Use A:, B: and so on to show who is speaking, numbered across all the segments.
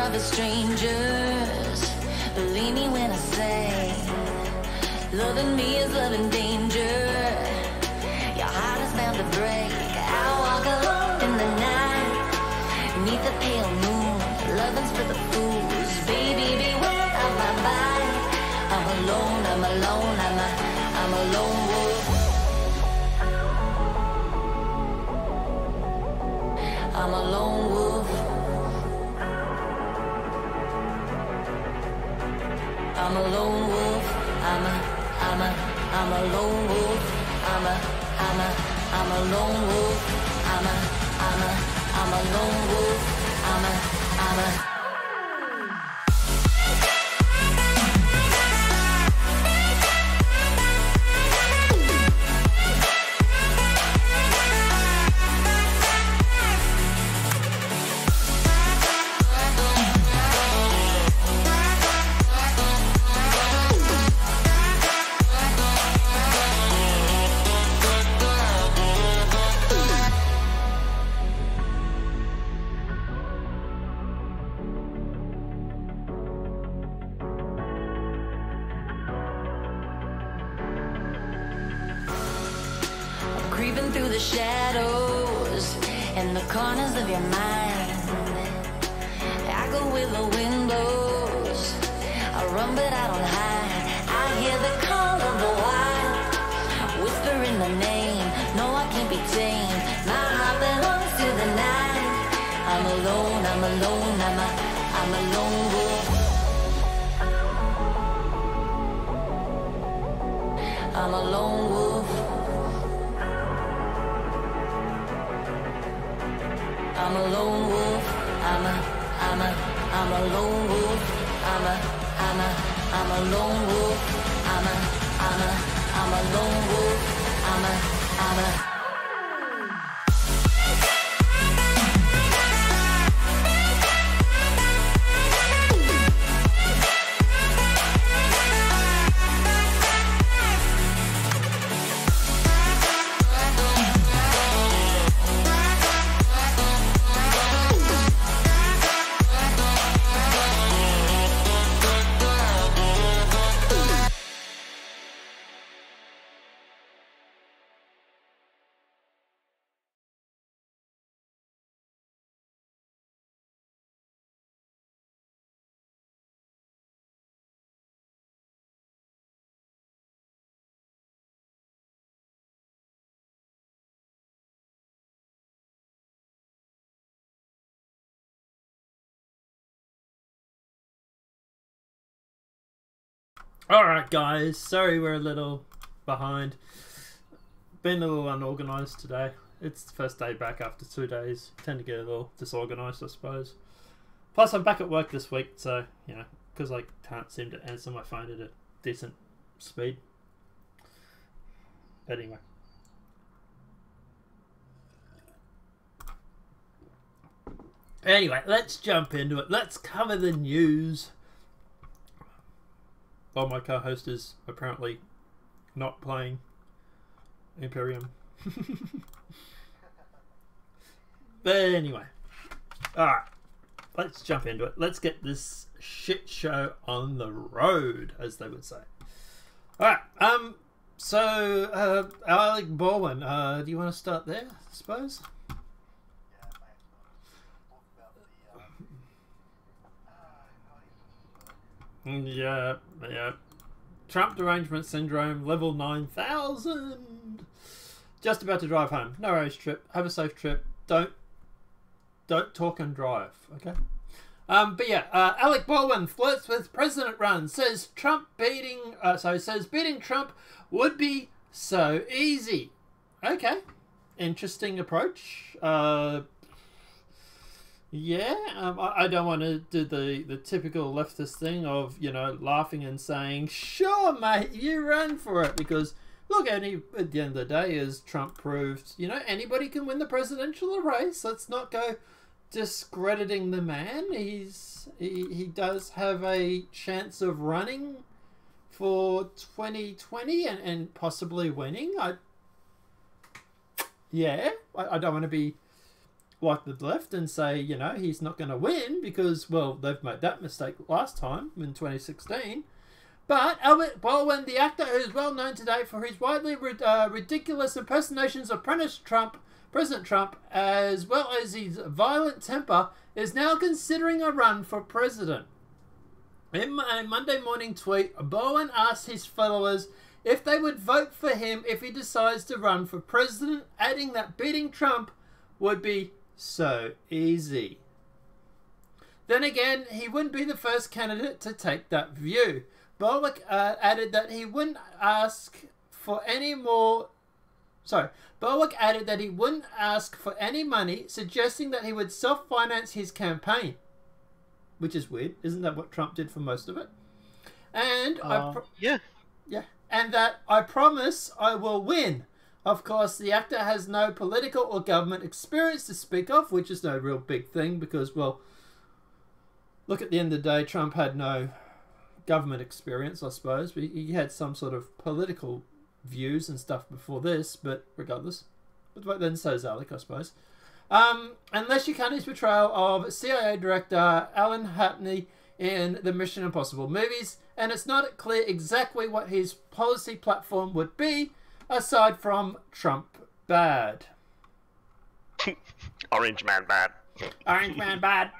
A: The strangers, believe me when I say, loving me is loving danger. Your heart is bound to break. I walk alone in the night, beneath the pale moon. Loving's for the fools, baby, beware of my bite. I'm alone, I'm alone, I'm a lone wolf. I'm a lone wolf. I'm a lone wolf, I'm a lone wolf, I'm a lone wolf. I'm a lone wolf. I'm a creeping through the shadows and the corners of your mind. I go where the wind blows. I run but I don't hide. I hear the call of the wild, whispering the name. No, I can't be tamed. My heart belongs to the night. I'm alone, I'm alone, I'm a lone wolf. I'm a lone wolf. I'm a lone wolf. I'm a lone wolf. I'm a lone wolf. I'm a lone wolf. I'm a
B: Alright guys, sorry we're a little behind. Been a little unorganised today. It's the first day back after 2 days. Tend to get a little disorganised, I suppose. Plus I'm back at work this week, so, you know, because I can't seem to answer my phone at a decent speed. But anyway. Anyway, let's jump into it. Let's cover the news. While my co-host is apparently not playing Imperium. But anyway. Alright. Let's jump into it. Let's get this shit show on the road, as they would say. Alright. So, Alec Baldwin, do you want to start there, I suppose? Yeah. Trump derangement syndrome, level 9,000. Just about to drive home. No worries, trip. Have a safe trip. Don't talk and drive, okay? But yeah, Alec Baldwin flirts with president run. Says beating Trump would be so easy. Okay, interesting approach. Yeah, I don't want to do the typical leftist thing of, you know, laughing and saying, sure, mate, you run for it. Because, look, at the end of the day, as Trump proved, you know, anybody can win the presidential race. Let's not go discrediting the man. He does have a chance of running for 2020 and possibly winning. I don't want to be like the left and say, you know, he's not going to win because, well, they've made that mistake last time in 2016. But Albert Baldwin, the actor who is well known today for his widely ridiculous impersonations of President Trump, as well as his violent temper, is now considering a run for president. In a Monday morning tweet, Baldwin asked his followers if they would vote for him if he decides to run for president, adding that beating Trump would be so easy. Then again, he wouldn't be the first candidate to take that view. Baldwin added that he wouldn't ask for any more Sorry. Baldwin added that he wouldn't ask for any money, suggesting that he would self-finance his campaign. Which is weird. Isn't that what Trump did for most of it? And
C: yeah.
B: And that I promise I will win. Of course, the actor has no political or government experience to speak of, which is no real big thing because, well, look, at the end of the day, Trump had no government experience, I suppose. But he had some sort of political views and stuff before this, but regardless. But then so's Alec, I suppose. Unless you count his portrayal of CIA Director Alan Hatney in the Mission Impossible movies, and it's not clear exactly what his policy platform would be, aside from Trump bad.
C: Orange man bad.
B: Orange man bad.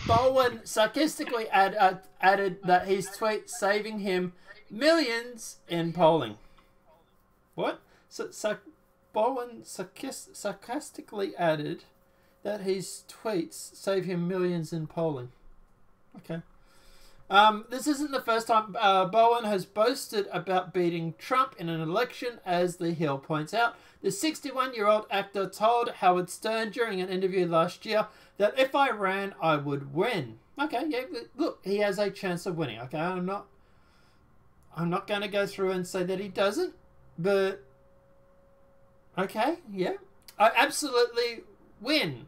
B: Baldwin sarcastically added that his tweet saving him millions in polling. What? Baldwin sarcastically added that his tweets save him millions in polling. Okay. This isn't the first time Baldwin has boasted about beating Trump in an election, as The Hill points out. The 61-year-old actor told Howard Stern during an interview last year that if I ran, I would win. Okay, yeah, look, he has a chance of winning. Okay, I'm not going to go through and say that he doesn't, but okay, yeah, I absolutely win.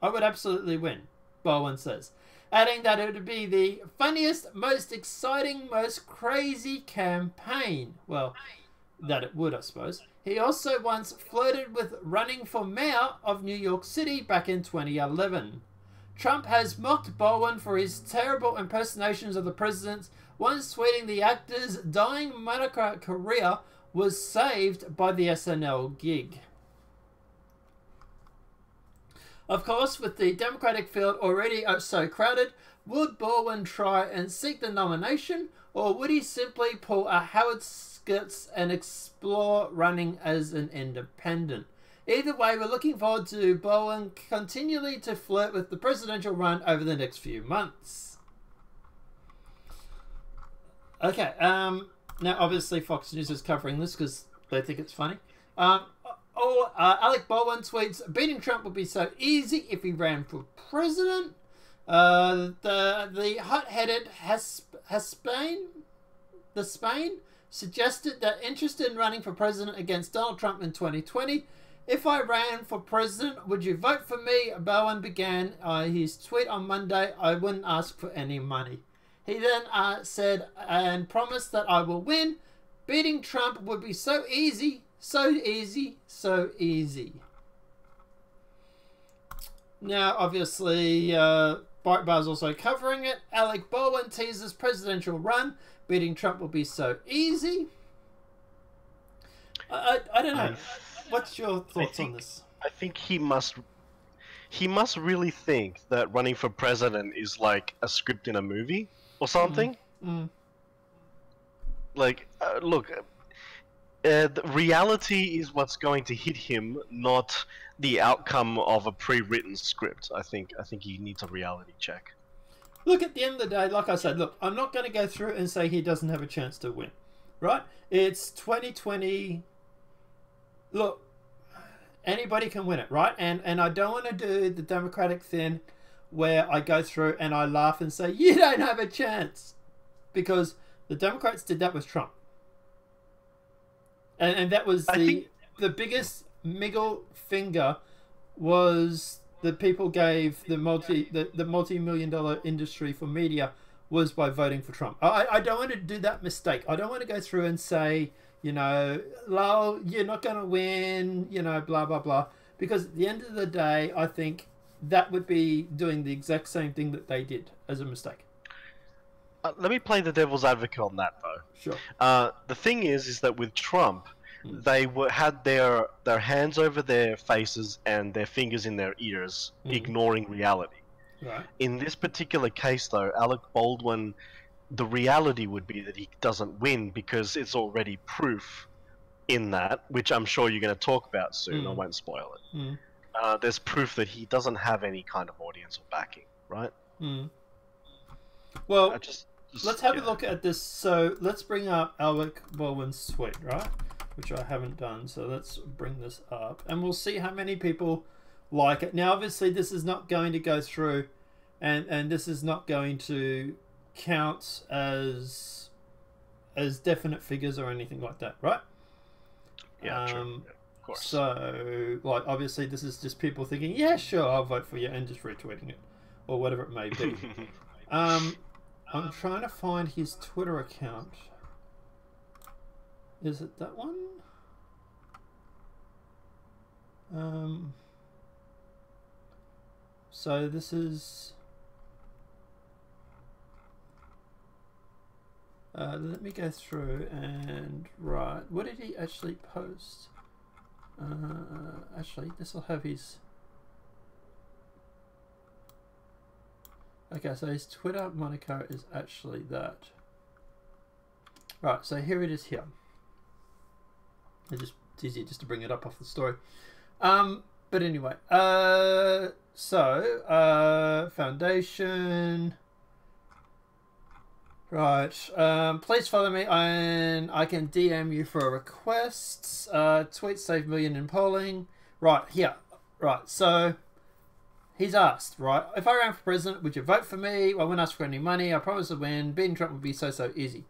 B: I would absolutely win, Baldwin says, adding that it would be the funniest, most exciting, most crazy campaign. Well, that it would, I suppose. He also once flirted with running for mayor of New York City back in 2011. Trump has mocked Baldwin for his terrible impersonations of the president, once tweeting the actor's dying monarch career was saved by the SNL gig. Of course, with the Democratic field already so crowded, would Baldwin try and seek the nomination, or would he simply pull a Howard Skitz and explore running as an independent? Either way, we're looking forward to Baldwin continually to flirt with the presidential run over the next few months. Okay, now obviously Fox News is covering this because they think it's funny. Alec Baldwin tweets, beating Trump would be so easy if he ran for president. The hot-headed Spain suggested that interested in running for president against Donald Trump in 2020. If I ran for president, would you vote for me? Baldwin began his tweet on Monday. I wouldn't ask for any money. He then said and promised that I will win. Beating Trump would be so easy. So easy, so easy. Now, obviously, Breitbart's also covering it. Alec Baldwin teases presidential run. Beating Trump will be so easy. I don't know. What's your thoughts on this?
C: I think he must really think that running for president is like a script in a movie or something. Like, look. The reality is what's going to hit him, not the outcome of a pre-written script. I think he needs a reality check.
B: Look, at the end of the day, like I said, look, I'm not going to go through and say he doesn't have a chance to win, right? It's 2020. Look, anybody can win it, right? And I don't want to do the Democratic thing where I go through and I laugh and say, you don't have a chance. Because the Democrats did that with Trump. And that was the biggest middle finger was the people gave the multi-million-dollar industry for media was by voting for Trump. I don't want to do that mistake. I don't want to go through and say, you know, lol, you're not going to win, you know, blah, blah, blah. Because at the end of the day, I think that would be doing the exact same thing that they did as a mistake.
C: Let me play the devil's advocate on that, though.
B: Sure.
C: The thing is that with Trump, they had their hands over their faces and their fingers in their ears, ignoring reality.
B: Right.
C: In this particular case, though, Alec Baldwin, the reality would be that he doesn't win because it's already proof in that, which I'm sure you're going to talk about soon. I won't spoil it. There's proof that he doesn't have any kind of audience or backing, right?
B: Well, let's have a look at this. So let's bring up Alec Baldwin's tweet, right? which I haven't done. So let's bring this up, and we'll see how many people like it. Now, obviously, this is not going to go through, and this is not going to count as definite figures or anything like that, right?
C: Yeah, true. Yeah, of course.
B: So, like, obviously, this is just people thinking, yeah, sure, I'll vote for you, and just retweeting it, or whatever it may be. I'm trying to find his Twitter account. Is it that one? So this is... let me go through and right. What did he actually post? Actually, this will have his... Okay, so his Twitter moniker is actually that. Right, so here it is here. It's easier just to bring it up off the story. But anyway, foundation. Right, please follow me and I can DM you for requests. Tweets save million in polling. Right, here. Right, so he's asked, right, if I ran for president, would you vote for me? I wouldn't ask for any money. I promise to win. Beating Trump would be so easy.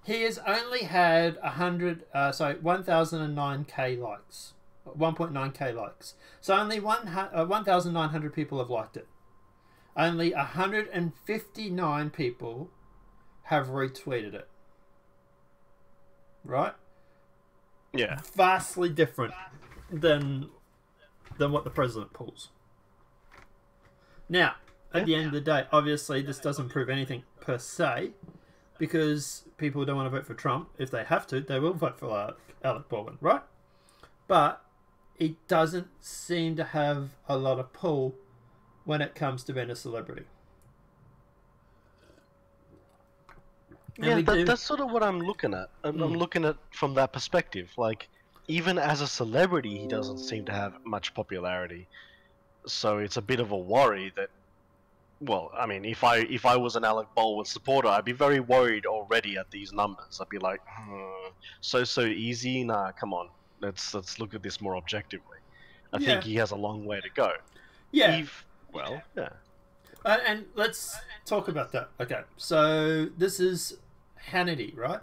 B: He has only had 1,009k likes. 1.9k likes. So only 1,900 people have liked it. Only 159 people have retweeted it. Right?
C: Yeah.
B: Vastly different than what the president pulls. Now, at the end of the day, obviously this doesn't prove anything per se, because people don't want to vote for Trump. If they have to, they will vote for Alec Baldwin, right? But it doesn't seem to have a lot of pull when it comes to being a celebrity.
C: Yeah, that's sort of what I'm looking at. I'm looking at from that perspective. Like, even as a celebrity, he doesn't seem to have much popularity. So it's a bit of a worry that, well, I mean, if I was an Alec Baldwin supporter, I'd be very worried already at these numbers. I'd be like, so easy? Nah, come on. Let's look at this more objectively. I think he has a long way to go.
B: Yeah.
C: Yeah.
B: And let's talk about that. Okay, so this is Hannity, right?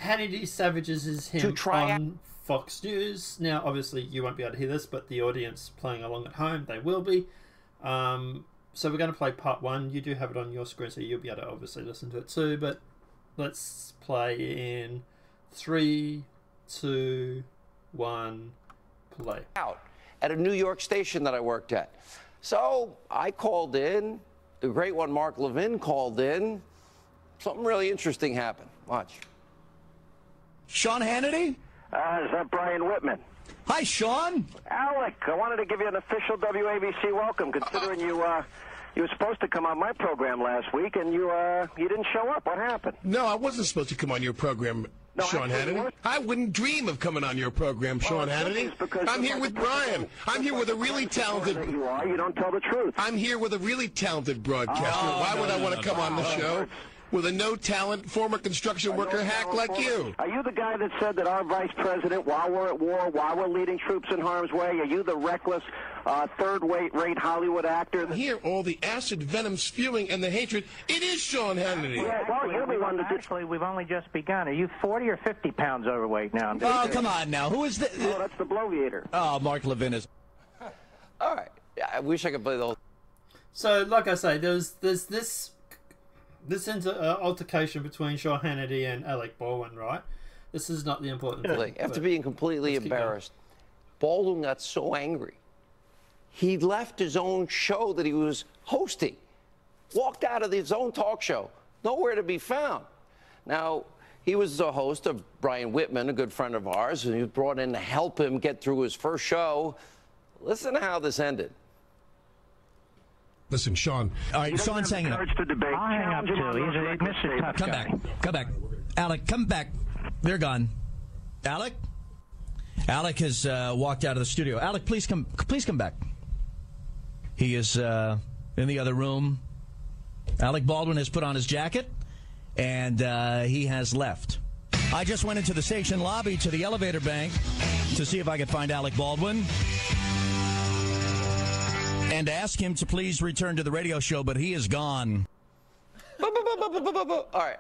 B: Hannity Savages is him on Fox News. Now, obviously, you won't be able to hear this, but the audience playing along at home, they will be. So we're going to play part one. You do have it on your screen, so you'll be able to obviously listen to it too. But let's play in 3, 2, 1, play.
D: Out at a New York station that I worked at. So I called in. The great one, Mark Levin, called in. Something really interesting happened. Watch.
E: Sean Hannity?
F: Is that Brian Whitman?
E: Hi, Sean.
F: Alec, I wanted to give you an official WABC welcome, considering you were supposed to come on my program last week, and you didn't show up. What happened?
E: No, I wasn't supposed to come on your program, Sean Hannity. I wouldn't dream of coming on your program, Sean Hannity. I'm here with Brian. I'm here with a really talented...
F: You don't tell the truth.
E: I'm here with a really talented broadcaster. Why would I want to come on the show with a no-talent former construction worker hack like you?
F: Are you the guy that said that our vice president, while we're at war, while we're leading troops in harm's way, are you the reckless, third-rate Hollywood actor?
E: Here, all the acid venom spewing and the hatred, it is Sean Hannity.
F: Yeah, well, you're the one that...
G: Actually, we've only just begun. Are you 40 or 50 pounds overweight now?
H: Oh, come on now. Who is this?
F: Oh, that's the bloviator.
H: Oh, Mark Levin is...
D: All right. I wish I could play the whole...
B: So, like I say, there's this altercation between Sean Hannity and Alec Baldwin, right? This is not the important thing.
D: After being completely embarrassed, Baldwin got so angry, he left his own show that he was hosting, walked out of his own talk show, nowhere to be found. Now, he was the host of Brian Whitman, a good friend of ours, and he was brought in to help him get through his first show. Listen to how this ended.
E: Listen, Sean.
H: All right, Sean's hanging up.
G: I'll hang up, too. He's a tough
H: Come
G: guy.
H: back. Come back. Alec, come back. They're gone. Alec? Alec has walked out of the studio. Alec, please come back. He is in the other room. Alec Baldwin has put on his jacket, and he has left. I just went into the station lobby to the elevator bank to see if I could find Alec Baldwin and ask him to please return to the radio show, but he is gone.
D: All right.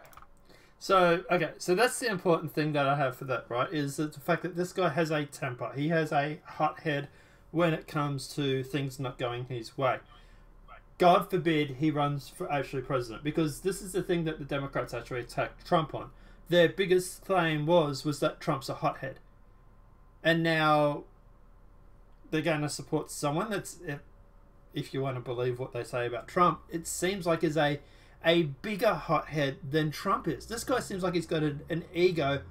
B: So, okay, so that's the important thing that I have for that, right, is that the fact that this guy has a temper. He has a hot head when it comes to things not going his way. God forbid he runs for actually president, because this is the thing that the Democrats actually attacked Trump on. Their biggest claim was that Trump's a hothead. And now they're going to support someone that's, if you want to believe what they say about Trump, it seems like is a bigger hothead than Trump is. This guy seems like he's got an ego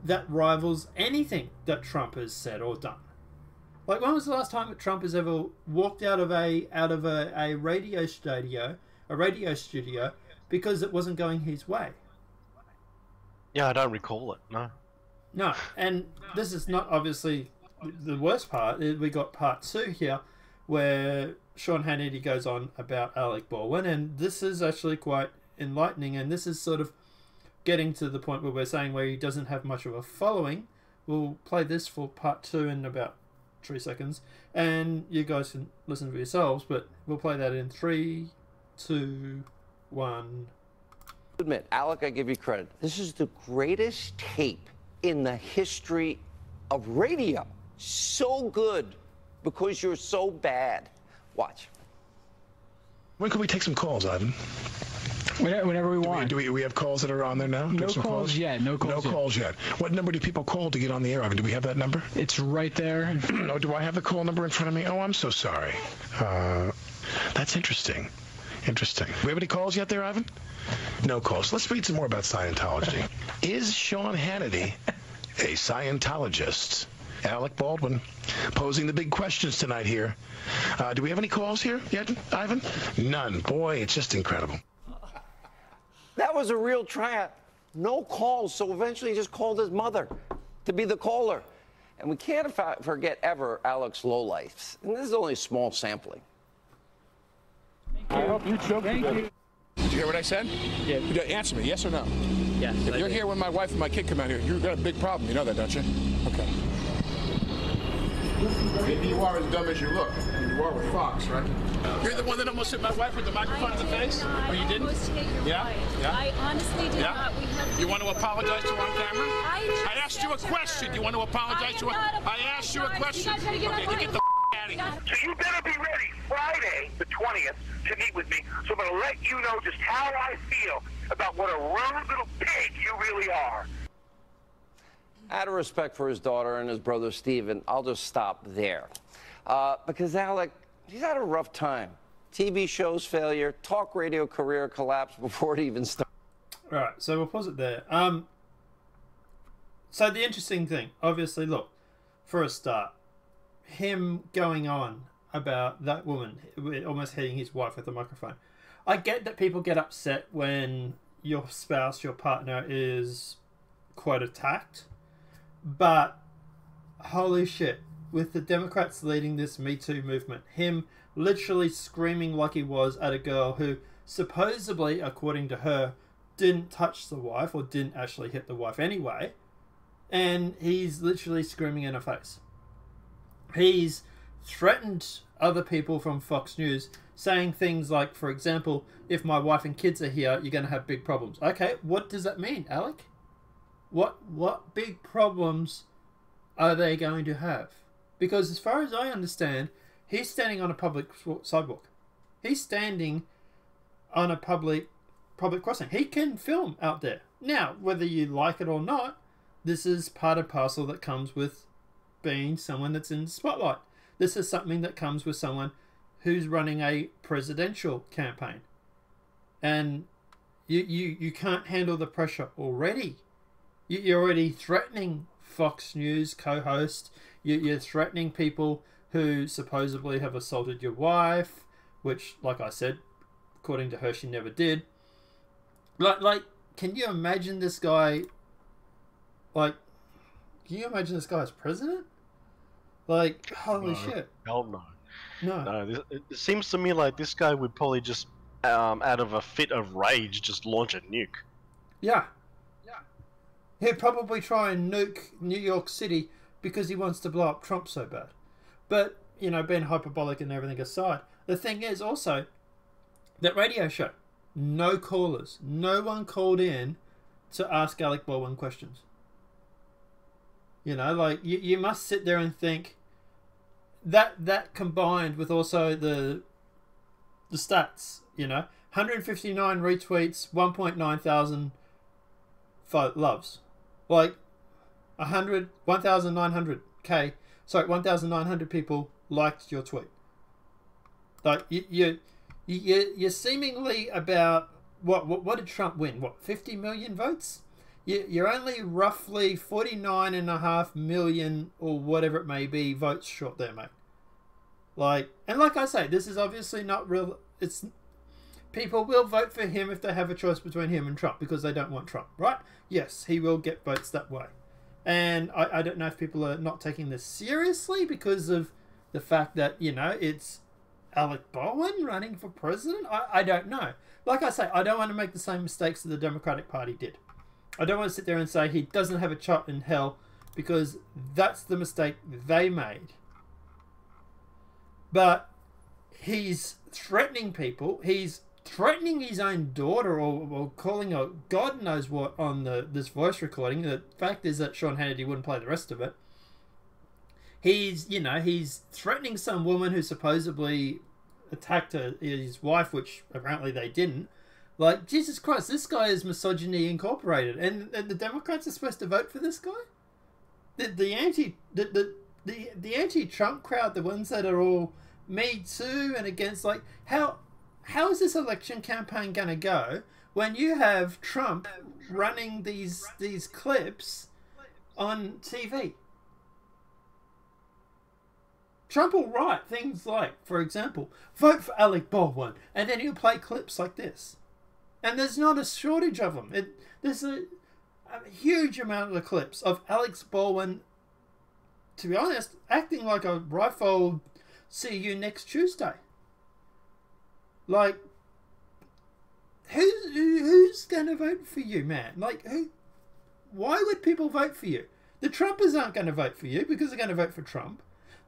B: that rivals anything that Trump has said or done. Like, when was the last time that Trump has ever walked out of a radio studio because it wasn't going his way?
C: Yeah, I don't recall it. No.
B: No, and this is not obviously the worst part. We got part 2 here, where Sean Hannity goes on about Alec Baldwin, and this is actually quite enlightening, and this is sort of getting to the point where we're saying where he doesn't have much of a following. We'll play this for part 2 in about 3 seconds, and you guys can listen for yourselves, but we'll play that in 3, 2, 1.
D: Admit, Alec, I give you credit. This is the greatest tape in the history of radio. So good because you're so bad. Watch.
E: When can we take some calls, Ivan?
I: Whenever we want.
E: Do we have calls that are on there now?
I: No calls yet. No calls
E: yet. What number do people call to get on the air, Ivan? Do we have that number?
I: It's right there.
E: Oh, do I have the call number in front of me? Oh, I'm so sorry. That's interesting. Interesting. Do we have any calls yet there, Ivan? No calls. Let's read some more about Scientology. Is Sean Hannity a Scientologist? Alec Baldwin posing the big questions tonight here. Do we have any calls here yet, Ivan? None. Boy, it's just incredible.
D: That was a real tryout. No calls, so eventually he just called his mother to be the caller. And we can't forget ever Alec's lowlifes. And this is only a small sampling.
I: I hope you choke. Thank you.
E: Did you hear what I said?
I: Yeah.
E: Answer me, yes or no?
I: Yes.
E: If you're here when my wife and my kid come out here, you've got a big problem. You know that, don't you? Okay. Maybe you are as dumb as you look. You are with Fox, right? You're the one that almost hit my wife with the microphone in the face? Oh, you didn't? Yeah? Yeah?
J: I honestly did not.
E: You want to apologize to her on camera? I asked you a question. You want to apologize to her? I asked you a question. Okay, then get the out of here.
K: So you better be ready Friday, the 20th, to meet with me. So I'm going to let you know just how I feel about what a rude little pig you really are.
D: Out of respect for his daughter and his brother Stephen, I'll just stop there. Because Alec, he's had a rough time. TV shows failure, talk radio career collapse before it even started.
B: All right, so we'll pause it there. So the interesting thing, obviously, look, for a start, him going on about that woman almost hitting his wife with a microphone. I get that people get upset when your spouse, your partner is quite attacked. But, holy shit, with the Democrats leading this Me Too movement, him literally screaming like he was at a girl who supposedly, according to her, didn't touch the wife or didn't actually hit the wife anyway, and he's literally screaming in her face. He's threatened other people from Fox News, saying things like, for example, if my wife and kids are here, you're going to have big problems. Okay, what does that mean, Alec? What big problems are they going to have? Because as far as I understand, he's standing on a public sidewalk. He's standing on a public crossing. He can film out there. Now, whether you like it or not, this is part and parcel that comes with being someone that's in the spotlight. This is something that comes with someone who's running a presidential campaign. And you can't handle the pressure already. You're already threatening Fox News co-host. You're threatening people who supposedly have assaulted your wife, which, like I said, according to her, she never did. Like, can you imagine this guy? Can you imagine this guy as president? Like, holy shit!
C: Hell no.
B: No.
C: It seems to me like this guy would probably just, out of a fit of rage, just launch a nuke.
B: Yeah. He'd probably try and nuke New York City because he wants to blow up Trump so bad. But, you know, being hyperbolic and everything aside, the thing is also, that radio show, no callers. No one called in to ask Alec Baldwin questions. You know, like, you must sit there and think, that combined with also the stats, you know, 159 retweets, 1.9 thousand loves. Like, 1,900 people liked your tweet. Like, you're seemingly about, what did Trump win? 50 million votes? You're only roughly 49.5 million or whatever it may be votes short there, mate. Like, and like I say, this is obviously not real. It's, people will vote for him if they have a choice between him and Trump because they don't want Trump, right? Yes, he will get votes that way. And I don't know if people are not taking this seriously because of the fact that, you know, it's Alec Baldwin running for president. I don't know. Like I say, I don't want to make the same mistakes that the Democratic Party did. I don't want to sit there and say he doesn't have a shot in hell because that's the mistake they made. But he's threatening people. He's threatening his own daughter or calling her God knows what on this voice recording. The fact is that Sean Hannity wouldn't play the rest of it. He's threatening some woman who supposedly attacked his wife, which apparently they didn't. Like, Jesus Christ, this guy is misogyny incorporated, and the Democrats are supposed to vote for this guy. The anti-Trump crowd, the ones that are all Me Too and against, like, how is this election campaign going to go when you have Trump running these clips on TV? Trump will write things like, for example, vote for Alec Baldwin, and then he'll play clips like this. And there's not a shortage of them. There's a huge amount of the clips of Alex Baldwin, to be honest, acting like a rife old see you next Tuesday. Like, who's going to vote for you, man? Like, why would people vote for you? The Trumpers aren't going to vote for you because they're going to vote for Trump.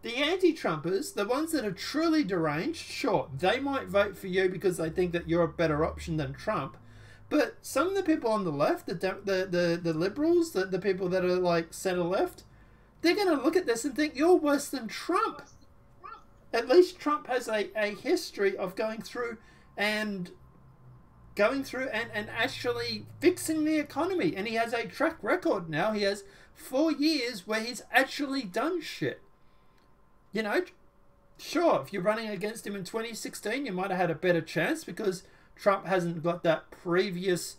B: The anti-Trumpers, the ones that are truly deranged, sure, they might vote for you because they think that you're a better option than Trump. But some of the people on the left, the liberals, the people that are like center left, they're going to look at this and think you're worse than Trump. At least Trump has a history of going through and actually fixing the economy. And he has a track record now. He has 4 years where he's actually done shit. You know, sure, if you're running against him in 2016, you might have had a better chance because Trump hasn't got that previous,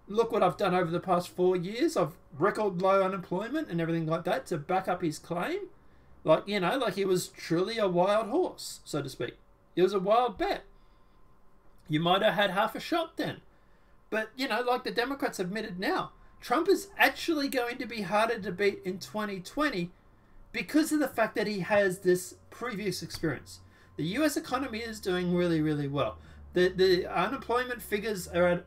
B: look what I've done over the past 4 years of record low unemployment and everything like that to back up his claim. Like, you know, like he was truly a wild horse, so to speak. It was a wild bet. You might have had half a shot then. But, you know, like the Democrats admitted now, Trump is actually going to be harder to beat in 2020 because of the fact that he has this previous experience. The US economy is doing really, really well. The unemployment figures are at,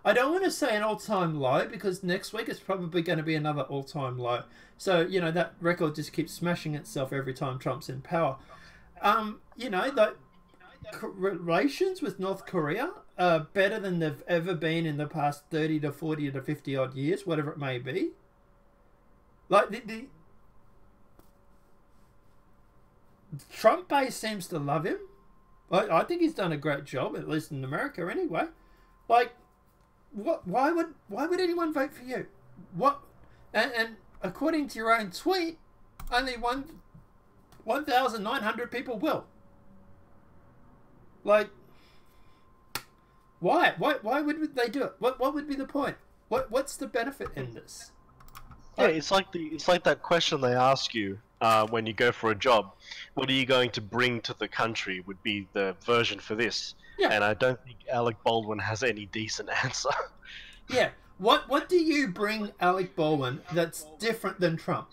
B: I don't want to say an all-time low because next week it's probably going to be another all-time low. So, you know, that record just keeps smashing itself every time Trump's in power. You know, the relations with North Korea are better than they've ever been in the past 30 to 40 to 50 odd years, whatever it may be. Like, the Trump base seems to love him. I think he's done a great job, at least in America anyway. Like, why would anyone vote for you? What? And according to your own tweet, only 1,900 people will. Like, why? Why would they do it? What would be the point? What's the benefit in this?
C: Yeah, it's like that question they ask you when you go for a job. What are you going to bring to the country? Would be the version for this. Yeah. And I don't think Alec Baldwin has any decent answer.
B: Yeah. What do you bring Alec Baldwin that's different than Trump?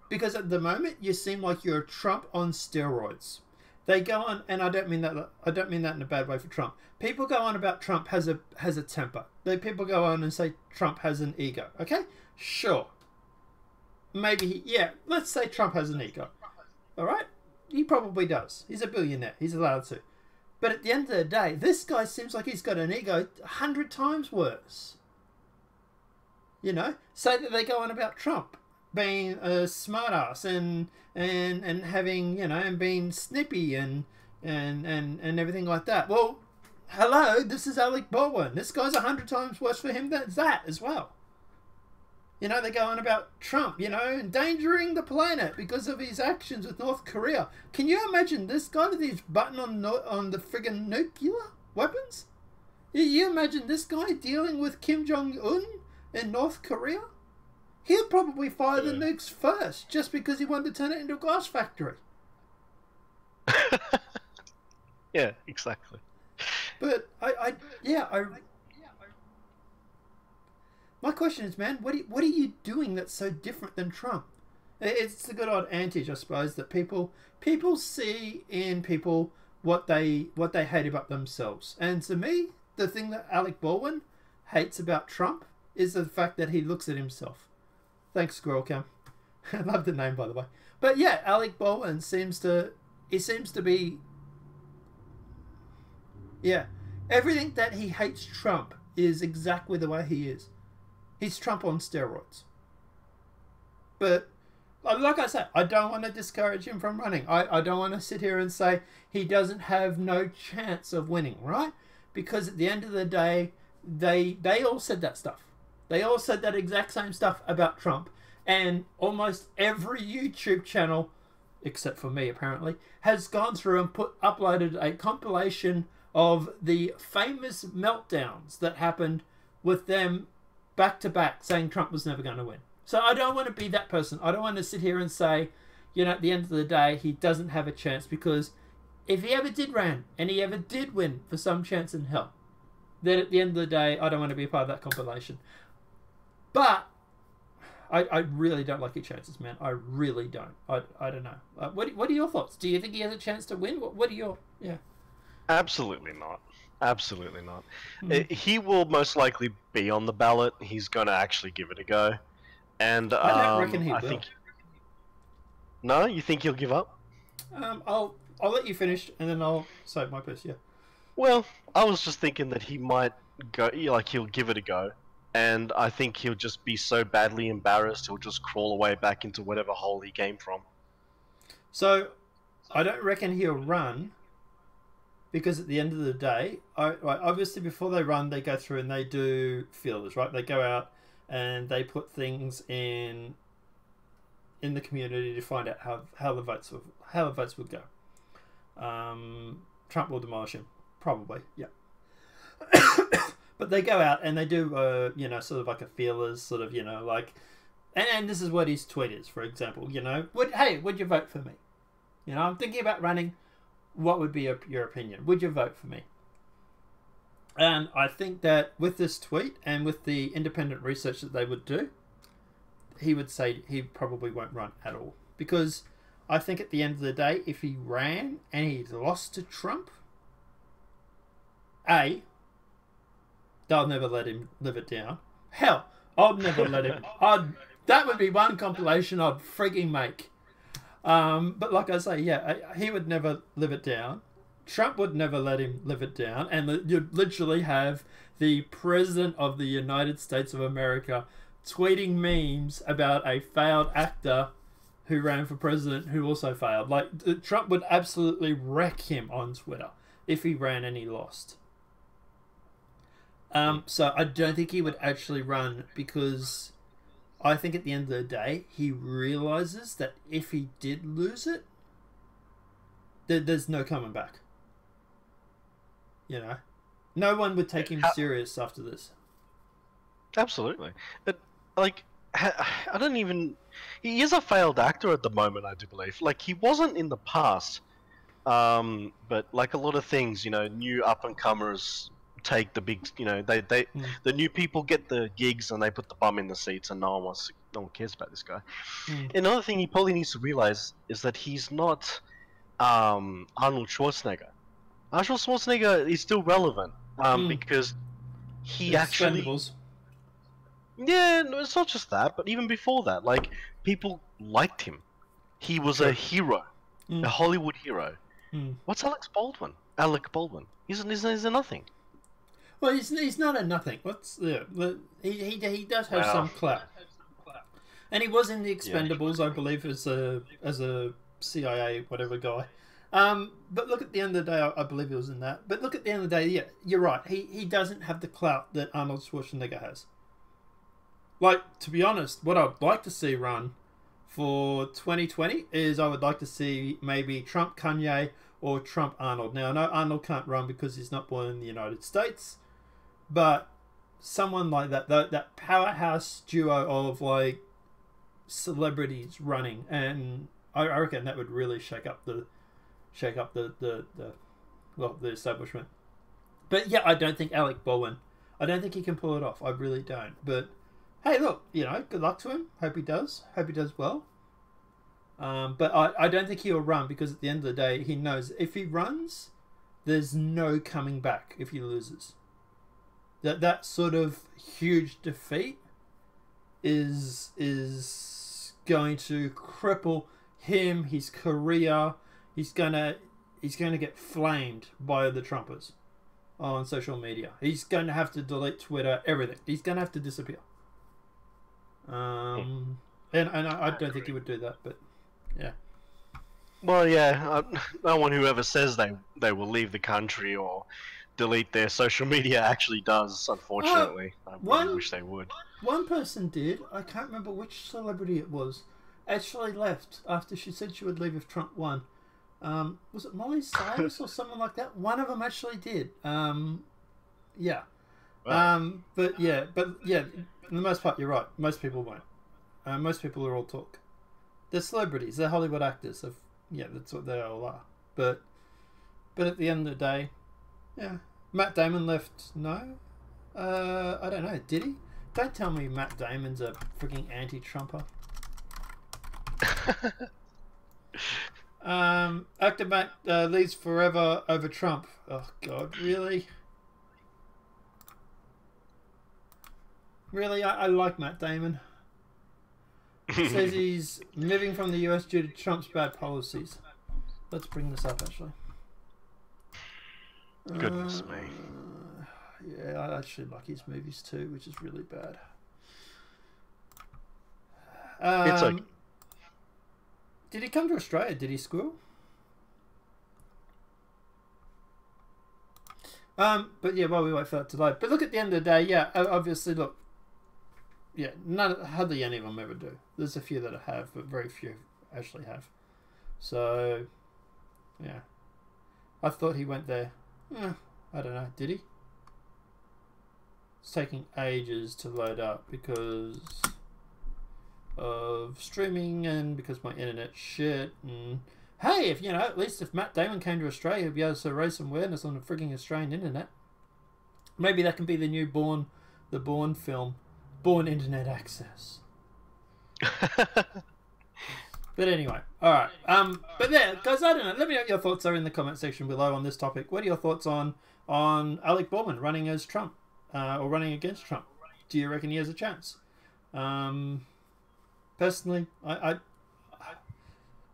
B: Because at the moment you seem like you're Trump on steroids. they go on, and I don't mean that in a bad way for Trump. People go on about Trump has a temper. People go on and say Trump has an ego. Okay, sure. Maybe let's say Trump has an ego. All right, he probably does. He's a billionaire. He's allowed to. But at the end of the day, this guy seems like he's got an ego 100 times worse. You know, say that they go on about Trump being a smartass and having, you know, and being snippy and everything like that. Well, hello, this is Alec Baldwin. This guy's 100 times worse for him than that as well. You know, they go on about Trump, you know, endangering the planet because of his actions with North Korea. Can you imagine this guy with his button on the friggin' nuclear weapons? You imagine this guy dealing with Kim Jong-un in North Korea? He'll probably fire the nukes first, just because he wanted to turn it into a glass factory.
C: Yeah, exactly.
B: But my question is, man, what are you doing that's so different than Trump? It's the good old adage, I suppose, that people see in people what they hate about themselves. And to me, the thing that Alec Baldwin hates about Trump is the fact that he looks at himself. Thanks, Squirrel Cam. I love the name, by the way. But yeah, Alec Baldwin seems to be... Yeah. Everything that he hates Trump is exactly the way he is. He's Trump on steroids. But, like I said, I don't want to discourage him from running. I don't want to sit here and say he doesn't have no chance of winning, right? Because at the end of the day, they all said that stuff. They all said that exact same stuff about Trump. And almost every YouTube channel, except for me apparently, has gone through and uploaded a compilation of the famous meltdowns that happened with them back to back saying Trump was never going to win. So I don't want to be that person. I don't want to sit here and say, you know, at the end of the day, he doesn't have a chance, because if he ever did run and he ever did win for some chance in hell, then at the end of the day, I don't want to be a part of that compilation. But I really don't like his chances, man. I really don't. I don't know. What are your thoughts? Do you think he has a chance to win? What are your... Yeah.
C: Absolutely not. Absolutely not. He will most likely be on the ballot. He's going to actually give it a go. And
B: I don't reckon he will.
C: No? You think he'll give up?
B: I'll let you finish, and then I'll say my piece, yeah.
C: Well, I was just thinking that he might go, like, he'll give it a go. And I think he'll just be so badly embarrassed, he'll just crawl away back into whatever hole he came from.
B: So, I don't reckon he'll run, because at the end of the day, obviously before they run, they go through and they do feelers, right? They go out and they put things in the community to find out how the votes would go. Trump will demolish him, probably, yeah. But they go out and they do, you know, sort of like a feelers, sort of, you know, like, and this is what his tweet is, for example, you know, would you vote for me? You know, I'm thinking about running. What would be your opinion? Would you vote for me? And I think that with this tweet and with the independent research that they would do, he would say he probably won't run at all. Because I think at the end of the day, if he ran and he lost to Trump, they'll never let him live it down. Hell, I'd never let him. That would be one compilation I'd freaking make. But like I say, yeah, he would never live it down. Trump would never let him live it down. And you'd literally have the President of the United States of America tweeting memes about a failed actor who ran for president who also failed. Like, Trump would absolutely wreck him on Twitter if he ran and he lost. So I don't think he would actually run, because I think at the end of the day, he realizes that if he did lose it, there's no coming back. You know? No one would take him serious after this.
C: Absolutely. But, like, I don't even... He is a failed actor at the moment, I do believe. Like, he wasn't in the past. But, like a lot of things, you know, new up-and-comers take the big, you know, the new people get the gigs and they put the bum in the seats, and no one cares about this guy. Another thing he probably needs to realize is that he's not Arnold Schwarzenegger. Arnold Schwarzenegger is still relevant because he actually.
B: Expendables.
C: Yeah, no, it's not just that, but even before that, like, people liked him. He was a hero, a Hollywood hero. What's Alec Baldwin? Alec Baldwin. He's nothing.
B: Well, he's not a nothing. He does have some clout, and he was in the Expendables, I believe, as a CIA whatever guy. But look, at the end of the day, I believe he was in that. But look, at the end of the day, yeah, you're right. He doesn't have the clout that Arnold Schwarzenegger has. Like, to be honest, what I'd like to see run for 2020 is I would like to see maybe Trump Kanye or Trump Arnold. Now, I know Arnold can't run because he's not born in the United States, but someone like that powerhouse duo of, like, celebrities running, and I reckon that would really shake up the establishment. But yeah, I don't think Alec Baldwin, I don't think he can pull it off. I really don't. But hey, look, good luck to him. Hope he does well. But I don't think he'll run, because at the end of the day, he knows if he runs, there's no coming back if he loses. That sort of huge defeat is going to cripple him, his career. He's gonna get flamed by the Trumpers on social media. He's going to have to delete Twitter, everything. He's going to have to disappear. And I don't think he would do that, but yeah.
C: Well, yeah, no one who ever says they will leave the country or delete their social media actually does, unfortunately. I really wish they would.
B: One person did. I can't remember which celebrity it was. Actually left after she said she would leave if Trump won. Was it Molly Cyrus or someone like that? One of them actually did. Yeah. Wow. But yeah, for the most part, you're right. Most people won't. Most people are all talk. They're celebrities. They're Hollywood actors. That's what they all are. But at the end of the day, yeah. Matt Damon left. No, I don't know. Did he? Don't tell me Matt Damon's a freaking anti-Trumper. Actor Matt leaves forever over Trump. Oh God, really? Really, I like Matt Damon. He says he's moving from the US due to Trump's bad policies. Let's bring this up, actually.
C: Goodness me.
B: Yeah, I actually like his movies too, which is really bad.
C: It's okay.
B: Did he come to Australia? Did he school? But yeah, while we wait for that to load. But look, at the end of the day, yeah, obviously, look. Yeah, hardly any of them ever do. There's a few that have, but very few actually have. So, yeah. I thought he went there. I don't know. Did he? It's taking ages to load up because of streaming and because my internet shit. And hey, if at least if Matt Damon came to Australia, he'd be able to raise some awareness on the frigging Australian internet. Maybe that can be the new Bourne film, Bourne Internet Access. But anyway, all right. But yeah, guys, I don't know. Let me know what your thoughts are in the comment section below on this topic. What are your thoughts on Alec Baldwin running as Trump or running against Trump? Do you reckon he has a chance? Personally, I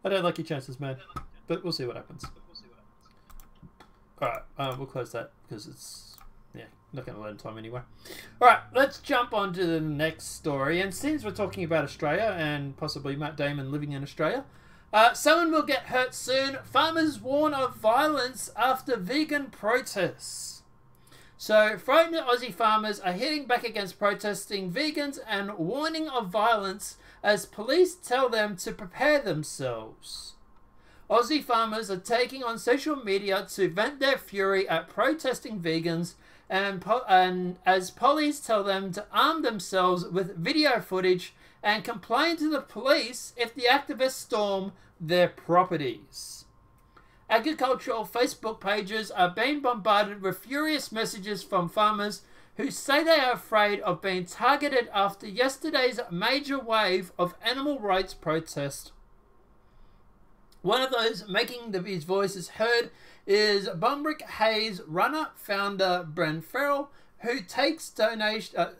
B: don't like your chances, man. But we'll see what happens. All right, we'll close that because it's not going to load in time anyway. All right, let's jump on to the next story. And since we're talking about Australia and possibly Matt Damon living in Australia, someone will get hurt soon. Farmers warn of violence after vegan protests. So, frightened Aussie farmers are hitting back against protesting vegans and warning of violence as police tell them to prepare themselves. Aussie farmers are taking on social media to vent their fury at protesting vegans and as police tell them to arm themselves with video footage and complain to the police if the activists storm their properties. Agricultural Facebook pages are being bombarded with furious messages from farmers who say they are afraid of being targeted after yesterday's major wave of animal rights protest. One of those making his voices heard is Bumbrick Hayes runner founder Bren Farrell, who takes donated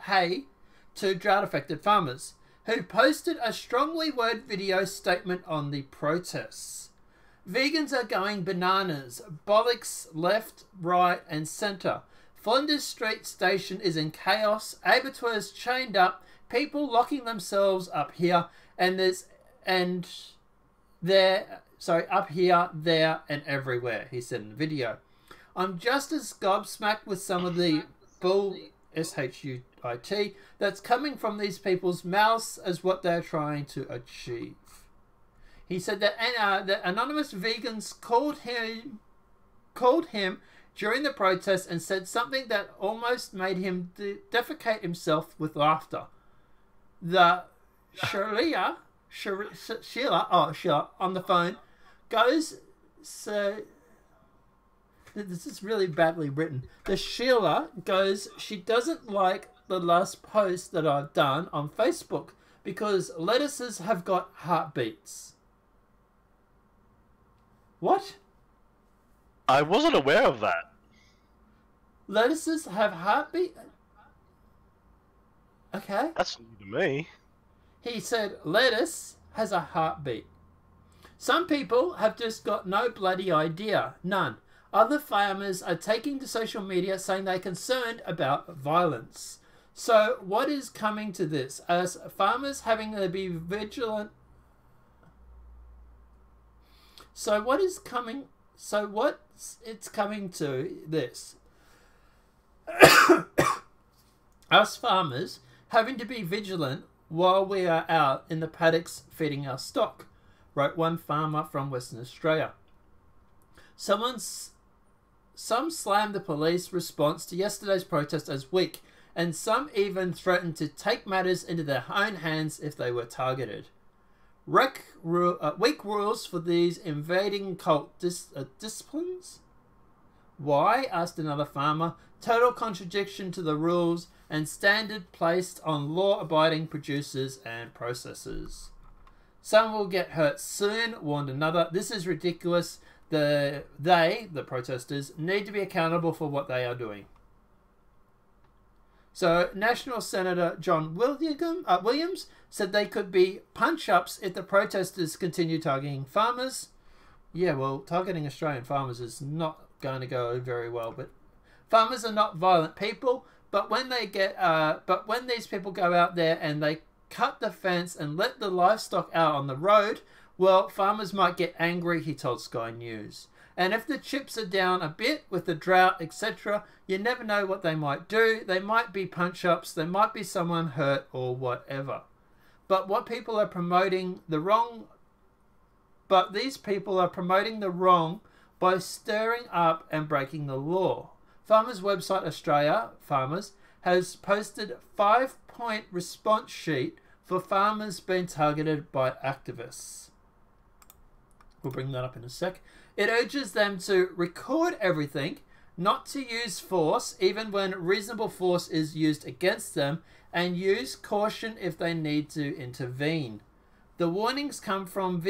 B: hay to drought-affected farmers, who posted a strongly worded video statement on the protests. Vegans are going bananas. Bollocks left, right, and centre. Flinders Street Station is in chaos. Abattoirs chained up. People locking themselves up here up here, there, and everywhere, he said in the video. I'm just as gobsmacked with some of the bull, S-H-U-I-T, that's coming from these people's mouths as what they're trying to achieve. He said that anonymous vegans called him during the protest and said something that almost made him defecate himself with laughter. The Sheila on the phone goes, so this is really badly written. The Sheila goes, she doesn't like the last post that I've done on Facebook because lettuces have got heartbeats. What?
C: I wasn't aware of that.
B: Lettuces have heartbeat? Okay.
C: That's new to me.
B: He said lettuce has a heartbeat. Some people have just got no bloody idea. None. Other farmers are taking to social media saying they're concerned about violence. So what is coming to this? As farmers having to be vigilant. So what is coming? So what's it's coming to this? Us farmers having to be vigilant while we are out in the paddocks feeding our stock, wrote one farmer from Western Australia. Some slammed the police response to yesterday's protest as weak, and some even threatened to take matters into their own hands if they were targeted. Weak rules for these invading cult disciplines? Why? Asked another farmer. Total contradiction to the rules and standard placed on law-abiding producers and processors. Some will get hurt soon, warned another. This is ridiculous. The protesters, need to be accountable for what they are doing. So, National Senator John Williams said they could be punch-ups if the protesters continue targeting farmers. Yeah, well, targeting Australian farmers is not going to go very well, but farmers are not violent people. But when when these people go out there and they cut the fence and let the livestock out on the road, well, farmers might get angry, he told Sky News. And if the chips are down a bit with the drought, etc., you never know what they might do. They might be punch-ups, there might be someone hurt or whatever. But what people are promoting the wrong... But these people are promoting the wrong by stirring up and breaking the law. Farmers website Australia Farmers has posted a 5-point response sheet for farmers being targeted by activists. We'll bring that up in a sec. It urges them to record everything, not to use force even when reasonable force is used against them, and use caution if they need to intervene. The warnings come from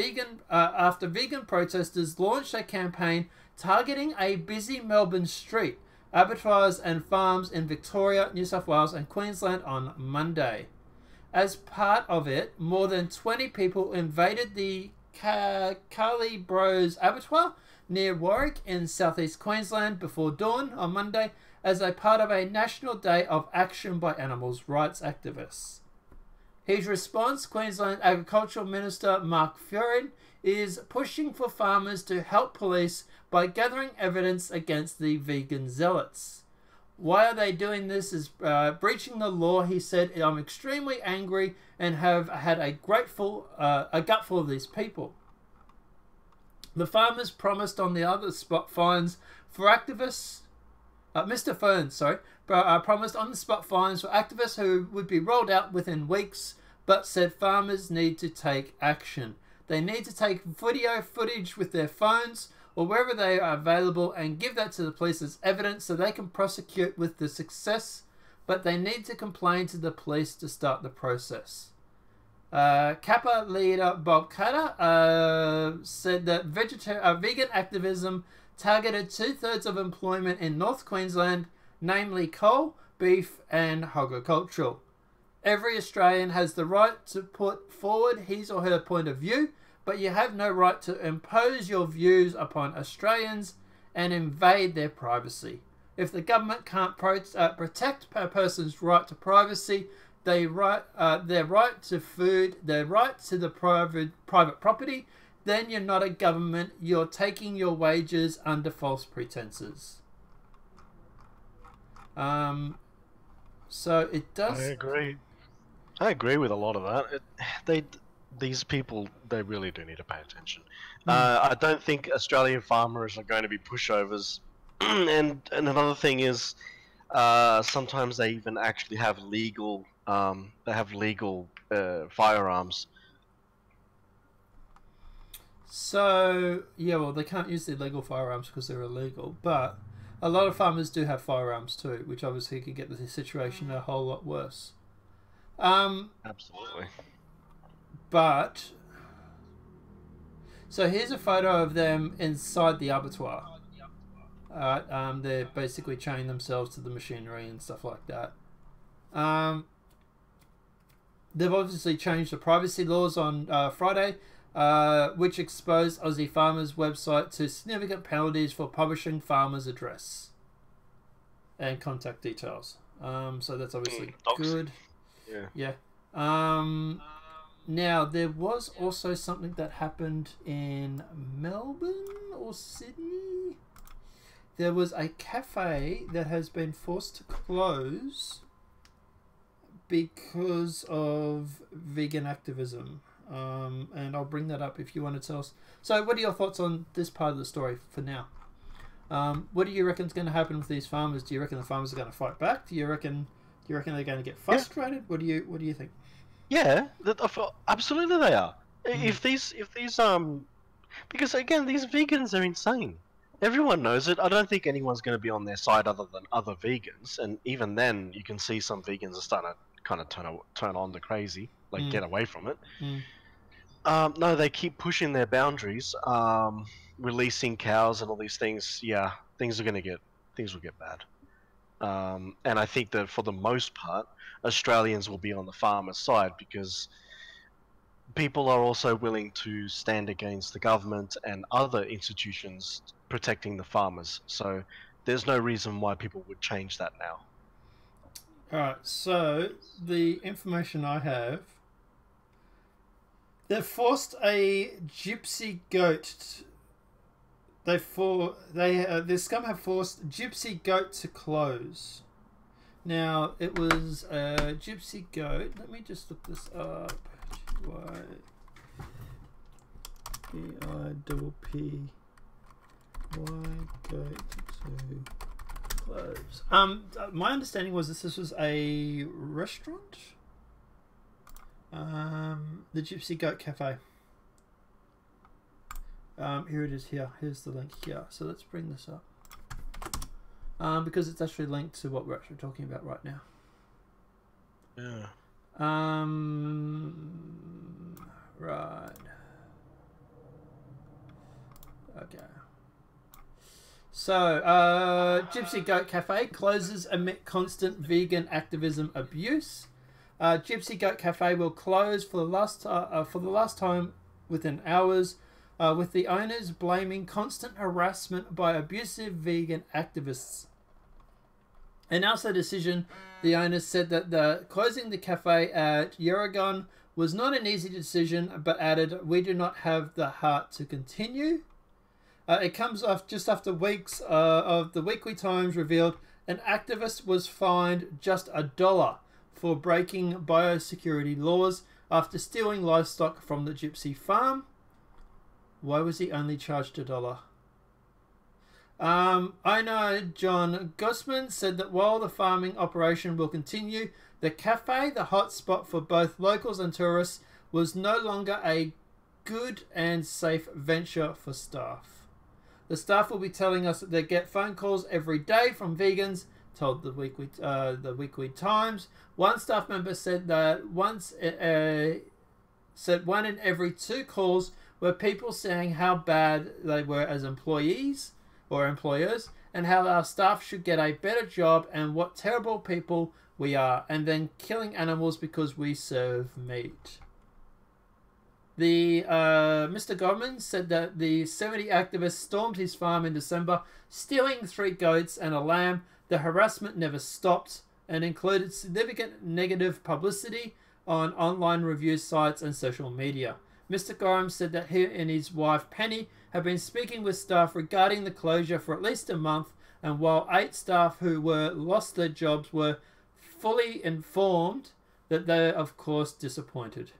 B: after vegan protesters launched a campaign targeting a busy Melbourne street, abattoirs and farms in Victoria, New South Wales and Queensland on Monday. As part of it, more than 20 people invaded the Carly Bros abattoir near Warwick in southeast Queensland before dawn on Monday as a part of a national day of action by animals rights activists. His response, Queensland Agricultural Minister Mark Furin, is pushing for farmers to help police by gathering evidence against the vegan zealots. Why are they doing this is breaching the law, he said. I'm extremely angry and have had a gutful of these people. The farmers promised on the other spot fines for activists. Mr. Ferns, promised on the spot fines for activists who would be rolled out within weeks, but said farmers need to take action. They need to take video footage with their phones or wherever they are available and give that to the police as evidence so they can prosecute with the success, but they need to complain to the police to start the process. Kappa leader Bob Carter said that vegan activism targeted 2/3 of employment in North Queensland, namely coal, beef and agricultural. Every Australian has the right to put forward his or her point of view, but you have no right to impose your views upon Australians and invade their privacy. If the government can't protect a person's right to privacy, their right to food, their right to the private property, then you're not a government. You're taking your wages under false pretenses. So it does.
C: I agree with a lot of that. These people, they really do need to pay attention. I don't think Australian farmers are going to be pushovers. and another thing is, sometimes they even actually have legal. They have legal firearms.
B: So yeah, well, they can't use the illegal firearms because they're illegal. But a lot of farmers do have firearms too, which obviously could get the situation a whole lot worse.
C: Absolutely.
B: But so here's a photo of them inside the abattoir. They're basically chaining themselves to the machinery and stuff like that. They've obviously changed the privacy laws on Friday, which exposed Aussie Farmers' website to significant penalties for publishing farmers' address and contact details. So that's obviously good. Yeah. Now, there was also something that happened in Melbourne or Sydney. There was a cafe that has been forced to close because of vegan activism. And I'll bring that up if you want to tell us. So what are your thoughts on this part of the story for now? What do you reckon is going to happen with these farmers? Do you reckon the farmers are going to fight back? Do you reckon they're going to get frustrated? Yeah. What do you think?
C: Yeah, absolutely they are. If these because again, these vegans are insane. Everyone knows it. I don't think anyone's going to be on their side other than other vegans, and even then, you can see some vegans are starting to kind of turn on the crazy, like get away from it. No, they keep pushing their boundaries, releasing cows and all these things. Yeah, things will get bad. And I think that for the most part, Australians will be on the farmer's side because people are also willing to stand against the government and other institutions protecting the farmers. So there's no reason why people would change that now.
B: Alright, so the information I have, they've forced a gypsy goat. The scum have forced gypsy goat to close. Now, it was a gypsy goat. Let me just look this up. G-I-P-P Y goat to close. My understanding was this was a restaurant. The Gypsy Goat Cafe. Here it is here. Here's the link here. So let's bring this up. Because it's actually linked to what we're actually talking about right now.
C: Yeah.
B: Right. Okay. So, Gypsy Goat Cafe closes amid constant vegan activism abuse. Gypsy Goat Cafe will close for the last time within hours, with the owners blaming constant harassment by abusive vegan activists. Announced the decision, the owners said that closing the cafe at Yarragon was not an easy decision, but added, "We do not have the heart to continue." It comes off just after weeks of the Weekly Times revealed an activist was fined just $1 for breaking biosecurity laws after stealing livestock from the Gypsy farm. Why was he only charged $1? Owner John Gosman said that while the farming operation will continue, the cafe, the hotspot for both locals and tourists, was no longer a good and safe venture for staff. The staff will be telling us that they get phone calls every day from vegans, told the Weekly Times. One staff member said that once said 1 in every 2 calls were people saying how bad they were as employees or employers, and how our staff should get a better job, and what terrible people we are, and then killing animals because we serve meat. The Mr. Godman said that the 70 activists stormed his farm in December, stealing 3 goats and a lamb. The harassment never stopped and included significant negative publicity on online review sites and social media. Mr. Gorham said that he and his wife Penny have been speaking with staff regarding the closure for at least a month, and while 8 staff who were lost their jobs were fully informed, that they are of course disappointed.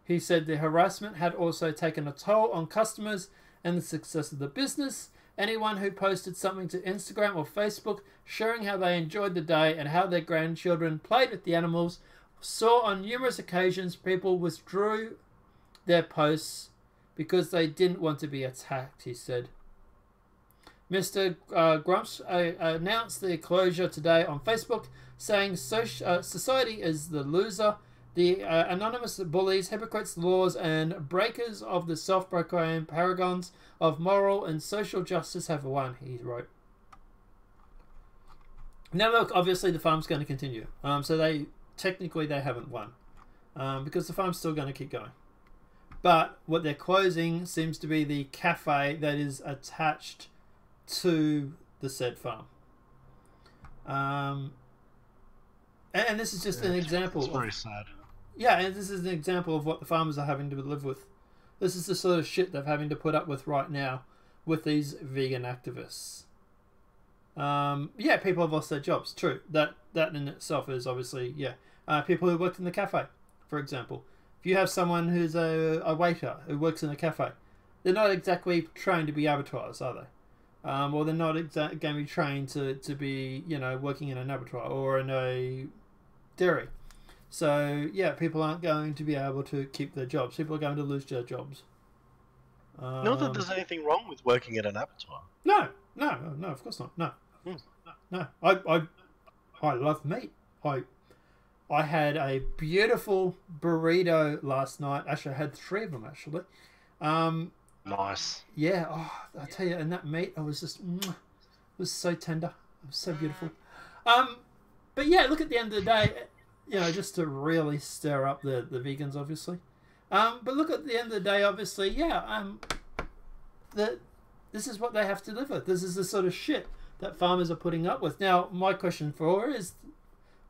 B: He said the harassment had also taken a toll on customers and the success of the business. Anyone who posted something to Instagram or Facebook showing how they enjoyed the day and how their grandchildren played with the animals saw on numerous occasions people withdrew their posts because they didn't want to be attacked, he said. Mr. Grumps announced the closure today on Facebook, saying society is the loser. The anonymous bullies, hypocrites, laws, and breakers of the self-proclaimed paragons of moral and social justice have won, he wrote. Now look, obviously the farm's going to continue. So technically they haven't won. Because the farm's still going to keep going. But what they're closing seems to be the cafe that is attached to the said farm. And this is just an example.
C: It's very sad.
B: Yeah, and this is an example of what the farmers are having to live with. This is the sort of shit they're having to put up with right now with these vegan activists. Yeah, people have lost their jobs. True. That in itself is obviously, yeah. People who worked in the cafe, for example. If you have someone who's a waiter who works in a cafe, they're not exactly trained to be abattoirs, are they? Or they're not going to be trained to be, you know, working in an abattoir or in a dairy. So, yeah, people aren't going to be able to keep their jobs. People are going to lose their jobs.
C: Not that there's anything wrong with working at an abattoir.
B: No, of course not. No. I love meat. I had a beautiful burrito last night. Actually, I had 3 of them, actually.
C: Nice.
B: Yeah, I tell you, and that meat, I was just, it was so tender. It was so beautiful. But yeah, look, at the end of the day, you know, just to really stir up the vegans, obviously. But look, at the end of the day, obviously, yeah, this is what they have to live with. This is the sort of shit that farmers are putting up with. Now, my question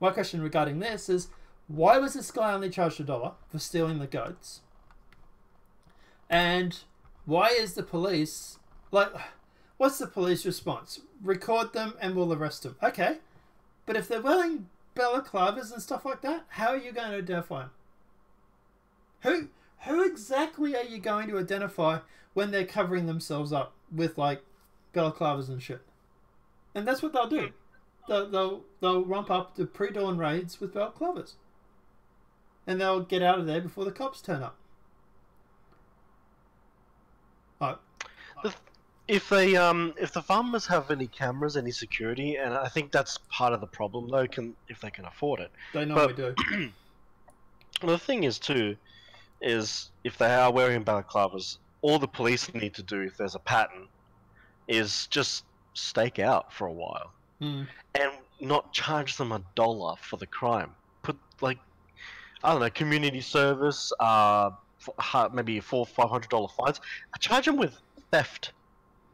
B: regarding this is, why was this guy only charged $1 for stealing the goats? And why is the police, like, what's the police response? Record them and we'll arrest them. Okay, but if they're wearing balaclavas and stuff like that, how are you going to identify them? Who exactly are you going to identify when they're covering themselves up with, like, balaclavas and shit? And that's what they'll do. They'll romp up to pre-dawn raids with balaclavas. And they'll get out of there before the cops turn up.
C: If the farmers have any cameras, any security, and I think that's part of the problem, though, if they can afford it.
B: They normally do.
C: The thing is too, is if they are wearing balaclavas, all the police need to do, if there's a pattern, is just stake out for a while and not charge them $1 for the crime. Put, like, I don't know, community service, maybe $400-500 fines. Charge them with theft.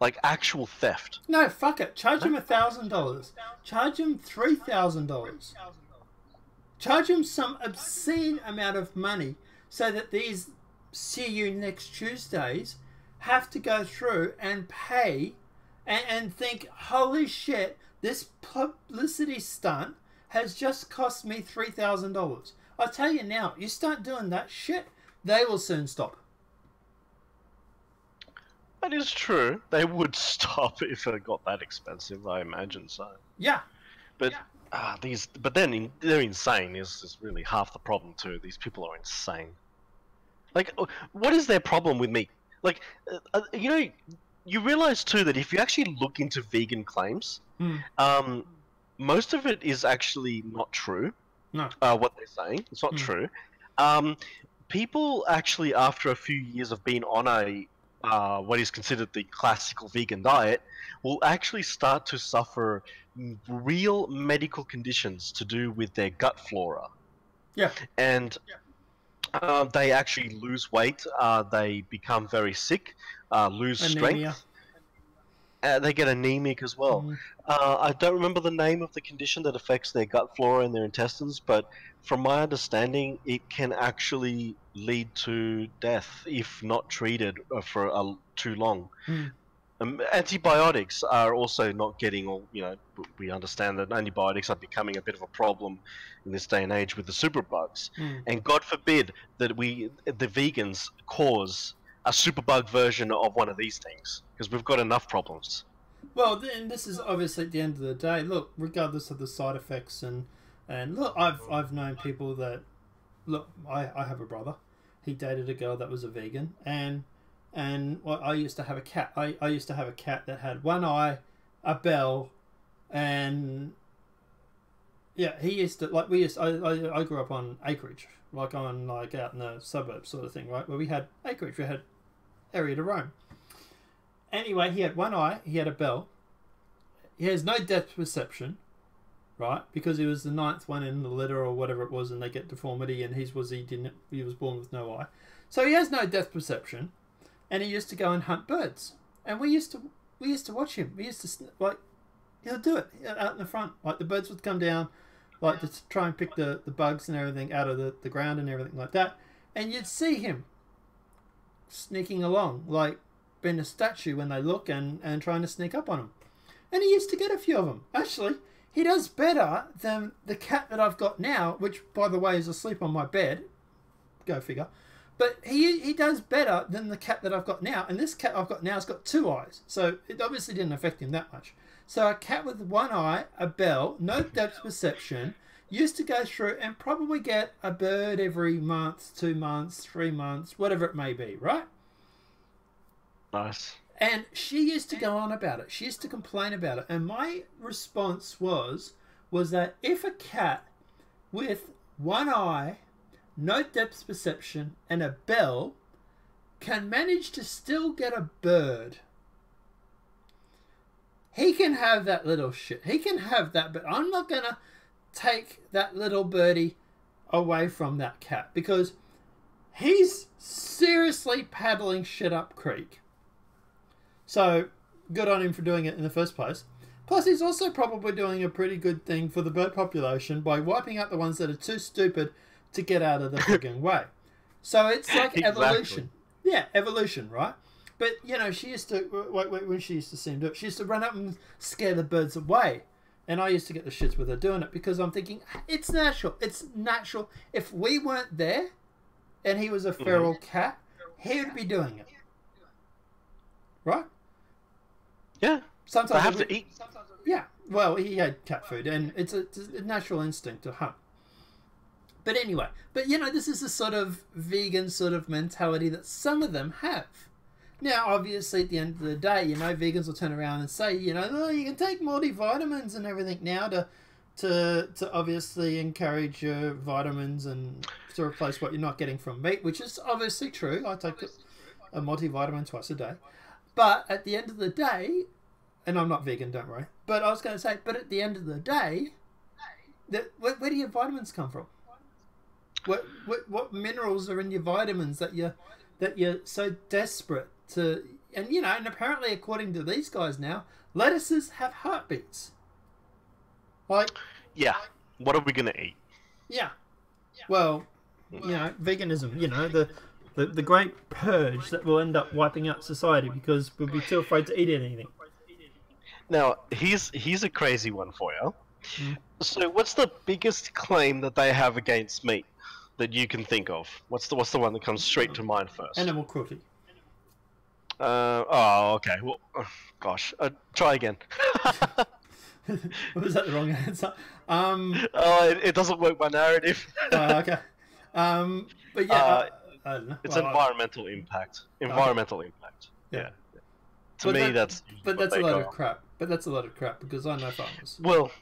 C: Like, actual theft.
B: No, fuck it. Charge him $1,000. Charge him $3,000. Charge him some obscene amount of money so that these see you next Tuesdays have to go through and pay and think, holy shit, this publicity stunt has just cost me $3,000. I'll tell you now, you start doing that shit, they will soon stop.
C: That is true. They would stop if it got that expensive. I imagine so.
B: Yeah.
C: But but then they're insane. Is really half the problem too. These people are insane. Like, what is their problem with meat? Like, you know, you realize too that if you actually look into vegan claims, most of it is actually not true.
B: No.
C: What they're saying, it's not true. people actually, after a few years of being on a what is considered the classical vegan diet, will actually start to suffer real medical conditions to do with their gut flora.
B: Yeah.
C: And they actually lose weight. They become very sick, lose
B: Anemia.
C: strength. They get anemic as well. I don't remember the name of the condition that affects their gut flora and their intestines, but from my understanding, it can actually lead to death if not treated for too long. Antibiotics are also not getting all, we understand that antibiotics are becoming a bit of a problem in this day and age with the superbugs. And God forbid that the vegans cause a superbug version of one of these things, because we've got enough problems.
B: Well, and this is obviously at the end of the day, look, regardless of the side effects, and look, I've known people that, look, I have a brother. He dated a girl that was a vegan, and well, I used to have a cat. I used to have a cat that had one eye, a bell, and yeah, he used to, like, I grew up on acreage, like out in the suburbs sort of thing, right, where we had acreage, we had area to roam. Anyway, he had one eye, he had a bell, he has no depth perception, right, because he was the 9th one in the litter or whatever it was, and they get deformity, and he was born with no eye, so he has no depth perception, and he used to go and hunt birds, and we used to watch him. We used to, like, he'll do it out in the front, like the birds would come down, like, to try and pick the bugs and everything out of the ground and everything like that, and you'd see him sneaking along, like being a statue when they look, and trying to sneak up on them. And he used to get a few of them. Actually, he does better than the cat that I've got now, which, by the way, is asleep on my bed. Go figure. But he does better than the cat that I've got now. And this cat I've got now has got 2 eyes. So it obviously didn't affect him that much. So a cat with 1 eye, a bell, no depth perception, used to go through and probably get a bird every month, 2 months, 3 months, whatever it may be, right?
C: Nice.
B: And she used to go on about it. She used to complain about it. And my response was that if a cat with 1 eye, no depth perception, and a bell can manage to still get a bird, he can have that little shit. He can have that, but I'm not going to take that little birdie away from that cat, because he's seriously paddling shit up creek. So, good on him for doing it in the first place. Plus, he's also probably doing a pretty good thing for the bird population by wiping out the ones that are too stupid to get out of the frigging way. So, it's like
C: Exactly.
B: evolution. Yeah, evolution, right? But, she used to, when she used to see him do it, she used to run up and scare the birds away. And I used to get the shits with her doing it, because I'm thinking, it's natural. It's natural. If we weren't there and he was a feral cat, he would be doing it. Right?
C: Yeah.
B: Sometimes
C: they have to eat.
B: Yeah. Well, he had cat food, and it's a natural instinct to hunt. But anyway, this is the sort of vegan sort of mentality that some of them have. Now, obviously, at the end of the day, vegans will turn around and say, oh, you can take multivitamins and everything now to obviously encourage your vitamins and to replace what you're not getting from meat, which is obviously true. I take a multivitamin twice a day. But at the end of the day, and I'm not vegan, don't worry, but I was going to say, but at the end of the day, where do your vitamins come from? What minerals are in your vitamins that you're so desperate to, and apparently according to these guys now, lettuces have heartbeats. Like,
C: yeah, what are we gonna eat?
B: Yeah, well, veganism, the great purge that will end up wiping out society because we'll be too afraid to eat anything.
C: Now, here's a crazy one for you. So, what's the biggest claim that they have against meat that you can think of? What's the one that comes straight to mind first?
B: Animal cruelty.
C: Oh, okay. Well, gosh, try again.
B: Was that the wrong answer?
C: It doesn't work by narrative.
B: Okay. But yeah, I don't know.
C: It's environmental impact. Environmental impact. Yeah. To me, that's.
B: But that's a lot of crap. But that's a lot of crap because I know farmers.
C: Well,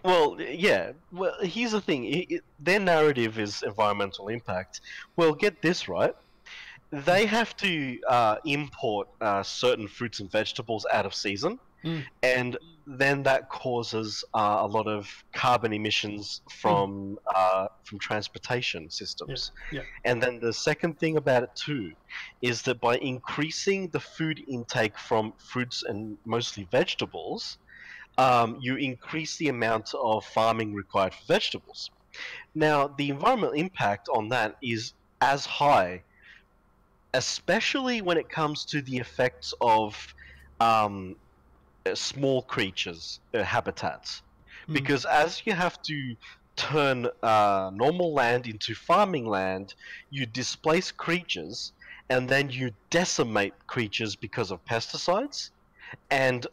C: Well, yeah. Well, here's the thing. Their narrative is environmental impact. Well, get this right. They have to import certain fruits and vegetables out of season, and then that causes a lot of carbon emissions from transportation systems.
B: Yeah.
C: And then the second thing about it too is that by increasing the food intake from fruits and mostly vegetables, you increase the amount of farming required for vegetables. Now, the environmental impact on that is as high, especially when it comes to the effects of um, small creatures, habitats. Because as you have to turn normal land into farming land, you displace creatures, and then you decimate creatures because of pesticides and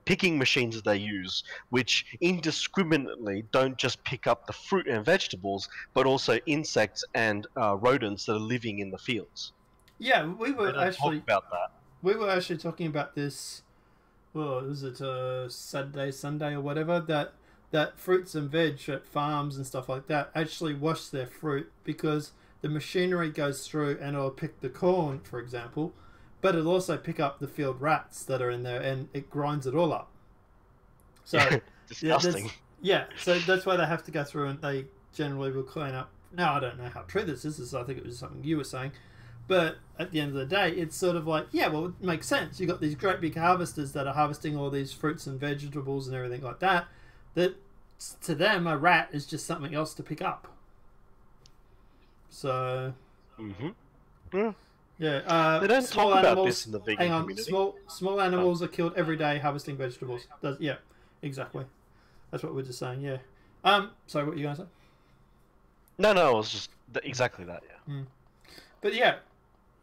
C: picking machines that they use, which indiscriminately don't just pick up the fruit and vegetables, but also insects and rodents that are living in the fields.
B: Yeah, we were actually
C: talk about that.
B: We were actually talking about this. Well, was it Saturday, Sunday, or whatever? That fruits and veg at farms and stuff like that actually wash their fruit because the machinery goes through and it'll pick the corn, for example, but it'll also pick up the field rats that are in there and it grinds it all up. So
C: disgusting.
B: So that's why they have to go through and they generally will clean up. Now, I don't know how true this is. I think it was something you were saying. But at the end of the day, it's sort of like, yeah, well, it makes sense. You've got these great big harvesters that are harvesting all these fruits and vegetables and everything like that, that to them, a rat is just something else to pick up. So...
C: Yeah.
B: Yeah.
C: They don't talk about this in the vegan community.
B: Small animals are killed every day harvesting vegetables. Yeah, exactly. That's what we're just saying, yeah. Sorry, what were you going to say?
C: No, it was just exactly that, yeah.
B: But yeah,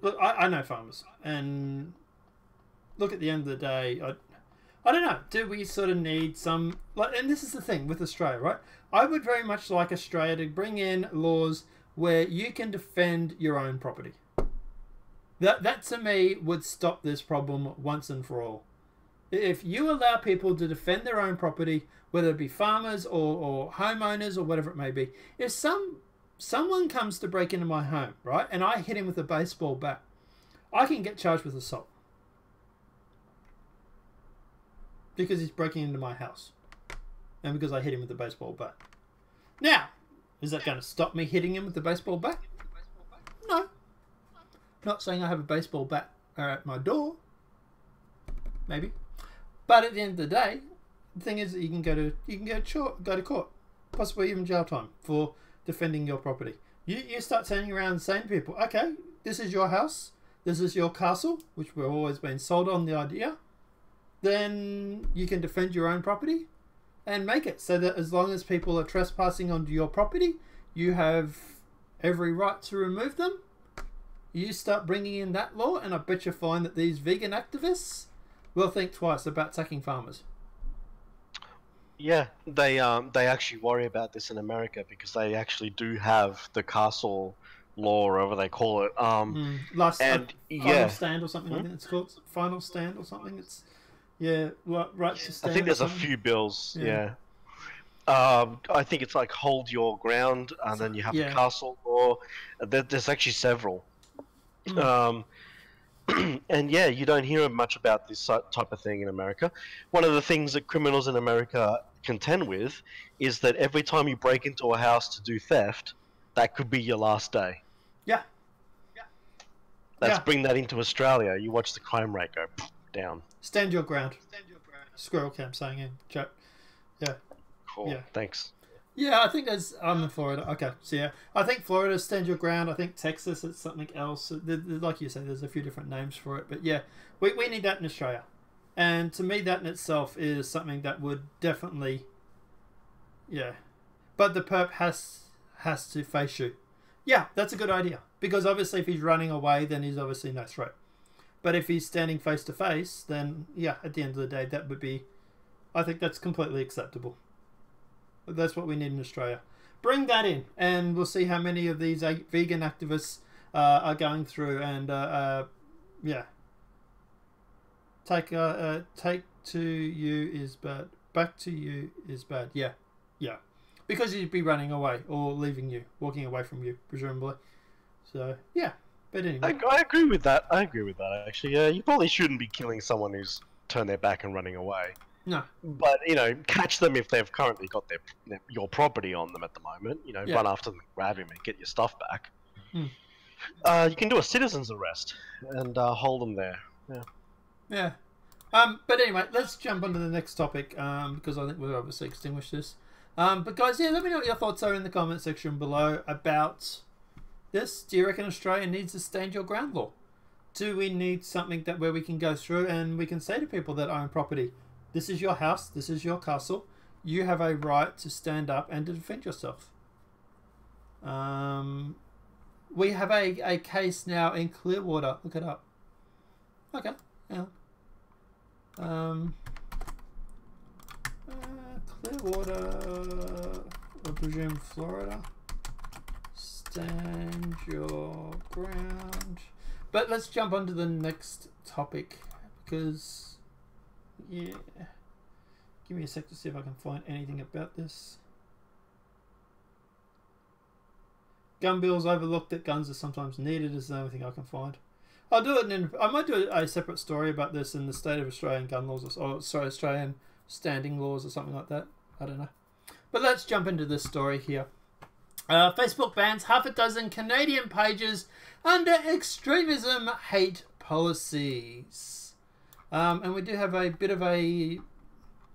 B: look, I know farmers, and look, at the end of the day, I don't know, do we sort of need some, like, and this is the thing with Australia, right? I would very much like Australia to bring in laws where you can defend your own property. That to me would stop this problem once and for all. If you allow people to defend their own property, whether it be farmers or homeowners or whatever it may be, if someone comes to break into my home, right, and I hit him with a baseball bat, I can get charged with assault. Because he's breaking into my house. And because I hit him with a baseball bat. Now, is that going to stop me hitting him with the baseball bat? No. Not saying I have a baseball bat at my door. Maybe. But at the end of the day, the thing is that you can go to court. Possibly even jail time for defending your property. You start turning around and saying to people, okay, this is your house, this is your castle, which we've always been sold on the idea, then you can defend your own property and make it so that as long as people are trespassing onto your property, you have every right to remove them. You start bringing in that law, and I bet you find that these vegan activists will think twice about attacking farmers.
C: Yeah, they actually worry about this in America because they actually do have the castle law, or whatever they call it.
B: Final stand or something. I think it's called final stand or something. It's right to stand.
C: I think there's a few bills. Yeah. I think it's like hold your ground, and then you have the castle law. There's actually several. And yeah, you don't hear much about this type of thing in America. One of the things that criminals in America contend with is that every time you break into a house to do theft, that could be your last day.
B: Yeah.
C: Let's bring that into Australia. You watch the crime rate go down.
B: Stand your ground. Squirrel Camp saying in chat. Yeah.
C: Cool.
B: Yeah.
C: Thanks.
B: Yeah, I think there's... I'm in Florida. Okay, so yeah. I think Florida, stand your ground. I think Texas, it's something else. Like you said, there's a few different names for it. But yeah, we need that in Australia. And to me, that in itself is something that would definitely... Yeah. But the perp has to face you. Yeah, that's a good idea. Because obviously if he's running away, then he's obviously no threat. But if he's standing face to face, then yeah, at the end of the day, that would be... I think that's completely acceptable. That's what we need in Australia. Bring that in, and we'll see how many of these vegan activists are going through and take to you is bad. Back to you is bad. Yeah. Yeah. Because he'd be running away or leaving you, walking away from you, presumably. So, yeah. But anyway.
C: I agree with that. I agree with that, actually. Yeah, you probably shouldn't be killing someone who's turned their back and running away.
B: No.
C: But, you know, catch them if they've currently got your property on them at the moment. You know, run after them, grab him, and get your stuff back. You can do a citizen's arrest and hold them there. Yeah.
B: Yeah. But anyway, let's jump on to the next topic, because I think we've obviously extinguished this. But guys, yeah, let me know what your thoughts are in the comment section below about this. Do you reckon Australia needs a stand your ground law? Do we need something where we can go through and we can say to people that own property, this is your house, this is your castle, you have a right to stand up and to defend yourself. We have a case now in Clearwater. Look it up. Okay. Yeah. Clearwater, I presume Florida. Stand your ground. But let's jump on to the next topic, because, yeah. Give me a sec to see if I can find anything about this. Gun bills overlooked that guns are sometimes needed is the only thing I can find. I'll do it I might do a separate story about this in the state of Australian gun laws, or sorry, Australian standing laws or something like that. I don't know. But let's jump into this story here. Facebook bans half a dozen Canadian pages under extremism hate policies. And we do have a bit of a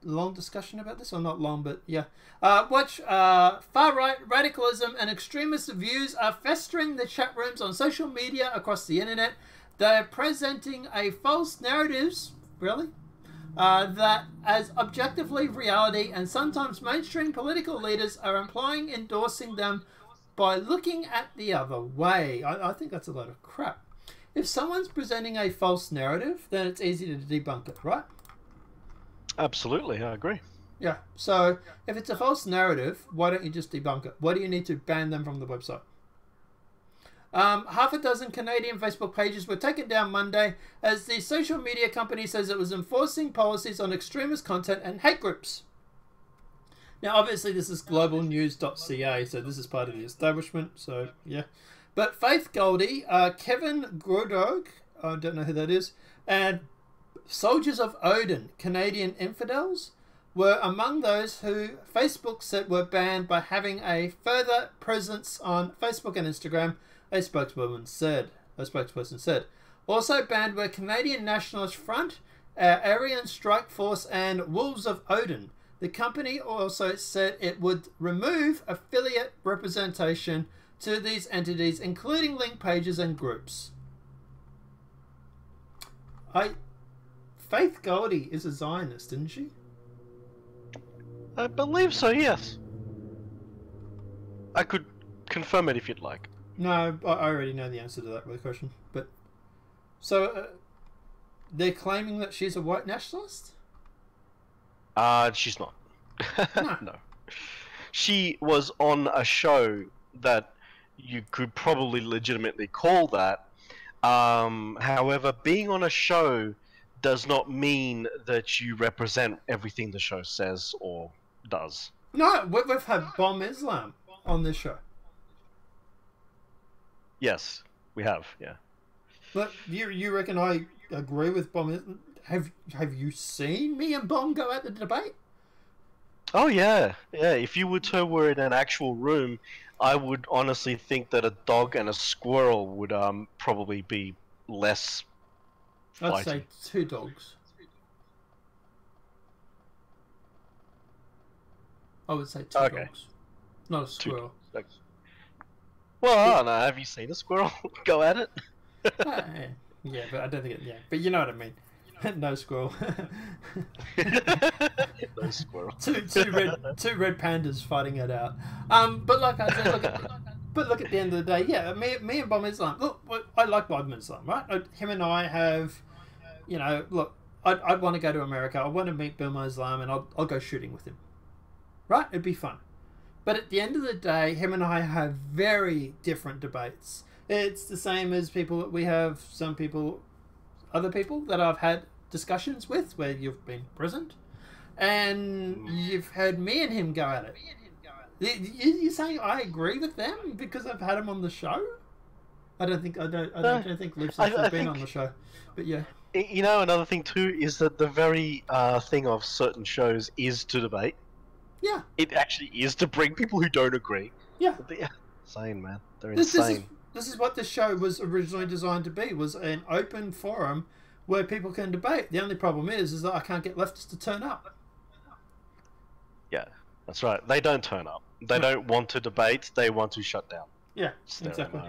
B: long discussion about this, or not long, but yeah. Watch far-right radicalism and extremist views are festering the chat rooms on social media across the internet. They're presenting a false narratives, really, that as objectively reality, and sometimes mainstream political leaders are implying endorsing them by looking at the other way. I think that's a load of crap. If someone's presenting a false narrative, then it's easy to debunk it, right?
C: Absolutely, I agree.
B: Yeah, so if it's a false narrative, why don't you just debunk it? Why do you need to ban them from the website? Half a dozen Canadian Facebook pages were taken down Monday as the social media company says it was enforcing policies on extremist content and hate groups. Now, obviously, this is globalnews.ca, so this is part of the establishment, so yeah. But Faith Goldie, Kevin Grodog, I don't know who that is, and Soldiers of Odin, Canadian infidels, were among those who Facebook said were banned by having a further presence on Facebook and Instagram, a spokesperson said. Also banned were Canadian Nationalist Front, Aryan Strike Force, and Wolves of Odin. The company also said it would remove affiliate representation to these entities, including link pages and groups. Faith Goldie is a Zionist, isn't she?
C: I believe so, yes. I could confirm it if you'd like.
B: No, I already know the answer to that question. But so they're claiming that she's a white nationalist?
C: She's not.
B: No.
C: No. She was on a show that you could probably legitimately call that. However, being on a show does not mean that you represent everything the show says or does.
B: No, we've had Bomb Islam on this show.
C: Yes, we have, yeah.
B: But you reckon I agree with Bomb Islam? Have you seen me and Bomb go at the debate?
C: Oh, yeah. Yeah, if you were in an actual room, I would honestly think that a dog and a squirrel would probably be less fighting.
B: I'd say 2 dogs. I would say 2 dogs. Not a squirrel.
C: Well, I don't know. Have you seen a squirrel go at it?
B: Yeah, but I don't think it... Yeah, but you know what I mean. No squirrel.
C: No squirrel.
B: two red pandas fighting it out. But like I said, look at the end of the day, yeah, me and Bomb Islam. Look, I like Bomb Islam, right? Him and I have, you know, look, I'd want to go to America. I want to meet Bomb Islam, and I'll go shooting with him. Right? It'd be fun. But at the end of the day, him and I have very different debates. It's the same as people. We have other people that I've had discussions with, where you've been present, and you've heard me and him go at it. You're saying I agree with them because I've had him on the show? I don't think Luke's actually been on the show, but yeah.
C: You know, another thing too is that the very thing of certain shows is to debate.
B: Yeah.
C: It actually is to bring people who don't agree.
B: Yeah.
C: They're insane, man. They're insane.
B: This is what the show was originally designed to be, was an open forum where people can debate. The only problem is that I can't get leftists to turn up.
C: Yeah, that's right. They don't turn up. They don't want to debate. They want to shut down.
B: Yeah, exactly.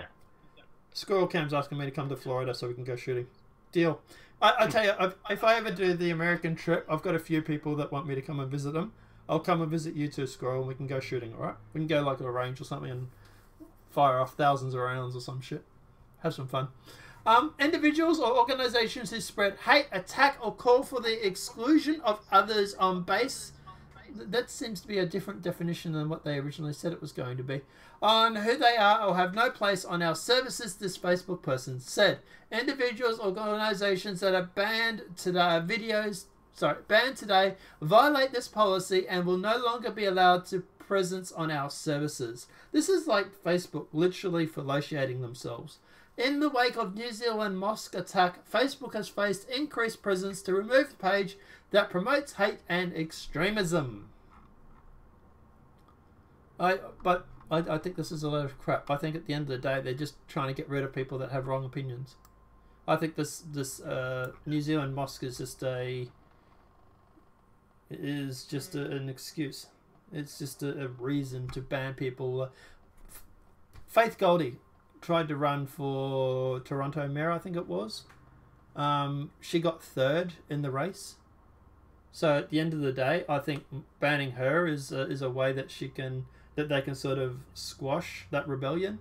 B: Squirrel Cam's asking me to come to Florida so we can go shooting. Deal. I tell you, if I ever do the American trip, I've got a few people that want me to come and visit them. I'll come and visit you too, Squirrel, and we can go shooting, alright? We can go like to a range or something and fire off thousands of rounds or some shit. Have some fun. Individuals or organizations who spread hate, attack, or call for the exclusion of others on base. That seems to be a different definition than what they originally said it was going to be. On who they are or have no place on our services, this Facebook person said. Individuals or organizations that are banned today violate this policy and will no longer be allowed to presence on our services. This is like Facebook literally fellatiating themselves. In the wake of New Zealand mosque attack, Facebook has faced increased presence to remove the page that promotes hate and extremism. I think this is a load of crap. I think at the end of the day, they're just trying to get rid of people that have wrong opinions. I think this New Zealand mosque is just an excuse. It's just a reason to ban people. Faith Goldie tried to run for Toronto Mayor, I think it was. She got third in the race. So at the end of the day, I think banning her is a way that they can sort of squash that rebellion.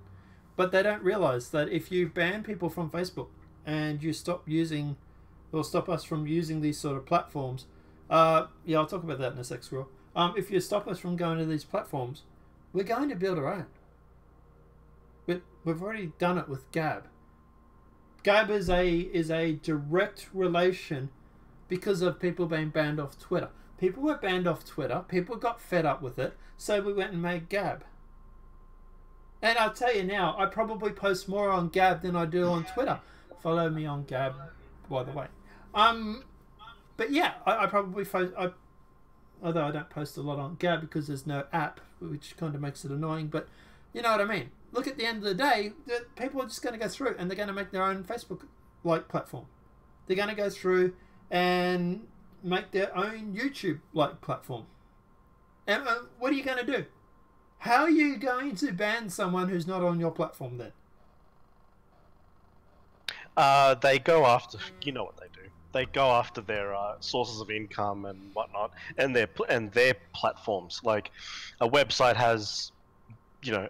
B: But they don't realise that if you ban people from Facebook and you stop us from using these sort of platforms, I'll talk about that in a sec, Squirrel. If you stop us from going to these platforms, we're going to build our own. We've already done it with Gab. Gab is a direct relation because of people being banned off Twitter. People were banned off Twitter. People got fed up with it, so we went and made Gab. And I'll tell you now, I probably post more on Gab than I do on Twitter. Follow me on Gab, by the way. But yeah, I probably although I don't post a lot on Gab because there's no app, which kind of makes it annoying. But you know what I mean. Look, at the end of the day, people are just going to go through and they're going to make their own Facebook-like platform. They're going to go through and make their own YouTube-like platform. And what are you going to do? How are you going to ban someone who's not on your platform then?
C: They go after, you know what they do. They go after their sources of income and whatnot, and their platforms. Like a website has,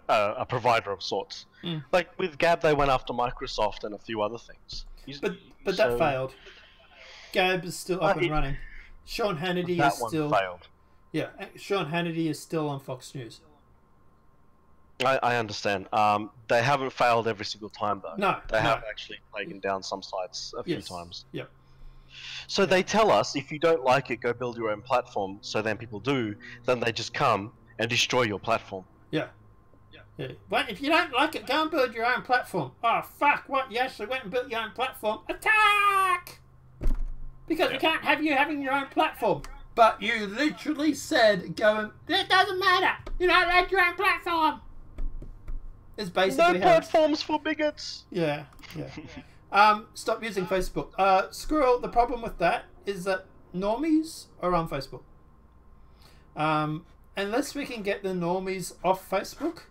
C: a provider of sorts. Like with Gab, they went after Microsoft and a few other things.
B: But that failed. Gab is still up and running. Sean Hannity is still.
C: That one failed.
B: Yeah, Sean Hannity is still on Fox News.
C: I understand. They haven't failed every single time, though.
B: No.
C: They have actually taken down some sites a few times.
B: Yep.
C: So they tell us, if you don't like it, go build your own platform. So then people do. Then they just come and destroy your platform.
B: Yeah. But if you don't like it, go and build your own platform. Oh, fuck, what? You actually went and built your own platform? Attack! Because we can't have you having your own platform. But you literally said, go and... It doesn't matter. You don't like your own platform. It's basically
C: no platforms for bigots.
B: Yeah. Stop using Facebook. Squirrel, the problem with that is that normies are on Facebook. Unless we can get the normies off Facebook,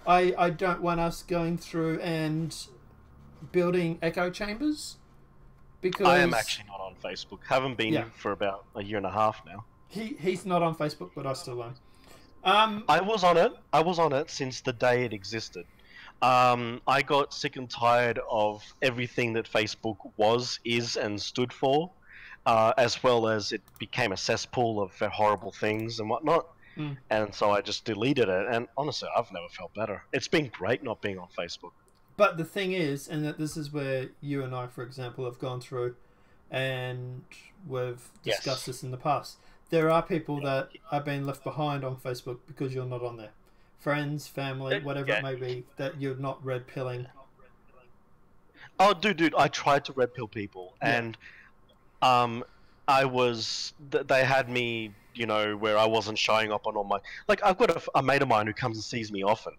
B: I don't want us going through and building echo chambers. Because
C: I am actually not on Facebook. Haven't been for about a year and a half now.
B: He's not on Facebook, but I still am.
C: I was on it since the day it existed. I got sick and tired of everything that Facebook was, is, and stood for, as well as it became a cesspool of horrible things and whatnot. And so I just deleted it. And honestly, I've never felt better. It's been great not being on Facebook.
B: But the thing is, and that this is where you and I, for example, have gone through and we've
C: Yes.
B: discussed this in the past. There are people that are being left behind on Facebook because you're not on there. Friends, family, whatever it may be, that you're not red pilling.
C: Oh, dude, I tried to red pill people, and I was they had me, you know, where I wasn't showing up on all my, like, I've got a mate of mine who comes and sees me often,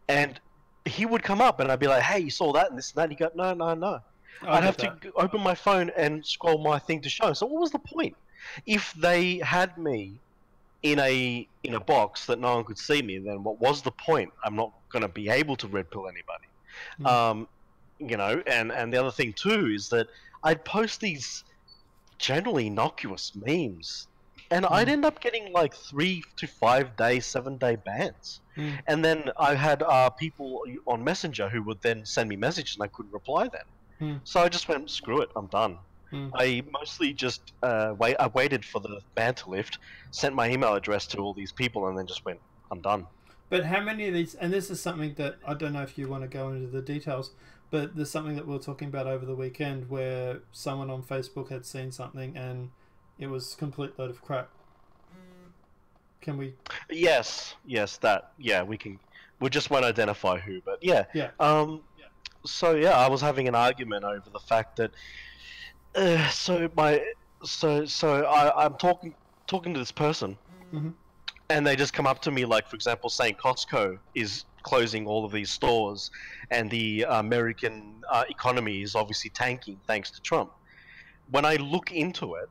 C: and he would come up and I'd be like, hey, you saw that and this and that, and he'd go, no. I'd have to open my phone and scroll my thing to show. So what was the point? If they had me in a box that no one could see me, then what was the point? I'm not going to be able to red pill anybody. You know, and the other thing too is that I'd post these generally innocuous memes, and I'd end up getting like 3 to 5 day, 7-day bans. And then I had people on Messenger who would then send me messages and I couldn't reply then. So I just went, screw it, I'm done. I mostly just I waited for the ban to lift, sent my email address to all these people, and then just went, I'm done.
B: But how many of these, and this is something that I don't know if you want to go into the details, but there's something that we were talking about over the weekend where someone on Facebook had seen something and it was a complete load of crap. Can we? Yes,
C: that. Yeah, we can. We just won't identify who, but yeah.
B: Yeah.
C: So yeah, I was having an argument over the fact that. I'm talking to this person, and they just come up to me, like, for example, saying Costco is closing all of these stores, and the American economy is obviously tanking thanks to Trump. When I look into it,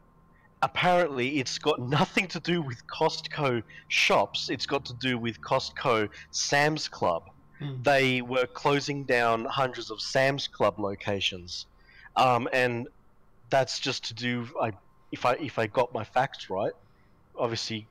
C: apparently it's got nothing to do with Costco shops. It's got to do with Costco Sam's Club. They were closing down hundreds of Sam's Club locations, and that's just to do. If I got my facts right, obviously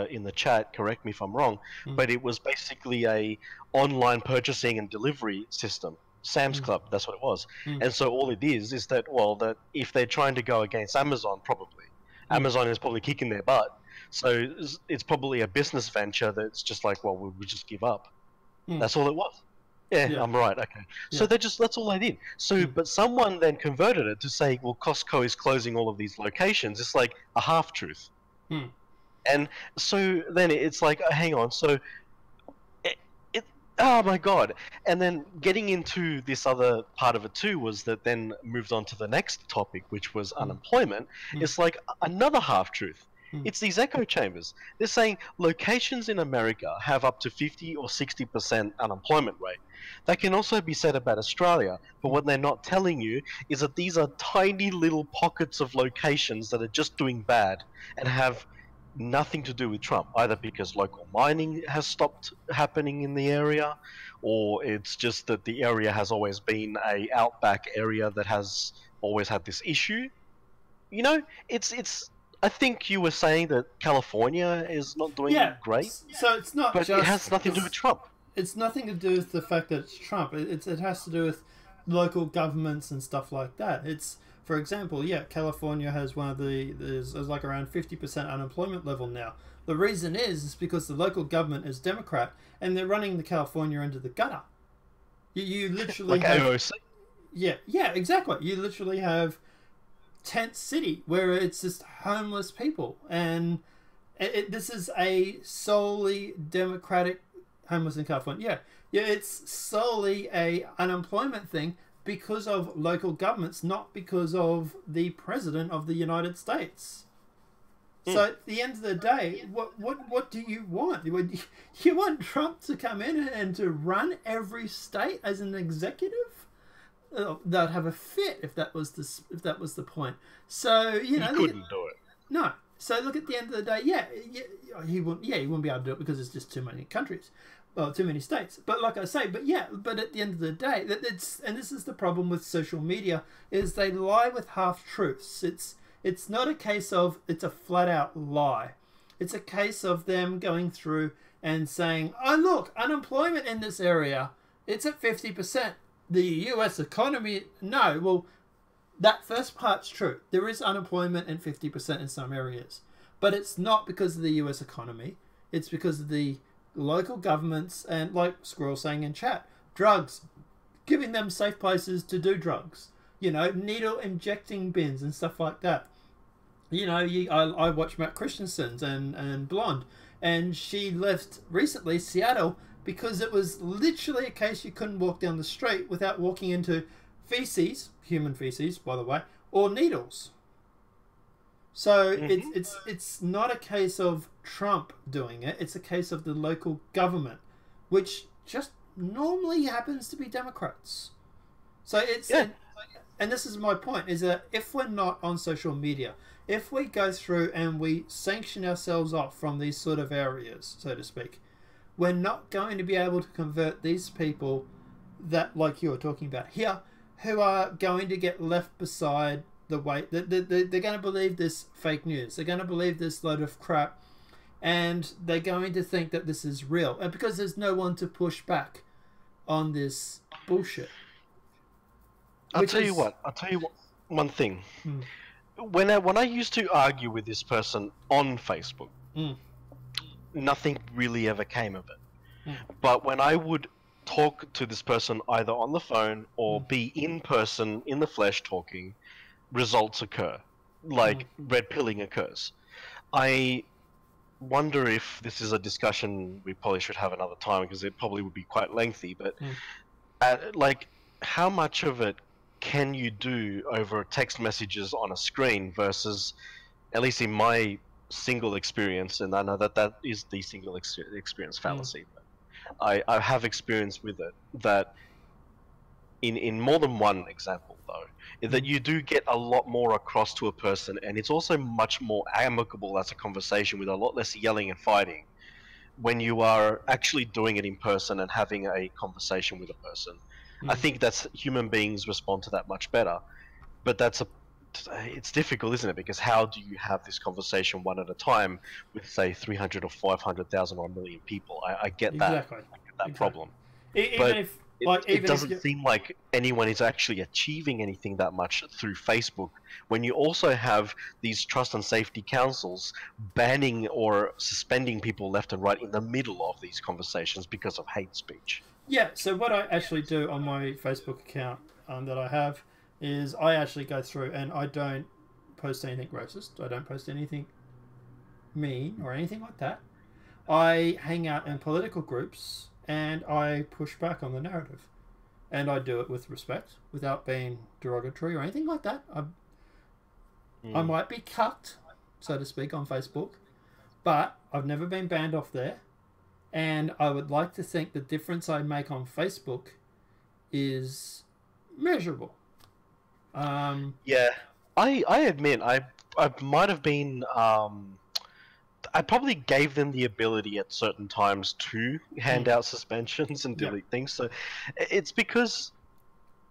C: in the chat, correct me if I'm wrong, but it was basically a online purchasing and delivery system. Sam's Club, that's what it was. And so all it is that, well, that if they're trying to go against Amazon, probably Amazon is probably kicking their butt. So it's probably a business venture that's just like, well, we just give up. That's all it was. Yeah, I'm right. Okay. So that's all they did. So, but someone then converted it to say, well, Costco is closing all of these locations. It's like a half truth. And so then it's like, hang on. So oh my God. And then getting into this other part of it too was that then moved on to the next topic, which was unemployment. It's like another half truth. It's these echo chambers. They're saying locations in America have up to 50 or 60% unemployment rate. That can also be said about Australia, but what they're not telling you is that these are tiny little pockets of locations that are just doing bad and have nothing to do with Trump, either because local mining has stopped happening in the area, or it's just that the area has always been a outback area that has always had this issue. You know, it's I think you were saying that California is not doing great.
B: So it's not
C: but
B: just,
C: it has nothing to do with Trump.
B: It's nothing to do with the fact that it's Trump. It has to do with local governments and stuff like that. It's, for example, California has one of there's like around 50% unemployment level now. The reason is because the local government is Democrat and they're running the California into the gutter. You literally
C: like AOC.
B: Yeah, exactly. You literally have tent city where it's just homeless people, and this is a solely Democratic homeless in California. Yeah, it's solely a unemployment thing because of local governments, not because of the president of the United States. So at the end of the day, what do you want? You want Trump to come in and to run every state as an executive? They'd have a fit if that was the point. So you know,
C: he couldn't do it.
B: No. So look, at the end of the day, he wouldn't be able to do it because there's just too many countries, well, too many states. But like I say, but at the end of the day, and this is the problem with social media, is they lie with half truths. It's not a case of it's a flat out lie. It's a case of them going through and saying, oh look, unemployment in this area, it's at 50%. The US economy, no. Well, that first part's true. There is unemployment and 50% in some areas. But it's not because of the US economy. It's because of the local governments and, like Squirrel saying in chat, drugs. Giving them safe places to do drugs. you know, needle injecting bins and stuff like that. You know, I watch Matt Christensen's and Blonde, and she left recently Seattle because it was literally a case you couldn't walk down the street without walking into feces, human feces, by the way, or needles. So it's not a case of Trump doing it. It's a case of the local government, which just normally happens to be Democrats. So it's and this is my point, is that if we're not on social media, if we go through and we sanction ourselves off from these sort of areas, so to speak, we're not going to be able to convert these people that, like you were talking about here, who are going to get left beside the way. They're going to believe this fake news. They're going to believe this load of crap, and they're going to think that this is real. And because there's no one to push back on this bullshit.
C: I'll tell you what one thing. When I used to argue with this person on Facebook, nothing really ever came of it. But when I would talk to this person either on the phone or be in person, in the flesh talking, results occur. Like red pilling occurs. I wonder if this is a discussion we probably should have another time, because it probably would be quite lengthy, but like, how much of it can you do over text messages on a screen versus, at least in my single experience, and I know that is the single experience fallacy, but I have experience with it, that in more than one example though, that you do get a lot more across to a person, and it's also much more amicable as a conversation with a lot less yelling and fighting when you are actually doing it in person and having a conversation with a person. I think that's, human beings respond to that much better, but it's difficult, isn't it? Because how do you have this conversation one at a time with, say, 300 or 500,000 or 1 million people? I get that.
B: Exactly.
C: I get that problem.
B: Even
C: But it doesn't seem like anyone is actually achieving anything that much through Facebook, when you also have these trust and safety councils banning or suspending people left and right in the middle of these conversations because of hate speech.
B: Yeah, so what I actually do on my Facebook account that I have is I actually go through and I don't post anything racist. I don't post anything mean or anything like that. I hang out in political groups and I push back on the narrative. And I do it with respect, without being derogatory or anything like that. I might be cucked, so to speak, on Facebook, but I've never been banned off there. And I would like to think the difference I make on Facebook is measurable.
C: Yeah, I admit I might have been I probably gave them the ability at certain times to hand out suspensions and delete things. So it's because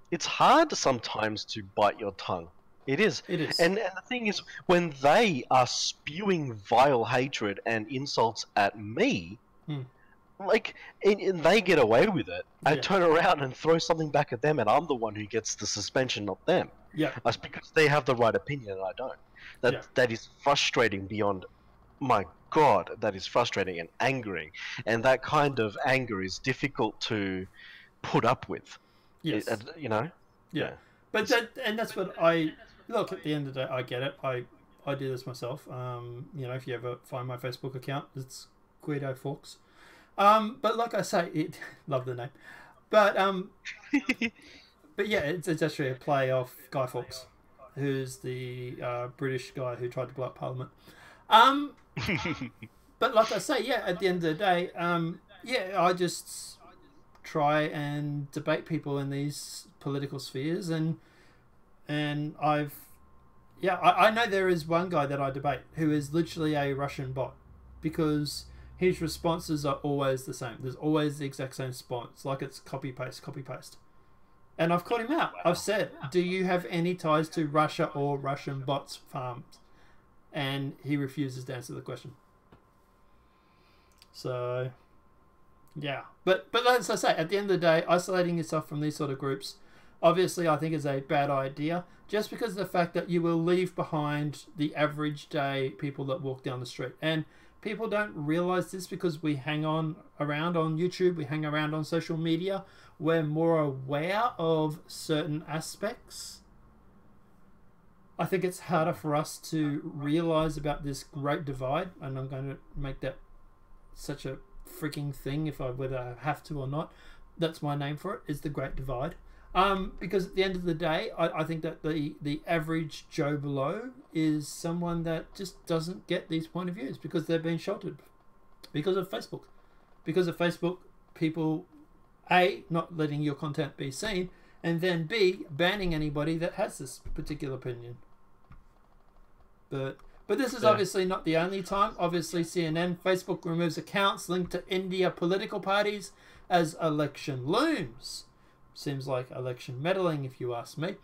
C: it's hard sometimes to bite your tongue. It is.
B: It is.
C: And the thing is, when they are spewing vile hatred and insults at me, like, and they get away with it, I turn around and throw something back at them, and I'm the one who gets the suspension, not them.
B: Yeah.
C: That's because they have the right opinion and I don't. That is frustrating beyond... My God, that is frustrating and angering. And that kind of anger is difficult to put up with.
B: Yes.
C: You know?
B: Yeah. But that's what I... Look, at the end of the day, I get it. I do this myself. You know, if you ever find my Facebook account, it's Guido Fawkes. But like I say, love the name. But but yeah, it's actually a play off Guy Fawkes, who's the British guy who tried to blow up Parliament. But like I say, yeah, at the end of the day, I just try and debate people in these political spheres, and I know there is one guy that I debate who is literally a Russian bot, because his responses are always the same. There's always the exact same response, like it's copy paste. And I've called him out. I've said, do you have any ties to Russia or Russian bots farms? And he refuses to answer the question. So, yeah. But as I say, at the end of the day, isolating yourself from these sort of groups, obviously I think is a bad idea, just because of the fact that you will leave behind the average day people that walk down the street. And people don't realize this because we hang around on YouTube, we hang around on social media. We're more aware of certain aspects I think it's harder for us to realize about this great divide, and I'm going to make that such a freaking thing if whether I have to or not. That's my name for it, is the Great Divide. Because at the end of the day, I think that the average Joe Blow is someone that just doesn't get these point of views because they've been sheltered because of Facebook. Because of Facebook, people, A, not letting your content be seen, and then B, banning anybody that has this particular opinion. But this is obviously not the only time. Obviously, CNN, Facebook removes accounts linked to India political parties as election looms. Seems like election meddling, if you ask me.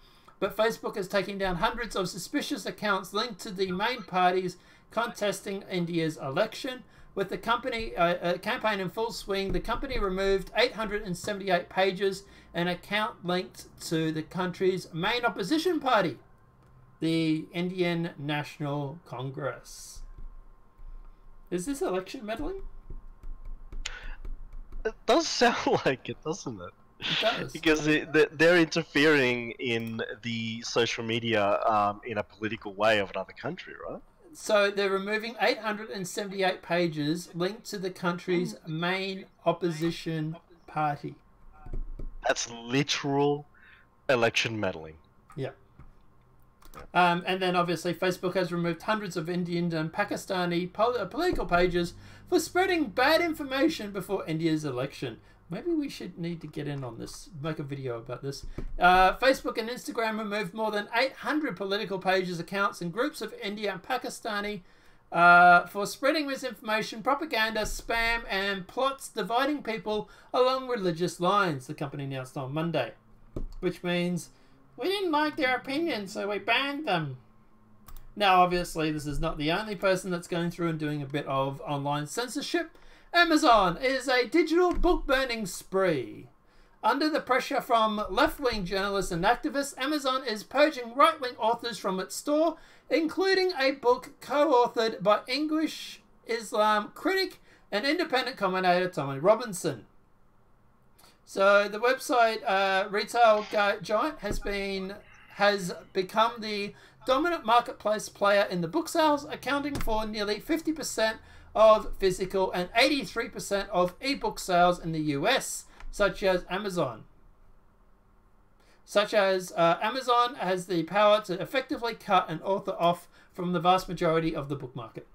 B: But Facebook is taking down hundreds of suspicious accounts linked to the main parties contesting India's election. With the company campaign in full swing, the company removed 878 pages and account linked to the country's main opposition party, the Indian National Congress. Is this election meddling?
C: It does sound like it, doesn't it?
B: It does.
C: Because they're interfering in the social media in a political way of another country, right?
B: So they're removing 878 pages linked to the country's main opposition party.
C: That's literal election meddling.
B: Yeah. And then obviously Facebook has removed hundreds of Indian and Pakistani political pages for spreading bad information before India's election. Maybe we should need to get in on this, make a video about this. Facebook and Instagram removed more than 800 political pages, accounts, and groups of India and Pakistani for spreading misinformation, propaganda, spam, and plots dividing people along religious lines, the company announced on Monday. Which means we didn't like their opinion, so we banned them. Now, obviously, this is not the only person that's going through and doing a bit of online censorship. Amazon is a digital book burning spree. Under the pressure from left-wing journalists and activists, Amazon is purging right-wing authors from its store, including a book co-authored by English Islam critic and independent commentator Tommy Robinson. So the website retail giant has become the dominant marketplace player in the book sales, accounting for nearly 50% of physical and 83% of ebook sales in the US, such as Amazon. Amazon has the power to effectively cut an author off from the vast majority of the book market.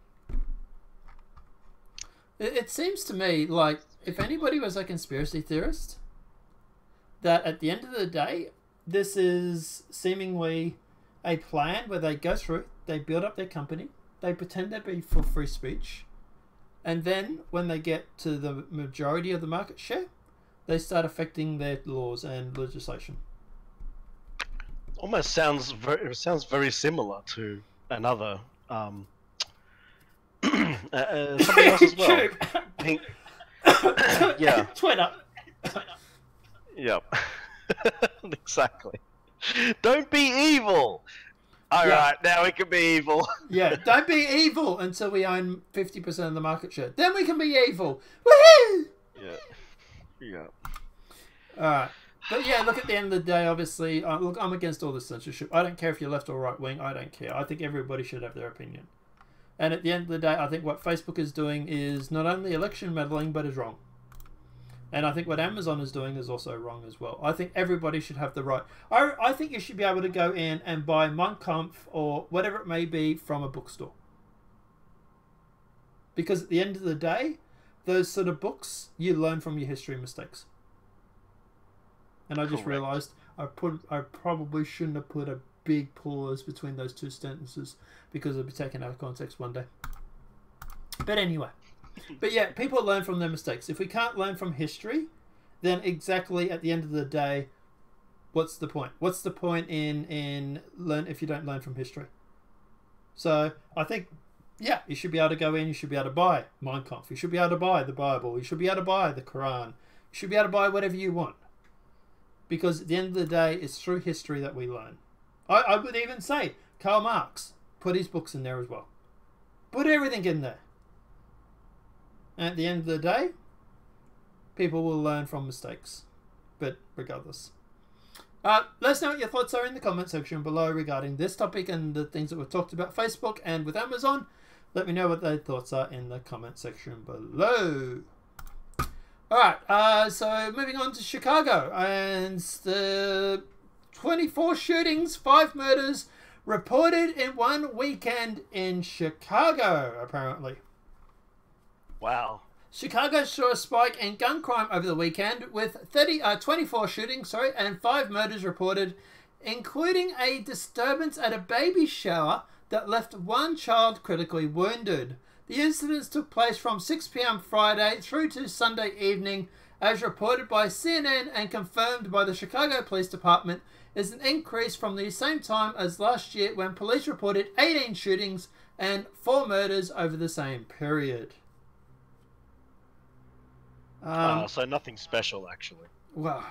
B: It seems to me like if anybody was a conspiracy theorist, that at the end of the day, this is seemingly a plan where they go through, they build up their company, they pretend to be for free speech, and then when they get to the majority of the market share, they start affecting their laws and legislation.
C: Almost sounds very similar to another something else as well. Yeah.
B: Twitter.
C: Yep. Exactly. Don't be evil. All right, now we can be evil.
B: Yeah, don't be evil until we own 50% of the market share. Then we can be evil. Woohoo!
C: Yeah.
B: All right. But yeah, look, at the end of the day, obviously, look, I'm against all this censorship. I don't care if you're left or right wing. I don't care. I think everybody should have their opinion. And at the end of the day, I think what Facebook is doing is not only election meddling, but is wrong. And I think what Amazon is doing is also wrong as well. I think everybody should have the right. I think you should be able to go in and buy Mein Kampf or whatever it may be from a bookstore. Because at the end of the day, those sort of books, you learn from your history mistakes. And I just realised I probably shouldn't have put a big pause between those two sentences because it'll be taken out of context one day. But anyway. But yeah, people learn from their mistakes. If we can't learn from history, then exactly at the end of the day, what's the point? What's the point in learn if you don't learn from history? So I think, yeah, you should be able to go in, you should be able to buy Mein Kampf, you should be able to buy the Bible, you should be able to buy the Quran, you should be able to buy whatever you want. Because at the end of the day, it's through history that we learn. I would even say Karl Marx, put his books in there as well. Put everything in there. And at the end of the day, people will learn from mistakes. But regardless. Let us know what your thoughts are in the comment section below regarding this topic and the things that we've talked about Facebook and with Amazon. Let me know what their thoughts are in the comment section below. Alright, so moving on to Chicago. And the 24 shootings, 5 murders reported in one weekend in Chicago, apparently.
C: Wow.
B: Chicago saw a spike in gun crime over the weekend with 24 shootings and 5 murders reported, including a disturbance at a baby shower that left one child critically wounded. The incidents took place from 6 p.m. Friday through to Sunday evening, as reported by CNN and confirmed by the Chicago Police Department, is an increase from the same time as last year when police reported 18 shootings and 4 murders over the same period.
C: So nothing special, actually.
B: Well,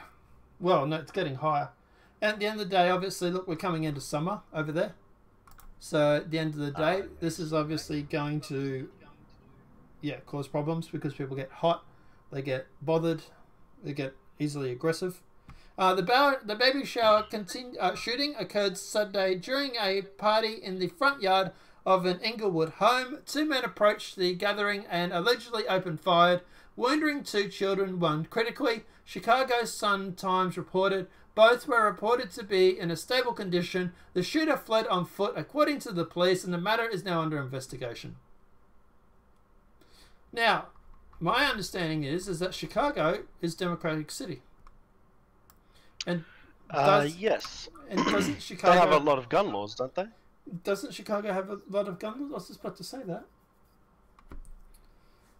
B: no, it's getting higher. And at the end of the day, obviously, look, we're coming into summer over there. So at the end of the day, this is obviously going to, cause problems because people get hot, they get bothered, they get easily aggressive. The baby shower shooting occurred Sunday during a party in the front yard of an Inglewood home. 2 men approached the gathering and allegedly opened fire, wounding 2 children, 1 critically. Chicago Sun-Times reported both were reported to be in a stable condition. The shooter fled on foot, according to the police, and the matter is now under investigation. Now, my understanding is that Chicago is a democratic city. And
C: yes.
B: And doesn't Chicago...
C: They have a lot of gun laws, don't they?
B: Doesn't Chicago have a lot of gun laws? I was just about to say that.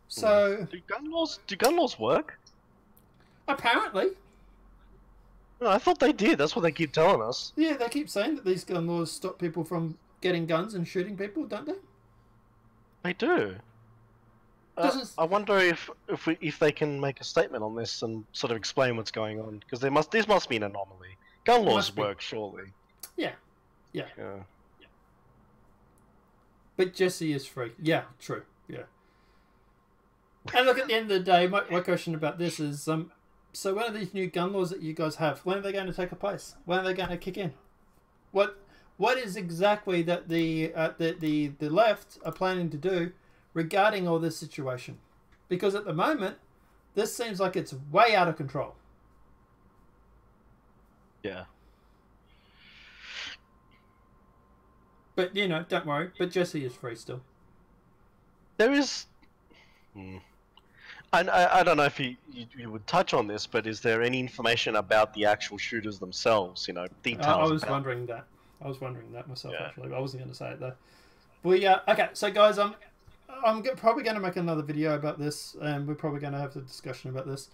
B: So...
C: Do gun laws work?
B: Apparently.
C: No, I thought they did. That's what they keep telling us.
B: Yeah, they keep saying that these gun laws stop people from getting guns and shooting people, don't they?
C: They do. I wonder if they can make a statement on this and sort of explain what's going on, because this must be an anomaly. Gun laws work, surely.
B: Yeah. But Jesse is free. Yeah, true. Yeah. And look, at the end of the day, my question about this is, so when are these new gun laws that you guys have, when are they going to take place? When are they going to kick in? What is exactly that the left are planning to do regarding all this situation? Because at the moment, this seems like it's way out of control.
C: Yeah.
B: But, don't worry. But Jesse is free still.
C: There is... I don't know if you would touch on this, but is there any information about the actual shooters themselves? Details.
B: I was wondering that. I was wondering that myself, actually. I wasn't going to say it, though. But, okay. So, guys, I'm probably going to make another video about this, and we're probably going to have a discussion about this.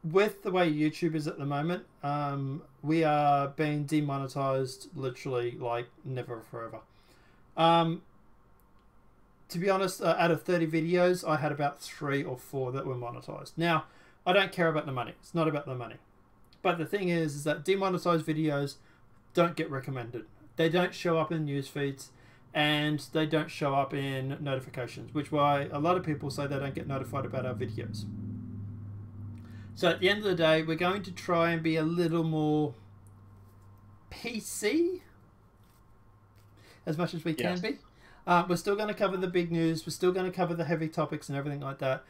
B: With the way YouTube is at the moment, we are being demonetized literally like never forever. To be honest, out of 30 videos, I had about 3 or 4 that were monetized. Now, I don't care about the money. It's not about the money. But the thing is that demonetized videos don't get recommended. They don't show up in news feeds, and they don't show up in notifications, which is why a lot of people say they don't get notified about our videos. So at the end of the day, we're going to try and be a little more PC as much as we can be. We're still going to cover the big news. We're still going to cover the heavy topics and everything like that.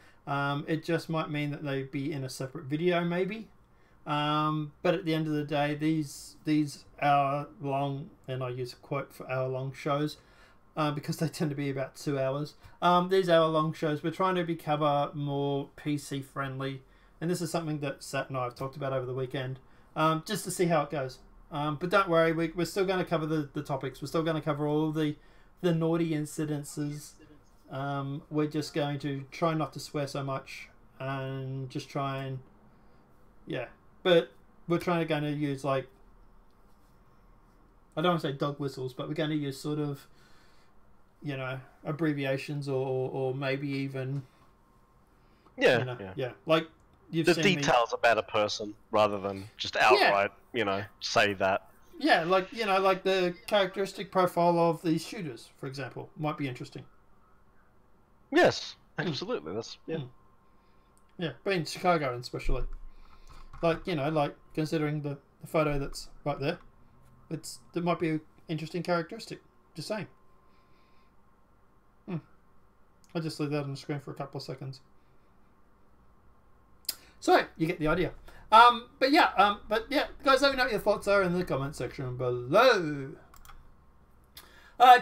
B: It just might mean that they'd be in a separate video, maybe. But at the end of the day, these hour-long, and I use a quote for hour-long shows, because they tend to be about 2 hours. These hour-long shows, we're trying to cover more PC-friendly. And this is something that Sat and I have talked about over the weekend, just to see how it goes. But don't worry, we're still going to cover the topics. We're still going to cover all the naughty incidences. We're just going to try not to swear so much, and just try and... Yeah. But we're going to use, like... I don't want to say dog whistles, but we're going to use sort of, abbreviations or maybe even... Yeah. Like...
C: The details about a person rather than just outright, say that.
B: Yeah, like the characteristic profile of these shooters, for example, might be interesting.
C: Yes, absolutely. That's
B: yeah, but in Chicago especially. Like, you know, like considering the photo that's right there, that might be an interesting characteristic. Just saying. I'll just leave that on the screen for a couple of seconds. So you get the idea. But yeah, guys, let me know what your thoughts are in the comment section below.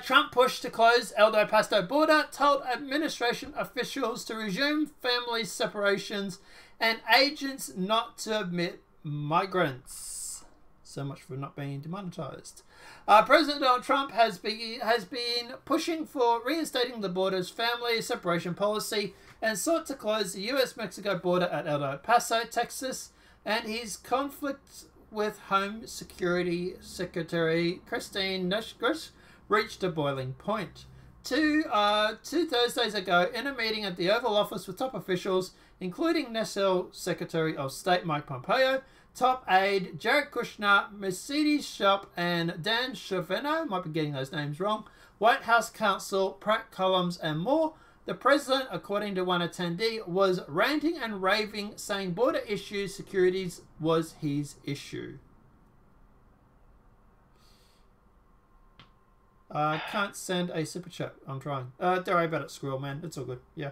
B: Trump pushed to close El Paso border, told administration officials to resume family separations, and agents not to admit migrants. So much for not being demonetized. President Donald Trump has been pushing for reinstating the border's family separation policy and sought to close the U.S.-Mexico border at El Paso, Texas, and his conflict with Home Security Secretary Christine Nushgers reached a boiling point. Two Thursdays ago, in a meeting at the Oval Office with top officials, including National Secretary of State Mike Pompeo, top aide Jared Kushner, Mercedes Shop, and Dan Scavino, might be getting those names wrong, White House counsel Pratt Collins, and more, the president, according to one attendee, was ranting and raving, saying border issues security was his issue. Can't send a super chat. I'm trying. Don't worry about it, Squirrel Man. It's all good. Yeah.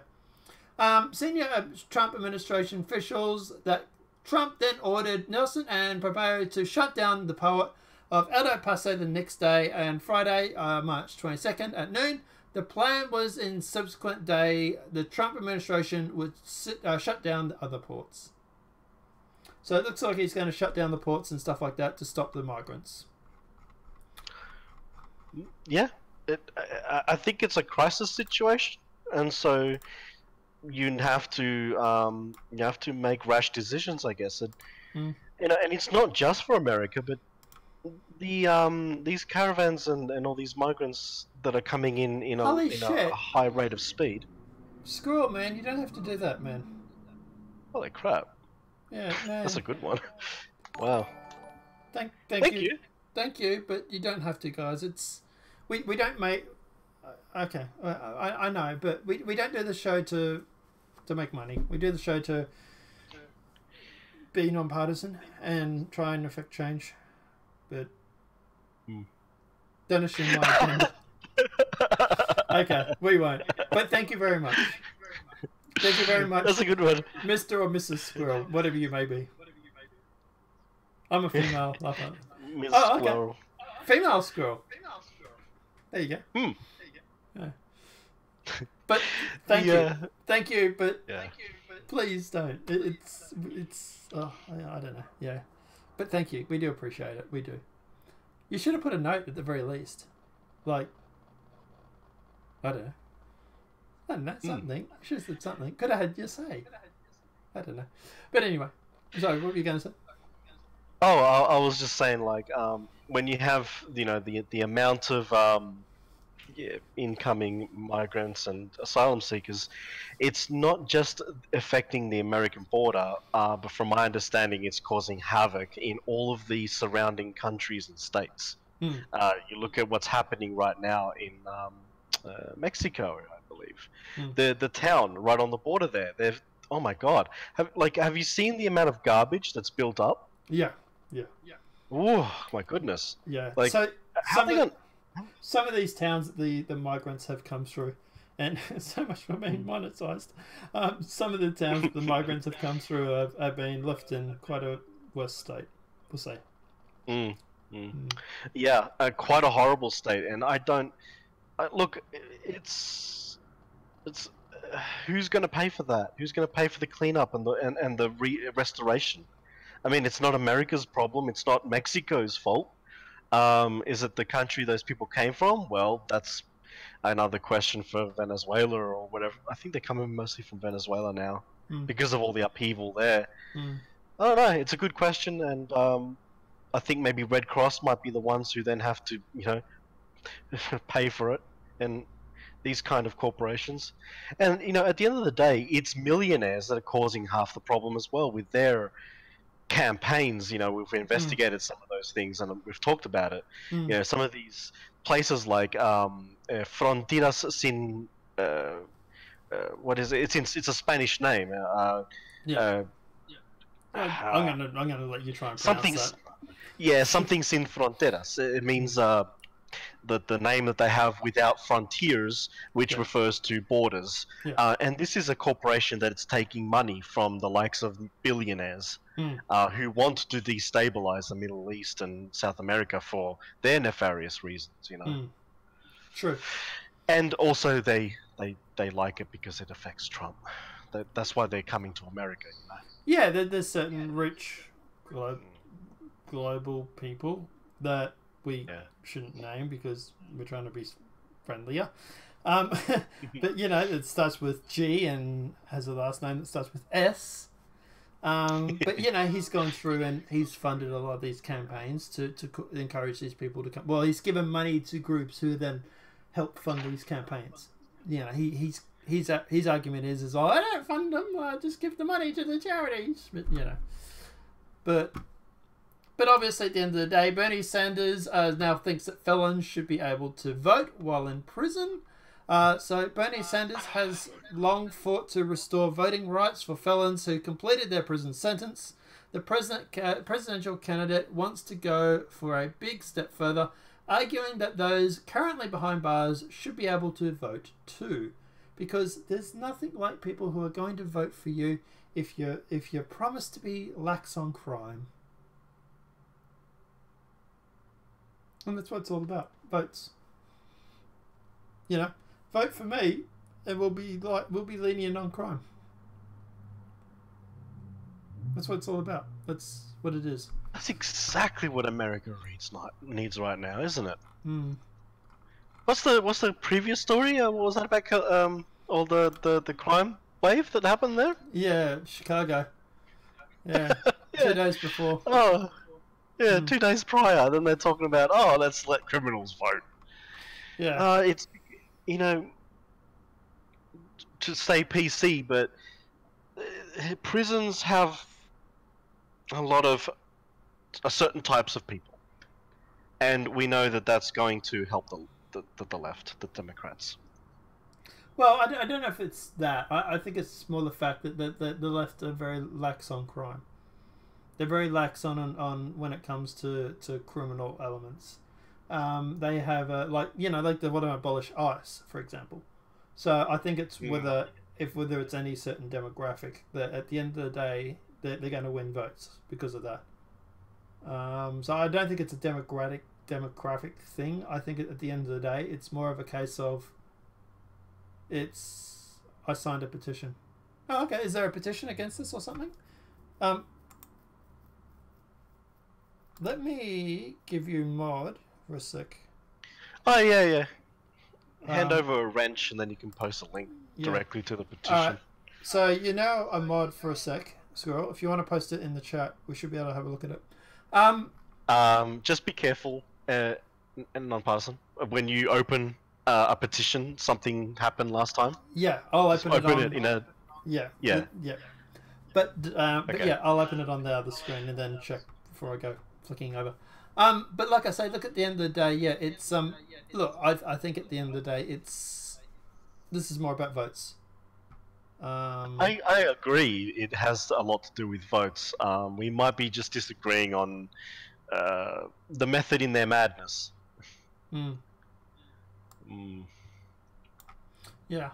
B: Senior Trump administration officials that Trump then ordered Nelson and Pompeo to shut down the port of El Paso the next day, and Friday, March 22nd at noon. The plan was in subsequent day the Trump administration would shut down the other ports. So it looks like he's going to shut down the ports and stuff like that to stop the migrants.
C: Yeah, I think it's a crisis situation, and so you have to make rash decisions, I guess. And you know, and it's not just for America, but these caravans and all these migrants that are coming in a high rate of speed.
B: Screw it, man! You don't have to do that, man.
C: Holy crap!
B: Yeah, man.
C: That's a good one. Wow.
B: Thank you. Thank you, but you don't have to, guys. It's we don't make. Okay, I know, but we don't do the show to make money. We do the show to be non-partisan and try and affect change. But don't assume my agenda. Okay, we won't. But thank you very much. Thank you very much.
C: That's a good one.
B: Mr. or Mrs. Squirrel, whatever you may be. I'm a female. Love it.
C: Ms.
B: Oh, okay.
C: Squirrel.
B: Female squirrel. There you go. Yeah. But thank you, but please don't. It's oh, I don't know. Yeah, but thank you. We do appreciate it. We do. You should have put a note at the very least, like I don't know, something. I should have said something. Could have had you say. I don't know. But anyway, sorry. What were you going to say?
C: Oh, I was just saying, like, when you have, you know, the amount of incoming migrants and asylum seekers, it's not just affecting the American border, but from my understanding, it's causing havoc in all of the surrounding countries and states. You look at what's happening right now in Mexico, I believe. The town right on the border there. They've, oh my God, have you seen the amount of garbage that's built up?
B: Yeah.
C: Oh my goodness.
B: Yeah.
C: Like,
B: so
C: how
B: some of these towns that the migrants have come through, and so much for being monetized. Some of the towns that the migrants have come through have been left in quite a worse state, we'll say.
C: Yeah, quite a horrible state, and I don't look. It's who's going to pay for that? Who's going to pay for the cleanup and the restoration? I mean, it's not America's problem. It's not Mexico's fault. Is it the country those people came from? Well, that's another question for Venezuela or whatever. I think they're coming mostly from Venezuela now because of all the upheaval there. I don't know. It's a good question, and I think maybe Red Cross might be the ones who then have to, you know, pay for it, and these kind of corporations. And, you know, at the end of the day, it's millionaires that are causing half the problem as well with their campaigns. You know, we've investigated some of those things and we've talked about it. You know, some of these places like Fronteras Sin what is it? It's a Spanish name.
B: I'm gonna let you try and pronounce
C: something's
B: that.
C: yeah, something sin fronteras. It means the name that they have without frontiers, which refers to borders.
B: Yeah.
C: And this is a corporation that it's taking money from the likes of billionaires
B: Hmm.
C: who want to destabilize the Middle East and South America for their nefarious reasons, you know.
B: Hmm. True.
C: And also they like it because it affects Trump. That's why they're coming to America, you know.
B: Yeah, there's certain rich global people that we shouldn't name because we're trying to be friendlier. But you know, it starts with G and has a last name that starts with S. But you know, he's gone through and he's funded a lot of these campaigns to encourage these people to come. Well, he's given money to groups who then help fund these campaigns. You know, his argument is oh, I don't fund them. I just give the money to the charities. But you know, but obviously at the end of the day, Bernie Sanders now thinks that felons should be able to vote while in prison. So Bernie Sanders has long fought to restore voting rights for felons who completed their prison sentence. The presidential candidate wants to go for a big step further, arguing that those currently behind bars should be able to vote too, because there's nothing like people who are going to vote for you if you're promised to be lax on crime. And that's what it's all about. Votes. You know, vote for me, and we'll be lenient on crime. That's what it's all about. That's what it is.
C: That's exactly what America needs right now, isn't it?
B: Hmm.
C: What's the previous story? What was that about? All the crime wave that happened there?
B: Yeah, Chicago. Yeah, 2 days before.
C: Oh, yeah, 2 days prior. Then they're talking about, oh, let's let criminals vote.
B: Yeah.
C: It's, you know, to say PC, but prisons have a lot of certain types of people, and we know that that's going to help the left, the Democrats.
B: Well, I don't know if it's that. I think it's more the fact that the left are very lax on crime. They're very lax on when it comes to criminal elements. They have like they want to abolish ICE, for example. So I think it's whether it's any certain demographic that at the end of the day they're going to win votes because of that. So I don't think it's a demographic thing. I think at the end of the day it's more of a case of I signed a petition. Oh, okay. Is there a petition against this or something? Let me give you mod for a sec.
C: Oh yeah. Hand over a wrench and then you can post a link directly to the petition.
B: So you know a mod for a sec, Squirrel. If you want to post it in the chat, we should be able to have a look at it.
C: Just be careful, and non-partisan. When you open a petition, something happened last time.
B: Yeah, I'll open
C: it in a.
B: Yeah. But yeah, I'll open it on the other screen and then check before I go flicking over. But like I say, look, at the end of the day, yeah, it's look, I think at the end of the day, this is more about votes.
C: I agree. It has a lot to do with votes. We might be just disagreeing on the method in their madness.
B: Yeah.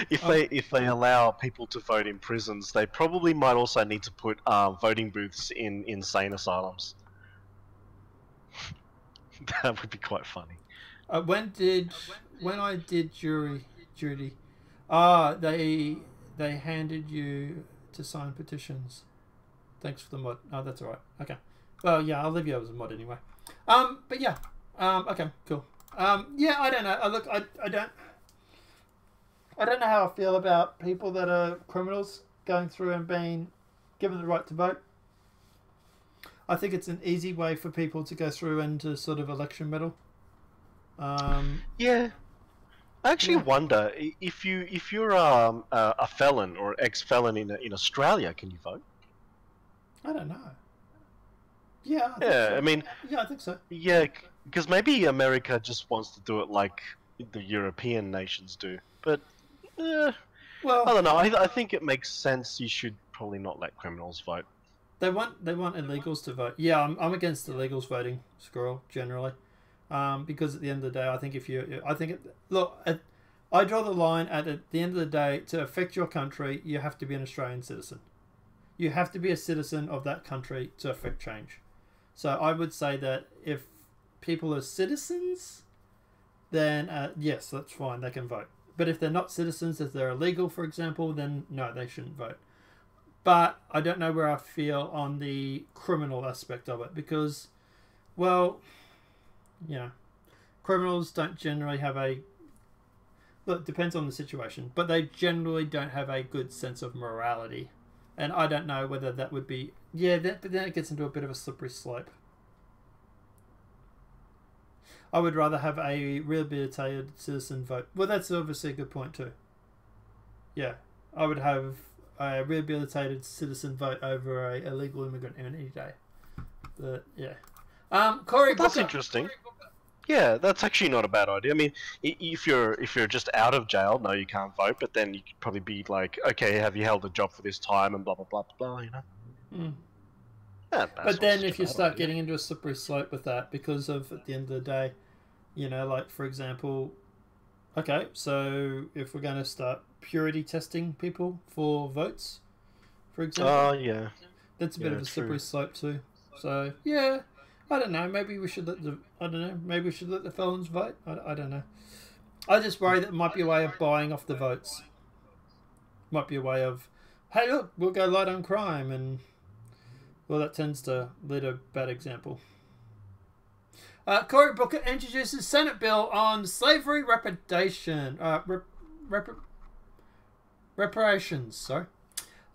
C: If they allow people to vote in prisons, they probably might also need to put voting booths in insane asylums. That would be quite funny.
B: When I did jury duty, they handed you to sign petitions. Thanks for the mod. Oh, that's all right. Okay. Well, yeah, I'll leave you as a mod anyway. But yeah. Okay, cool. Yeah, I don't know. I don't know how I feel about people that are criminals going through and being given the right to vote. I think it's an easy way for people to go through into sort of election meddle.
C: Yeah. I actually wonder if you're a felon or ex-felon in Australia, can you vote?
B: I don't know. Yeah.
C: I mean.
B: Yeah, I think so.
C: Yeah, because maybe America just wants to do it like the European nations do, but.
B: Well,
C: I don't know. I think it makes sense. You should probably not let criminals vote.
B: They want illegals to vote. Yeah, I'm against illegals voting, Squirrel, generally, because at the end of the day, I think I draw the line at the end of the day. To affect your country, you have to be an Australian citizen. You have to be a citizen of that country to affect change. So I would say that if people are citizens, then yes, that's fine. They can vote. But if they're not citizens, if they're illegal, for example, then no, they shouldn't vote. But I don't know where I feel on the criminal aspect of it because, well, criminals don't generally have a... Look, it depends on the situation, but they generally don't have a good sense of morality. And I don't know whether that would be... Yeah, but then it gets into a bit of a slippery slope. I would rather have a rehabilitated citizen vote. Well, that's obviously a good point too. Yeah, I would have a rehabilitated citizen vote over a illegal immigrant any day. But yeah, Corey.
C: That's interesting. Yeah, that's actually not a bad idea. I mean, if you're just out of jail, no, you can't vote. But then you could probably be like, okay, have you held a job for this time, and blah blah blah blah. Yeah,
B: but then if you start getting into a slippery slope with that, because of at the end of the day, like for example, okay, so if we're going to start purity testing people for votes, for example,
C: yeah,
B: that's a bit of a slippery slope too. So yeah, I don't know. Maybe we should let the felons vote. I don't know. I just worry that it might be a way of buying off the votes. Might be a way of, hey, look, we'll go light on crime, and well, that tends to lead a bad example. Cory Booker introduces Senate bill on slavery reparations. Sorry.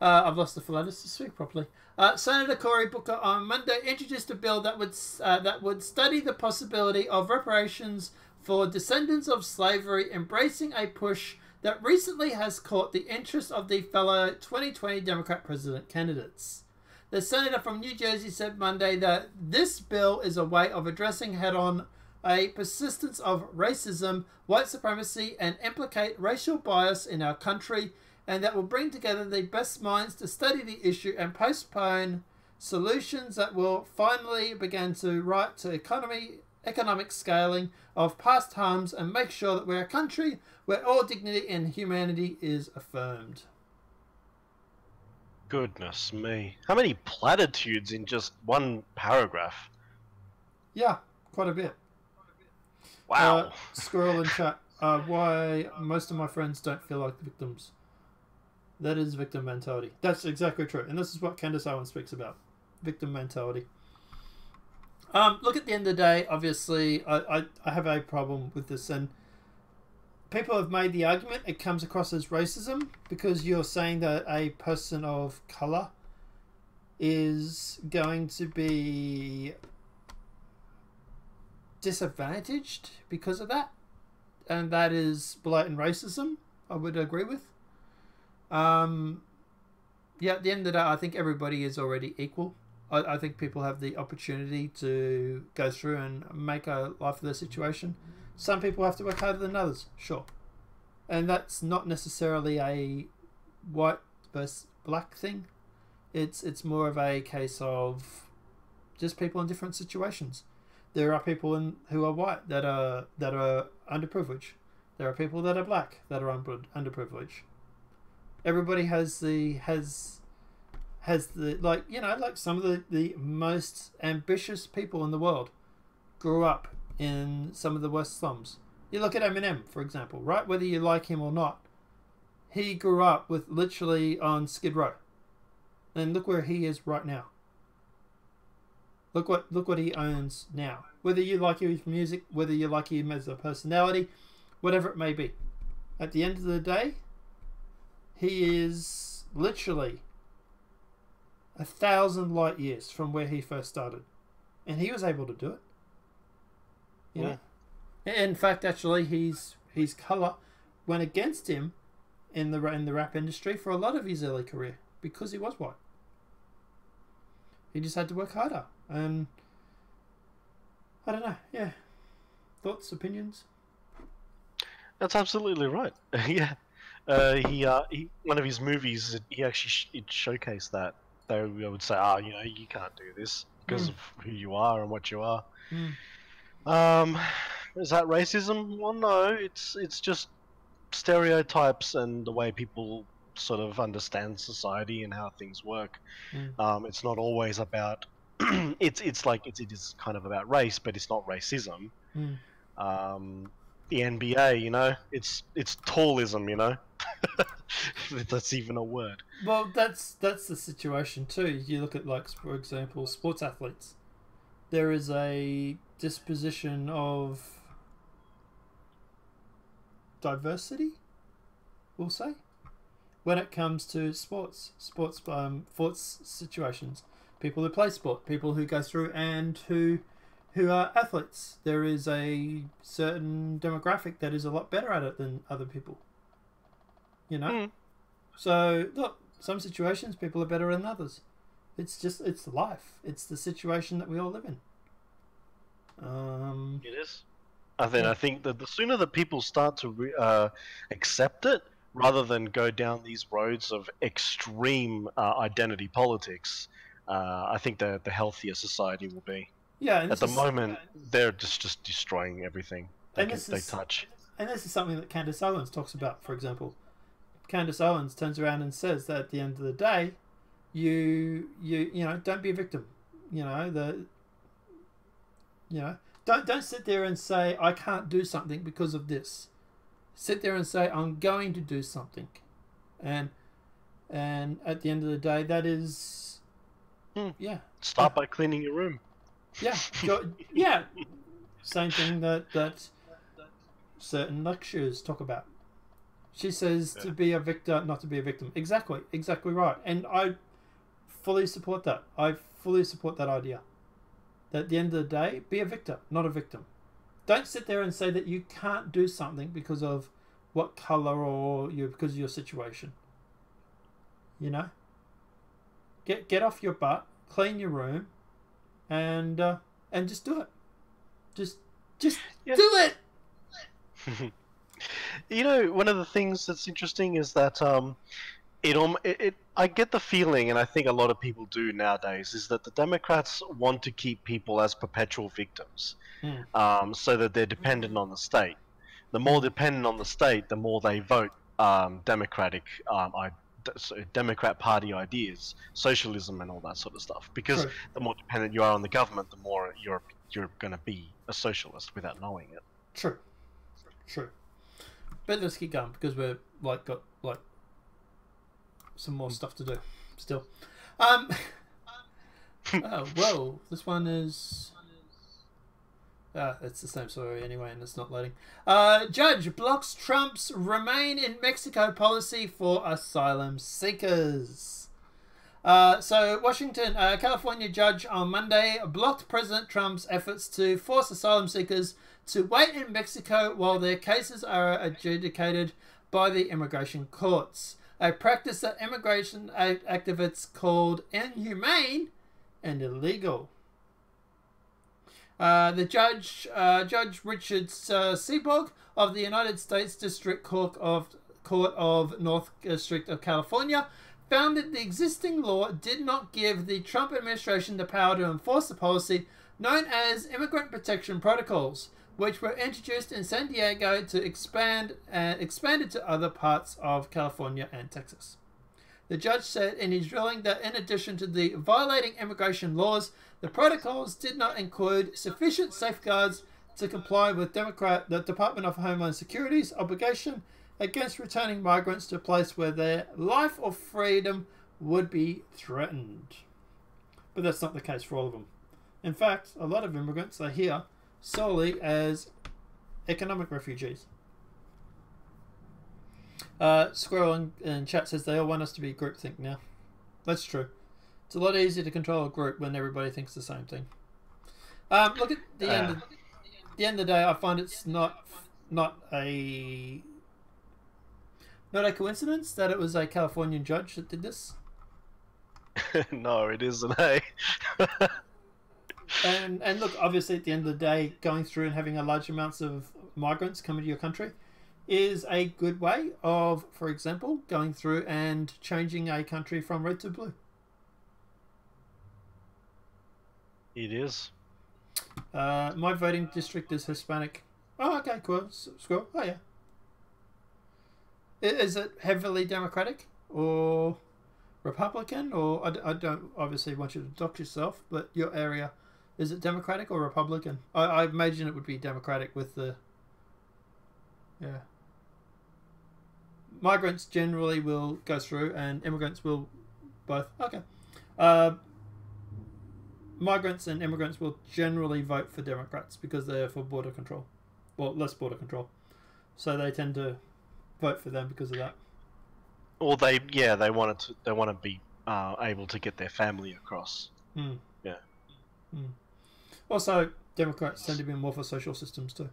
B: I've lost the philosophy to speak properly. Senator Cory Booker on Monday introduced a bill that would study the possibility of reparations for descendants of slavery, embracing a push that recently has caught the interest of the fellow 2020 Democrat president candidates. The senator from New Jersey said Monday that this bill is a way of addressing head-on a persistence of racism, white supremacy, and implicate racial bias in our country, and that will bring together the best minds to study the issue and postpone solutions that will finally begin to right to economic scaling of past harms and make sure that we're a country where all dignity and humanity is affirmed.
C: Goodness me. How many platitudes in just one paragraph?
B: Yeah, quite a bit.
C: Wow.
B: Squirrel in chat. Why most of my friends don't feel like victims. That is victim mentality. That's exactly true. And this is what Candace Owens speaks about. Victim mentality. Look, at the end of the day, obviously, I have a problem with this. And people have made the argument it comes across as racism because you're saying that a person of colour is going to be disadvantaged because of that. And that is blatant racism, I would agree with. Yeah, at the end of the day, I think everybody is already equal. I think people have the opportunity to go through and make a life of their situation. Some people have to work harder than others, sure. And that's not necessarily a white versus black thing. It's more of a case of just people in different situations. There are people who are white that are underprivileged. There are people that are black that are underprivileged. Everybody has the like some of the most ambitious people in the world grew up in some of the worst slums. You look at Eminem, for example, right? Whether you like him or not, he grew up with literally on Skid Row, and look where he is right now. Look what he owns now. Whether you like his music, whether you like him as a personality, whatever it may be, at the end of the day, he is literally 1,000 light years from where he first started, and he was able to do it. You know? In fact, actually, his colour went against him in the rap industry for a lot of his early career because he was white. He just had to work harder, and I don't know. Yeah, thoughts, opinions.
C: That's absolutely right. Yeah. He one of his movies, he actually it showcased that. They would say, you know, you can't do this because of who you are and what you are. Is that racism? Well, no, it's just stereotypes and the way people sort of understand society and how things work. It's not always about. It is kind of about race, but it's not racism. The NBA, you know, it's tallism, you know. If that's even a word.
B: Well, that's the situation too. You look at, like, for example, sports athletes. There is a disposition of diversity, we'll say, when it comes to sports situations. People who play sport, people who go through and who are athletes. There is a certain demographic that is a lot better at it than other people. You know? So, look, some situations people are better than others. It's life. It's the situation that we all live in.
C: It is. I think that the sooner that people start to accept it, rather than go down these roads of extreme identity politics, I think the healthier society will be.
B: Yeah. And
C: at the moment, they're just destroying everything they touch.
B: And this is something that Candace Owens talks about, for example. Candace Owens turns around and says that at the end of the day, you know, don't be a victim. You know, don't sit there and say, I can't do something because of this. Sit there and say, I'm going to do something. And at the end of the day, that is,
C: Start by cleaning your room.
B: Yeah. Same thing that certain lecturers talk about. She says to be a victor, not to be a victim. Exactly right. And I fully support that. I fully support that idea. That at the end of the day, be a victor, not a victim. Don't sit there and say that you can't do something because of what color or because of your situation. You know? Get off your butt, clean your room, and just do it. Just do it.
C: You know, one of the things that's interesting is that I get the feeling, and I think a lot of people do nowadays, is that the Democrats want to keep people as perpetual victims, so that they're dependent on the state. The more dependent on the state, the more they vote Democrat Party ideas, socialism, and all that sort of stuff. Because the more dependent you are on the government, the more you're going to be a socialist without knowing it.
B: True. But let's keep going because we're got some more stuff to do still. Oh, whoa, this one is it's the same story anyway, and it's not loading. Judge blocks Trump's remain in Mexico policy for asylum seekers. So Washington, California judge on Monday blocked President Trump's efforts to force asylum seekers to wait in Mexico while their cases are adjudicated by the immigration courts, a practice that immigration activists called inhumane and illegal. The judge, Judge Richard Seaborg of the United States District Court of North District of California, found that the existing law did not give the Trump administration the power to enforce the policy known as Immigrant Protection Protocols, which were introduced in San Diego to expanded to other parts of California and Texas. The judge said in his ruling that in addition to the violating immigration laws, the protocols did not include sufficient safeguards to comply with the Department of Homeland Security's obligation against returning migrants to a place where their life or freedom would be threatened. But that's not the case for all of them. In fact, a lot of immigrants are here solely as economic refugees. Squirrel in chat says they all want us to be groupthink now. That's true. It's a lot easier to control a group when everybody thinks the same thing. Look at the end of the day, I find it's not a coincidence that it was a Californian judge that did this.
C: No, it isn't, eh?
B: And look, obviously at the end of the day, going through and having a large amounts of migrants coming to your country is a good way of, for example, going through and changing a country from red to blue.
C: It is.
B: My voting district is Hispanic. Oh, okay, cool. Scroll. Oh, yeah. Is it heavily Democratic or Republican? Or I don't obviously want you to dox yourself, but your area, is it Democratic or Republican? I imagine it would be Democratic with the... Yeah. Migrants generally will go through and immigrants will both. Okay. Migrants and immigrants will generally vote for Democrats because they're for border control. Well, less border control. So they tend to vote for them because of that.
C: Or they want to be able to get their family across.
B: Mm.
C: Yeah.
B: Mm. Also, Democrats tend to be more for social systems too.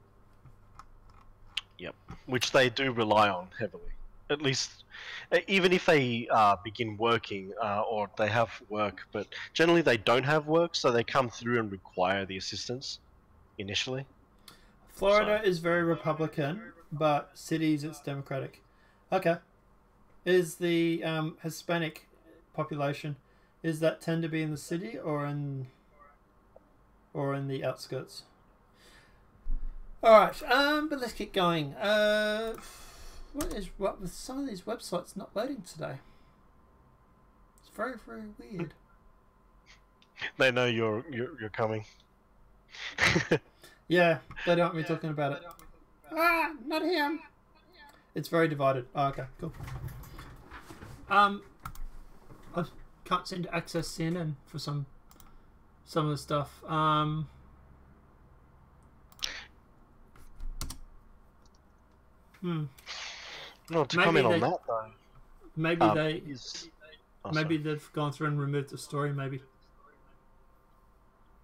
C: Yep. Which they do rely on heavily. At least, even if they begin working or they have work, but generally they don't have work, so they come through and require the assistance initially.
B: Florida is very Republican, but cities it's Democratic. Okay. Is the Hispanic population, is that tend to be in the city or in the outskirts? All right. But let's keep going. What with some of these websites not loading today? It's very, very weird.
C: They know you're coming.
B: Yeah, they don't want me talking about it. Ah, not him. It's very divided. Oh, okay, cool. I can't seem to access CNN for some of the stuff.
C: Not to comment on that though.
B: Maybe they've gone through and removed the story. Maybe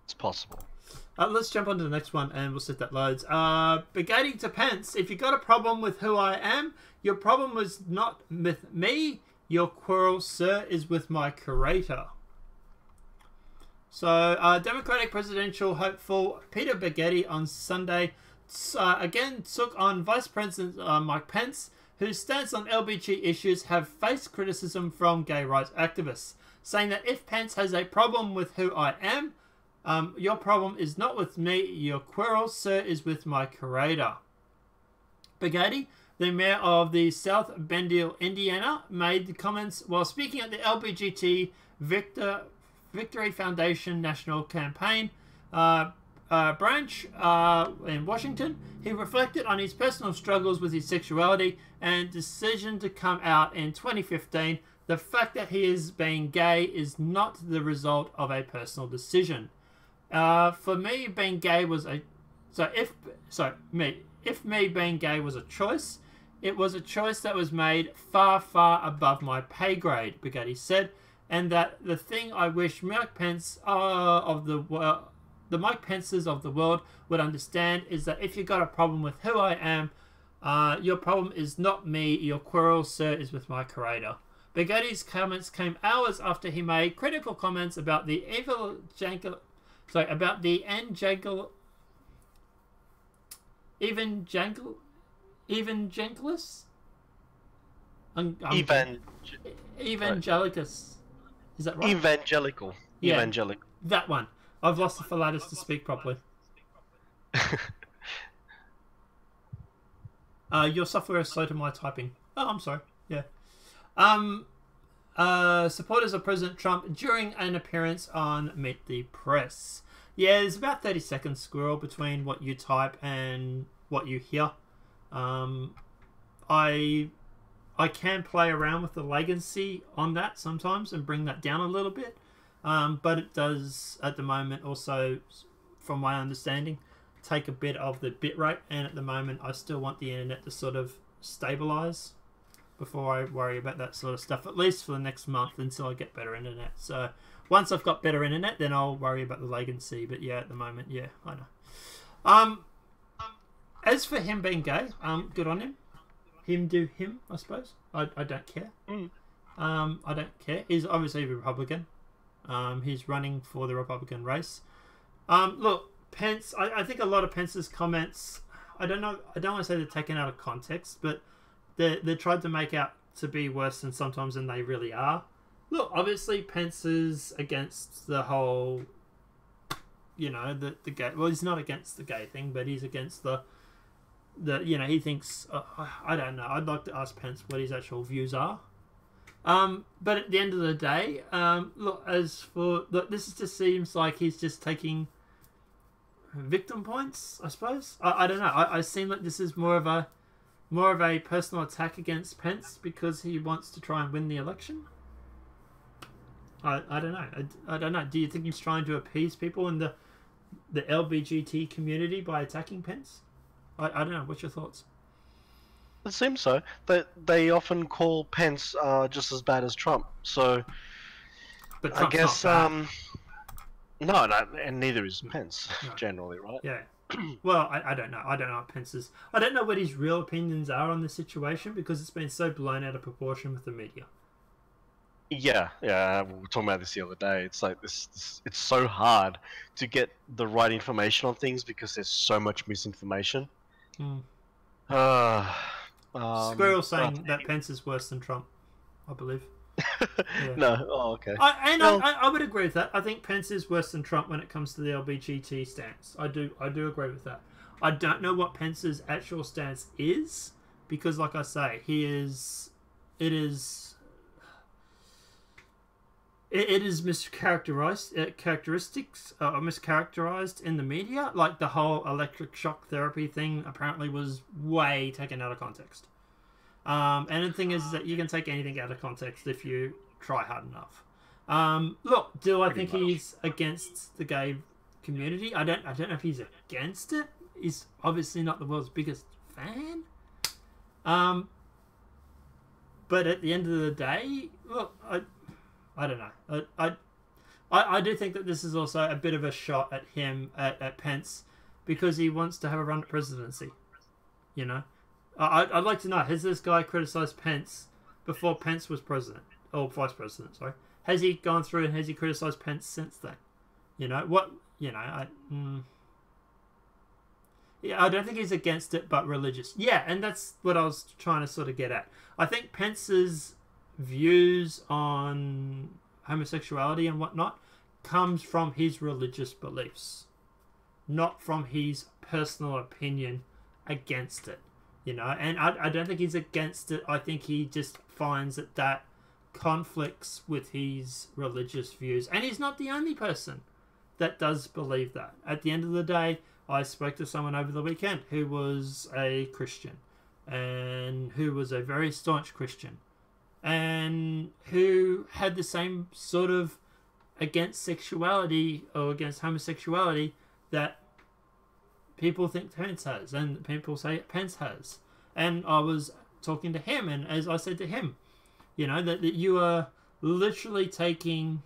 C: it's possible.
B: Let's jump on to the next one and we'll see if that loads. Beginning to Pence. If you got a problem with who I am, your problem was not with me. Your quarrel, sir, is with my creator. So, Democratic presidential hopeful Peter Bugatti on Sunday again took on Vice President Mike Pence, whose stance on LBG issues have faced criticism from gay rights activists, saying that if Pence has a problem with who I am, your problem is not with me, your quarrel, sir, is with my creator. Bugatti, the mayor of the South Bendale, Indiana, made the comments while speaking at the LGBT Victory Foundation National Campaign branch in Washington. He reflected on his personal struggles with his sexuality and decision to come out in 2015. The fact that he is being gay is not the result of a personal decision. For me, being gay was if me being gay was a choice, it was a choice that was made far, far above my pay grade, Bugatti said, and that the thing I wish Mike Pence the Mike Pences of the world would understand is that if you got a problem with who I am, your problem is not me, your quarrel, sir, is with my creator. Bugatti's comments came hours after he made critical comments about the Evangelicus. Is that right?
C: Evangelical.
B: Yeah,
C: Evangelical.
B: that one. I've lost the philatus to speak properly. Your software is slow to my typing. Oh, I'm sorry. Yeah. Supporters of President Trump during an appearance on Meet the Press. Yeah, there's about 30 seconds, Squirrel, between what you type and what you hear. I can play around with the latency on that sometimes and bring that down a little bit. But it does, at the moment, also, from my understanding, take a bit of the bitrate. And at the moment, I still want the internet to sort of stabilize before I worry about that sort of stuff, at least for the next month until I get better internet. So once I've got better internet, then I'll worry about the latency. But yeah, at the moment, yeah, I know. As for him being gay, good on him. Him do him, I suppose. I don't care. I don't care. He's obviously a Republican. He's running for the Republican race. Look, Pence, I think a lot of Pence's comments I don't know. I don't want to say they're taken out of context, but they're tried to make out to be worse than sometimes than they really are. Look, obviously Pence is against the whole, the gay. Well, he's not against the gay thing, but he's against the he thinks. I don't know. I'd like to ask Pence what his actual views are. But at the end of the day, this just seems like he's just taking victim points, I suppose. I don't know. I seem like this is more of a personal attack against Pence because he wants to try and win the election. I don't know. I don't know. Do you think he's trying to appease people in the LGBT community by attacking Pence? I don't know. What's your thoughts?
C: It seems so. They often call Pence just as bad as Trump. So
B: but
C: I
B: Trump's
C: guess no, and neither is Pence generally, right?
B: Yeah. Well, I don't know. I don't know what Pence's. I don't know what his real opinions are on the situation because it's been so blown out of proportion with the media.
C: Yeah. We were talking about this the other day. It's like this. It's so hard to get the right information on things because there's so much misinformation.
B: Squirrel saying that Pence is worse than Trump, I believe. Yeah.
C: No. Oh, okay.
B: I would agree with that. I think Pence is worse than Trump when it comes to the LGBT stance. I do agree with that. I don't know what Pence's actual stance is because, like I say, it is mischaracterized in the media. Like the whole electric shock therapy thing apparently was way taken out of context. And the thing is that you can take anything out of context if you try hard enough. Look, do I think he's against the gay community? I don't know if he's against it. He's obviously not the world's biggest fan. But at the end of the day, look, I don't know. I do think that this is also a bit of a shot at him, at Pence, because he wants to have a run at presidency. I'd like to know, has this guy criticised Pence before Pence was president? Or vice president, sorry. Has he gone through and has he criticised Pence since then? I don't think he's against it, but religious. Yeah, and that's what I was trying to sort of get at. I think Pence's views on homosexuality and whatnot comes from his religious beliefs, not from his personal opinion against it. And I don't think he's against it. I think he just finds that conflicts with his religious views. And he's not the only person that does believe that. At the end of the day, I spoke to someone over the weekend who was a Christian and who was a very staunch Christian and who had the same sort of against sexuality or against homosexuality that people think Pence has and people say Pence has. And I was talking to him, and as I said to him, that you are literally taking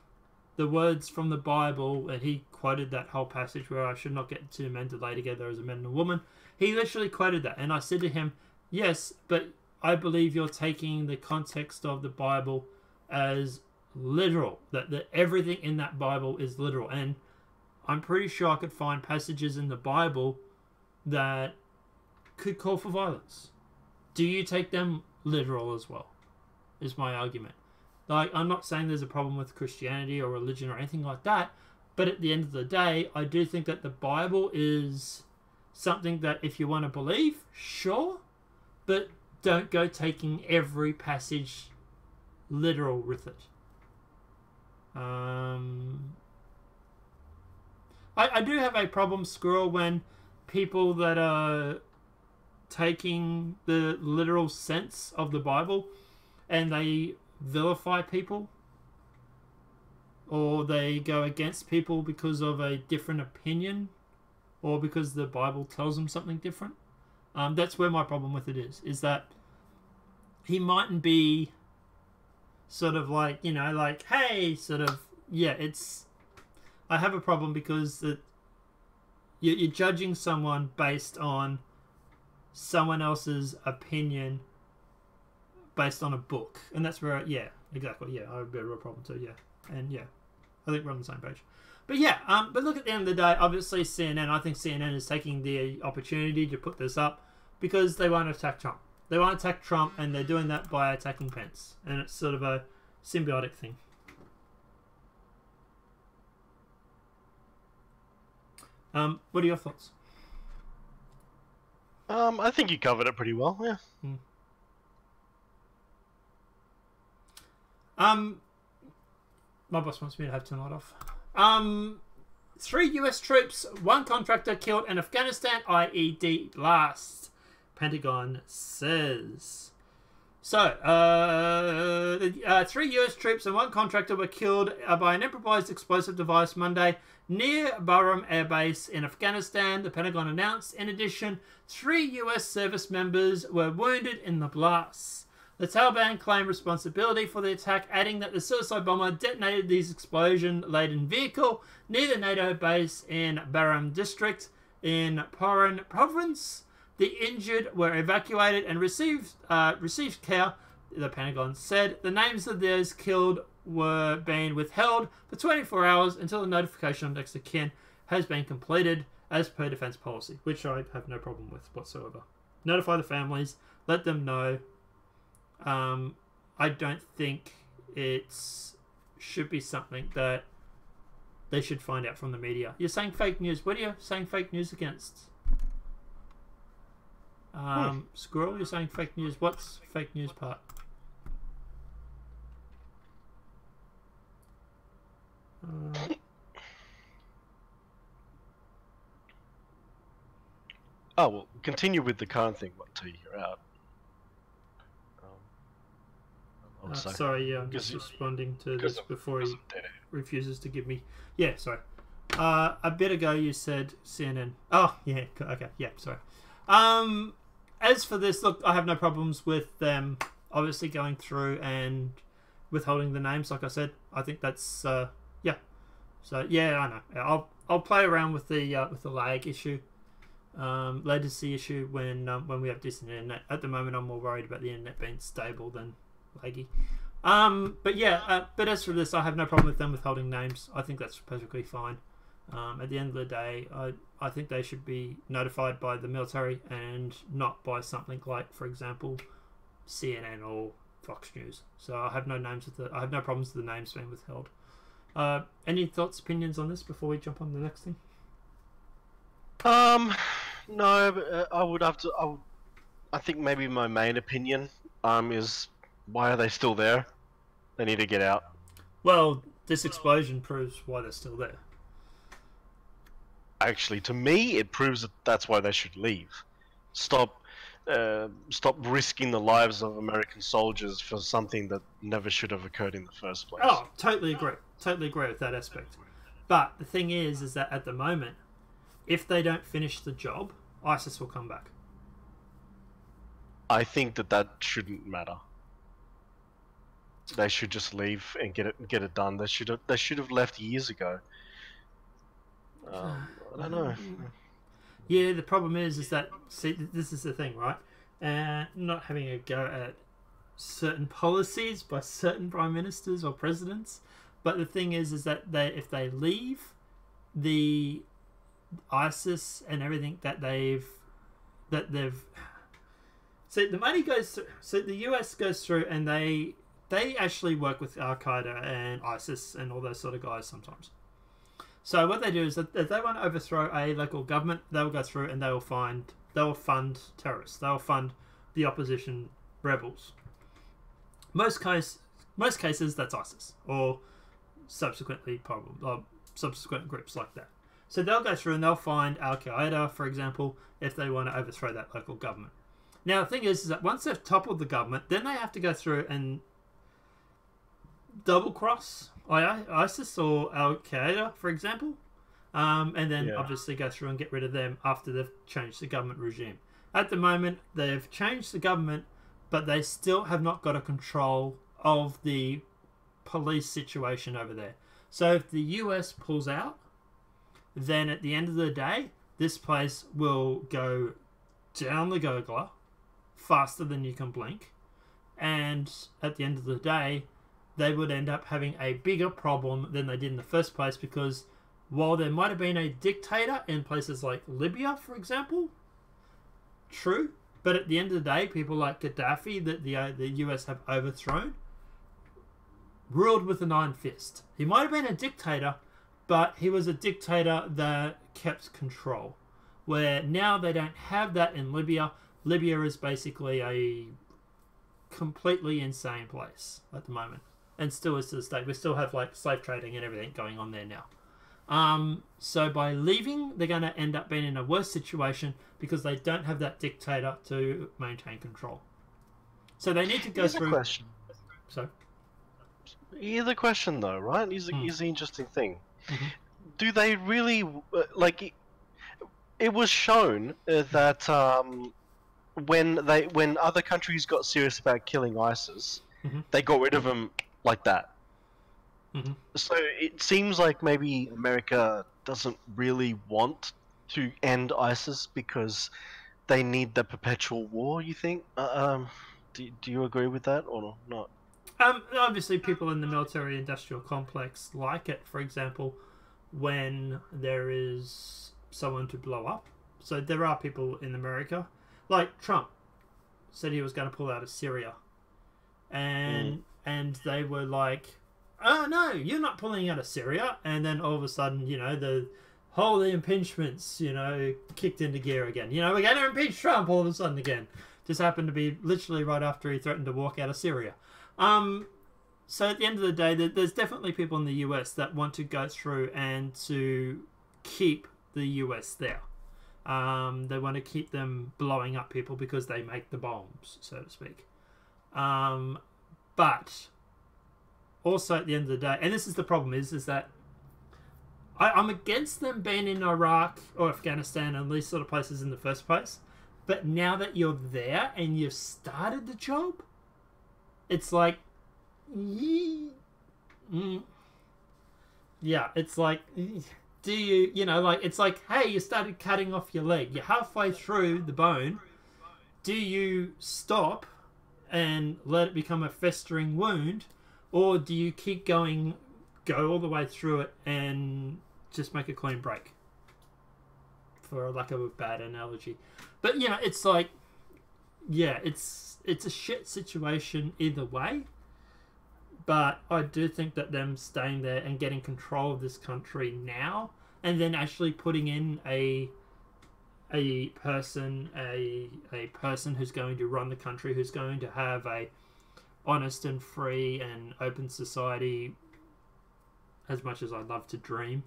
B: the words from the Bible, and he quoted that whole passage where I should not get two men to lay together as a man and a woman. He literally quoted that, and I said to him, yes, but I believe you're taking the context of the Bible as literal, that everything in that Bible is literal. And I'm pretty sure I could find passages in the Bible that could call for violence. Do you take them literal as well? Is my argument. Like, I'm not saying there's a problem with Christianity or religion or anything like that, but at the end of the day, I do think that the Bible is something that if you want to believe, sure, but don't go taking every passage literal with it. I do have a problem, Squirrel, when people that are taking the literal sense of the Bible and they vilify people or they go against people because of a different opinion or because the Bible tells them something different. That's where my problem with it is that he mightn't be sort of like, hey, sort of, yeah, I have a problem because you're judging someone based on someone else's opinion based on a book. And that's where, yeah, exactly, yeah, I have a bit of a problem too, yeah. And yeah, I think we're on the same page. But yeah, but look, at the end of the day, obviously CNN, I think CNN is taking the opportunity to put this up because they want to attack Trump. They want to attack Trump, and they're doing that by attacking Pence. And it's sort of a symbiotic thing. What are your thoughts?
C: I think you covered it pretty well, yeah.
B: My boss wants me to have tonight off. 3 US troops, 1 contractor killed in Afghanistan IED blast, Pentagon says. So, 3 US troops and 1 contractor were killed by an improvised explosive device Monday near Bagram Air Base in Afghanistan, the Pentagon announced. In addition, 3 US service members were wounded in the blasts. The Taliban claimed responsibility for the attack, adding that the suicide bomber detonated the explosion-laden vehicle near the NATO base in Bagram district in Paran province. The injured were evacuated and received care, the Pentagon said. The names of those killed were being withheld for 24 hours until the notification of next of kin has been completed as per defense policy, which I have no problem with whatsoever. Notify the families, let them know. I don't think should be something that they should find out from the media. You're saying fake news. What are you saying fake news against? Squirrel, you're saying fake news. What's fake news part?
C: Oh, well, continue with the current thing until you're out.
B: Sorry, yeah, I'm just responding to this before he refuses to give me... Yeah, sorry. A bit ago you said CNN. Oh, yeah, okay, yeah, sorry. As for this, look, I have no problems with them obviously going through and withholding the names. Like I said, I think that's, yeah. So, yeah, I know. I'll play around with the lag issue, latency issue when we have decent internet. At the moment, I'm more worried about the internet being stable than laggy. But yeah, but as for this, I have no problem with them withholding names. I think that's perfectly fine. At the end of the day, I think they should be notified by the military and not by something like, for example, CNN or Fox News. So I have no problems with the names being withheld. Any thoughts, opinions on this before we jump on the next thing?
C: No, but I think maybe my main opinion is, why are they still there? They need to get out.
B: Well, this explosion proves why they're still there.
C: Actually, to me, it proves that that's why they should leave. Stop risking the lives of American soldiers for something that never should have occurred in the first place.
B: Oh, totally agree. Totally agree with that aspect. But the thing is that at the moment, if they don't finish the job, ISIS will come back.
C: I think that shouldn't matter. They should just leave and get it done. They should have left years ago. I don't know.
B: Yeah, the problem is that, see, this is the thing, right? Not having a go at certain policies by certain prime ministers or presidents, but the thing is that if they leave, the ISIS and everything that they've so the money goes through, so the US goes through and they actually work with Al Qaeda and ISIS and all those sort of guys sometimes. So what they do is that if they want to overthrow a local government, they'll go through and they will fund terrorists. They'll fund the opposition rebels. Most cases that's ISIS or subsequent groups like that. So they'll go through and they'll find Al Qaeda, for example, if they want to overthrow that local government. Now the thing is that once they've toppled the government, then they have to go through and double cross ISIS or Al Qaeda, for example, and then obviously go through and get rid of them after they've changed the government regime. At the moment, they've changed the government, but they still have not got a control of the police situation over there. So if the US pulls out, then at the end of the day, this place will go down the gurgler faster than you can blink, and at the end of the day, they would end up having a bigger problem than they did in the first place, because while there might have been a dictator in places like Libya, for example, true, but at the end of the day, people like Gaddafi that the US have overthrown ruled with an iron fist. He might have been a dictator, but he was a dictator that kept control. Where now they don't have that in Libya. Libya is basically a completely insane place at the moment, and still is to this day. We still have like slave trading and everything going on there now. So by leaving, they're going to end up being in a worse situation because they don't have that dictator to maintain control. So they need to go through.
C: Question.
B: So,
C: here's a question though, right? Here's the interesting thing.
B: Mm-hmm.
C: Do they really like? It was shown that when other countries got serious about killing ISIS,
B: mm-hmm.
C: they got rid of them like that.
B: Mm-hmm.
C: So it seems like maybe America doesn't really want to end ISIS because they need the perpetual war. You think? Do you agree with that or not?
B: Obviously, people in the military-industrial complex like it. For example, when there is someone to blow up. So there are people in America, like Trump, said he was going to pull out of Syria, and they were like, "Oh no, you're not pulling out of Syria." And then all of a sudden, the whole impingements, kicked into gear again. We're going to impeach Trump all of a sudden again. Just happened to be literally right after he threatened to walk out of Syria. So at the end of the day, there's definitely people in the US that want to go through and to keep the US there. They want to keep them blowing up people because they make the bombs, so to speak. But also at the end of the day, and this is the problem, is that I'm against them being in Iraq or Afghanistan and these sort of places in the first place. But now that you're there and you've started the job, it's like, yeah, it's like, do you, it's like, hey, you started cutting off your leg. You're halfway through the bone. Do you stop and let it become a festering wound? Or do you keep going, go all the way through it and just make a clean break? For lack of a bad analogy. But, it's like, yeah, it's a shit situation either way. But I do think that them staying there and getting control of this country now, and then actually putting in a person who's going to run the country, who's going to have a honest and free and open society, as much as I'd love to dream.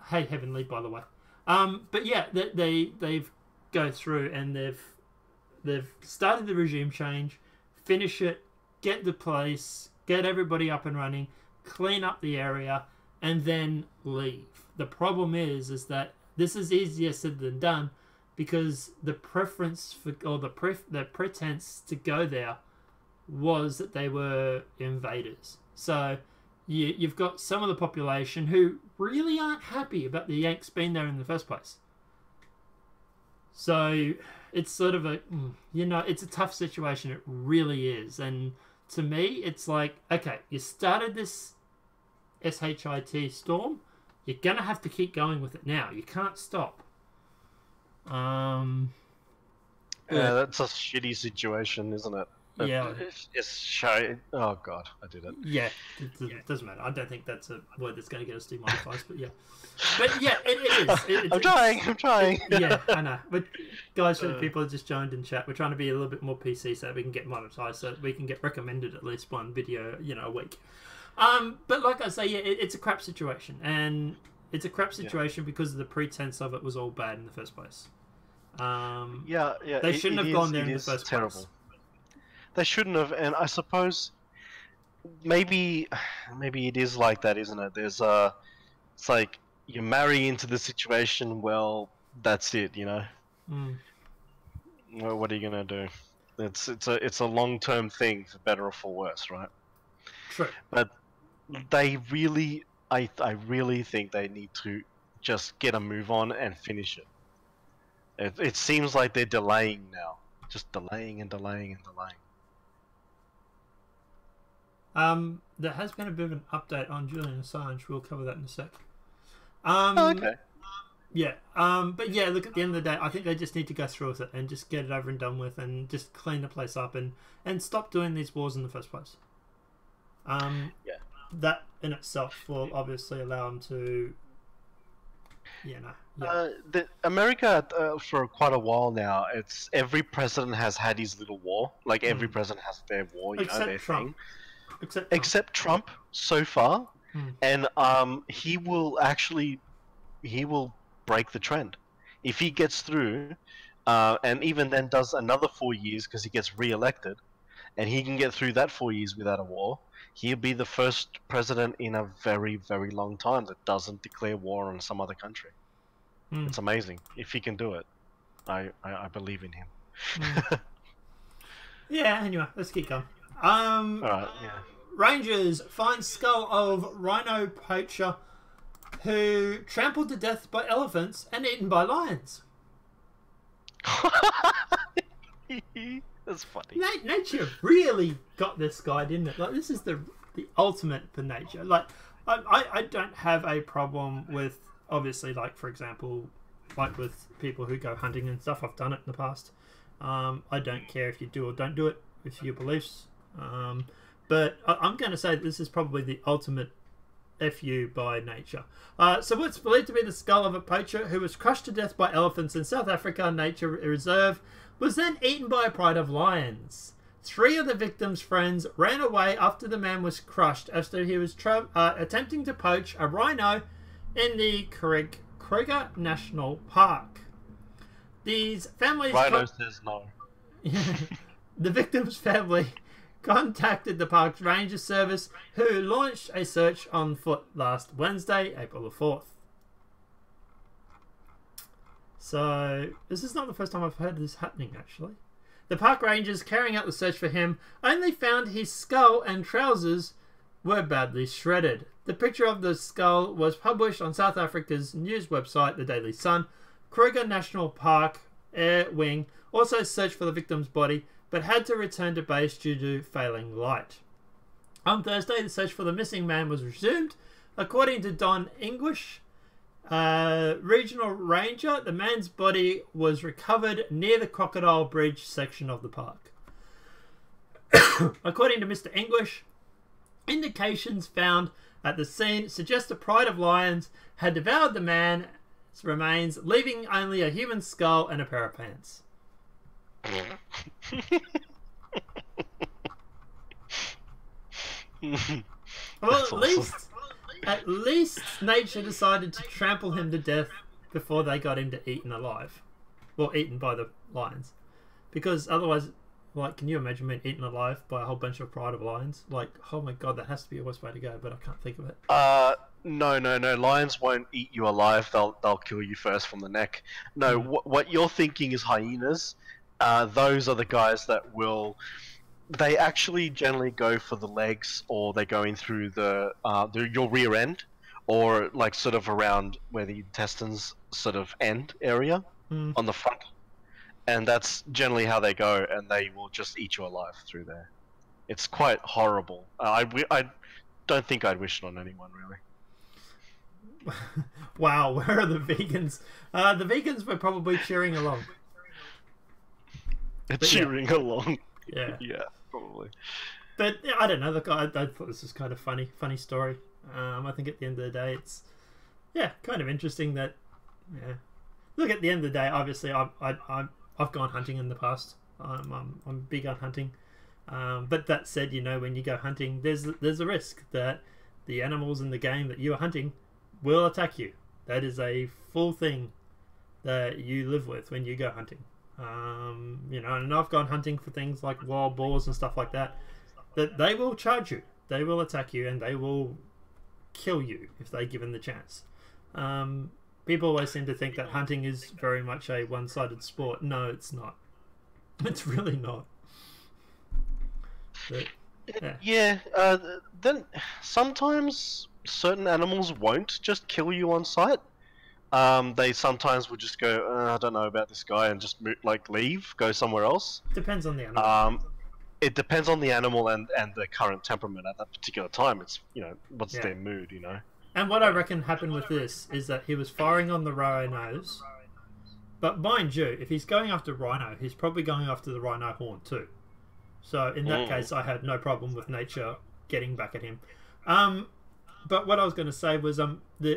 B: Hey, Heavenly, by the way. But yeah, they've go through and they've started the regime change, finish it, get the place, get everybody up and running, clean up the area, and then leave. The problem is that this is easier said than done, because the preference for, or the pretense to go there was that they were invaders. So you've got some of the population who really aren't happy about the Yanks being there in the first place. So it's sort of a, it's a tough situation. It really is. And to me, it's like, okay, you started this SHIT storm. You're going to have to keep going with it now. You can't stop.
C: Yeah, that's a shitty situation, isn't it?
B: Yeah.
C: Oh god, I did it.
B: Yeah, it doesn't matter. I don't think that's a word that's going to get us demonetized, but yeah. But yeah, it is.
C: I'm trying.
B: Yeah, I know. But guys, for the people that just joined in chat, we're trying to be a little bit more PC so that we can get monetized, so that we can get recommended at least one video, a week. But like I say, yeah, it's a crap situation, and it's a crap situation because of the pretense of it was all bad in the first place.
C: Yeah.
B: They shouldn't have gone there in the first place.
C: They shouldn't have, and I suppose maybe it is like that, isn't it? There's it's like you marry into the situation. Well, that's it, Well, what are you gonna do? It's a long-term thing, for better or for worse, right?
B: True.
C: But they really, I really think they need to just get a move on and finish it. It seems like they're delaying now, just delaying and delaying and delaying.
B: there has been a bit of an update on Julian Assange. We'll cover that in a sec.
C: Okay.
B: Yeah. But yeah, look, at the end of the day, I think they just need to go through with it and just get it over and done with and just clean the place up and stop doing these wars in the first place.
C: Yeah.
B: That in itself will obviously allow them to,
C: America, for quite a while now, it's every president has had his little war. Like every president has their war, their
B: Trump.
C: thing. Except Trump so far, and he will break the trend if he gets through, and even then does another 4 years because he gets re-elected, and he can get through that 4 years without a war. He'll be the first president in a very, very long time that doesn't declare war on some other country. It's amazing. If he can do it, I believe in him.
B: Yeah, anyway, let's keep going.
C: Alright, yeah.
B: Rangers find skull of rhino poacher who trampled to death by elephants and eaten by lions.
C: That's funny.
B: Nature really got this guy, didn't it? Like, this is the ultimate for nature. Like, I don't have a problem with, obviously, like, for example, like with people who go hunting and stuff. I've done it in the past. I don't care if you do or don't do it with your beliefs. But I'm going to say that this is probably the ultimate FU by nature. So what's believed to be the skull of a poacher who was crushed to death by elephants in South Africa Nature Reserve was then eaten by a pride of lions. 3 of the victims' friends ran away after the man was crushed after he was attempting to poach a rhino in the Kruger National Park. These families...
C: Rhino says no.
B: The victim's family contacted the park's ranger service, who launched a search on foot last Wednesday, April the 4th. So, this is not the first time I've heard this happening, actually. The park rangers carrying out the search for him only found his skull and trousers were badly shredded. The picture of the skull was published on South Africa's news website, the Daily Sun. Kruger National Park Air Wing also searched for the victim's body, but had to return to base due to failing light. On Thursday, the search for the missing man was resumed. According to Don English, regional ranger, the man's body was recovered near the Crocodile Bridge section of the park. According to Mr. English, indications found at the scene suggest a pride of lions had devoured the man's remains, leaving only a human skull and a pair of pants. Well, at least nature decided to trample him to death before they got him to eaten alive. Well, eaten by the lions. Because otherwise, like, can you imagine being eaten alive by a whole bunch of pride of lions? Like, oh my god, that has to be a worst way to go, but I can't think of it.
C: No. Lions won't eat you alive. They'll kill you first from the neck. No, what you're thinking is hyenas. Those are the guys that will... They actually generally go for the legs, or they go in through your rear end, or like sort of around where the intestines sort of end area on the front, and that's generally how they go, and they will just eat you alive through there. It's quite horrible. I don't think I'd wish it on anyone, really.
B: Wow, where are the vegans? The vegans were probably cheering along.
C: Cheering along.
B: Yeah.
C: Yeah, probably.
B: But yeah, I don't know. Look, I thought this was kind of funny story. I think at the end of the day, it's kind of interesting that. Yeah. Look, at the end of the day, obviously, I've gone hunting in the past. I'm big on hunting. But that said, when you go hunting, there's a risk that the animals in the game that you are hunting will attack you. That is a full thing that you live with when you go hunting. And I've gone hunting for things like wild boars and stuff like that. That they will charge you, they will attack you, and they will kill you if they're given the chance. People always seem to think that hunting is very much a one-sided sport. No, it's not. It's really not. But,
C: yeah. Then sometimes certain animals won't just kill you on sight. They sometimes would just go, I don't know about this guy, and just leave, go somewhere else.
B: Depends on the animal.
C: it depends on the animal and the current temperament at that particular time. It's, you know, what's
B: Yeah.
C: their mood, you know.
B: And what I reckon happened with this is that he was firing on the rhinos. But mind you, if he's going after rhino, he's probably going after the rhino horn too. So in that case, I had no problem with nature getting back at him. But what I was going to say was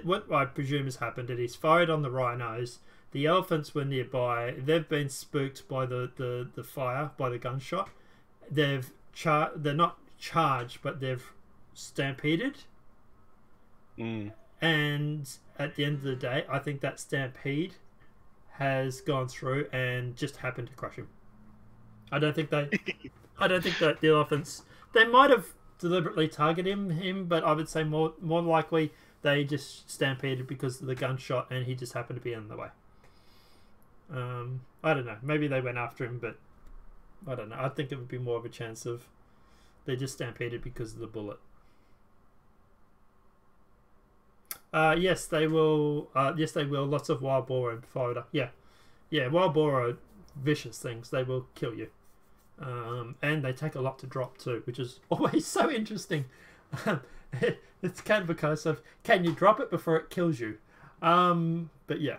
B: what I presume has happened is he's fired on the rhinos. The elephants were nearby. They've been spooked by the fire, by the gunshot. They're not charged, but they've stampeded. And at the end of the day, I think that stampede has gone through and just happened to crush him. I don't think that the elephants, they might have deliberately targeted him, but I would say more likely they just stampeded because of the gunshot and he just happened to be in the way. I don't know. Maybe they went after him, but I don't know. I think it would be more of a chance of they just stampeded because of the bullet. Yes, they will. Yes, they will. Lots of wild boar and Florida. Yeah. Wild boar are vicious things. They will kill you, and they take a lot to drop too, which is always so interesting. It's kind of a case of, can you drop it before it kills you? But yeah,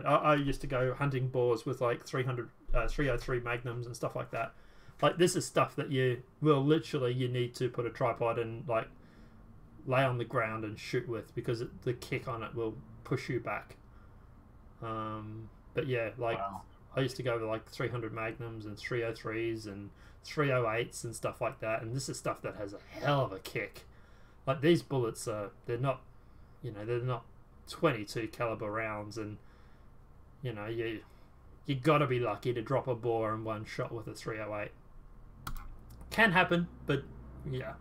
B: I used to go hunting boars with like 303 magnums and stuff like that. Like, this is stuff that you need to put a tripod and like lay on the ground and shoot with, because the kick on it will push you back. But yeah, like, wow. I used to go with like 300 magnums and 303s and 308s and stuff like that, and this is stuff that has a hell of a kick. Like, these bullets they're not 22 caliber rounds, and you know, you gotta be lucky to drop a boar in one shot with a 308. Can happen, but yeah.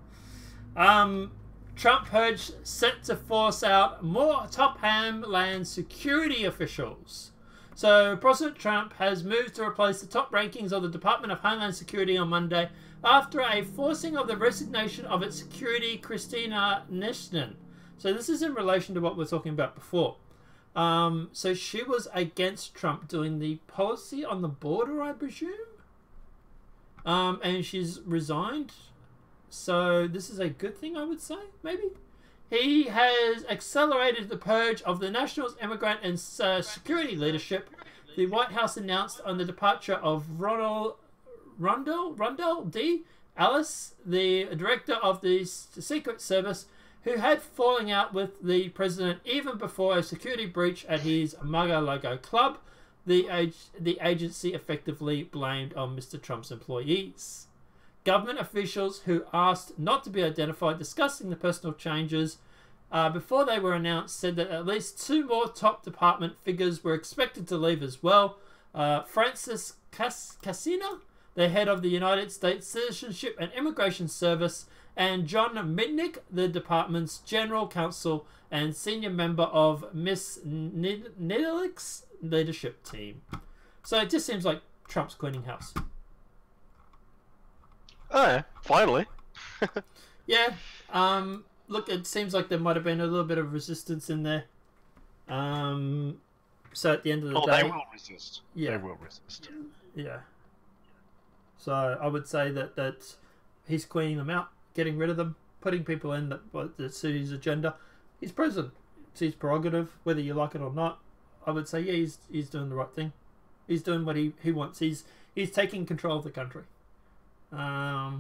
B: Trump purge set to force out more Topham land security officials. So President Trump has moved to replace the top rankings of the Department of Homeland Security on Monday after a forcing of the resignation of its security, Christina Nishnan. So this is in relation to what we were talking about before. So she was against Trump doing the policy on the border, I presume? And she's resigned. So this is a good thing, I would say, maybe? He has accelerated the purge of the Nationals' immigrant and security leadership. The White House announced on the departure of Rondell D. Ellis, the director of the Secret Service, who had falling out with the president even before a security breach at his Mar-a-Lago club. The agency effectively blamed on Mr. Trump's employees. Government officials who asked not to be identified discussing the personal changes before they were announced said that at least 2 more top department figures were expected to leave as well. Francis Cassina, the head of the United States Citizenship and Immigration Service, and John Mitnick, the department's general counsel and senior member of Miss Nidlick's leadership team. So it just seems like Trump's cleaning house.
C: Oh, yeah, finally.
B: Yeah. Look, it seems like there might have been a little bit of resistance in there. So at the end of the day...
C: they will resist.
B: Yeah.
C: They will resist.
B: Yeah. So I would say that he's cleaning them out, getting rid of them, putting people in that suit his agenda. He's president. It's his prerogative, whether you like it or not. I would say, yeah, he's doing the right thing. He's doing what he wants. He's taking control of the country. So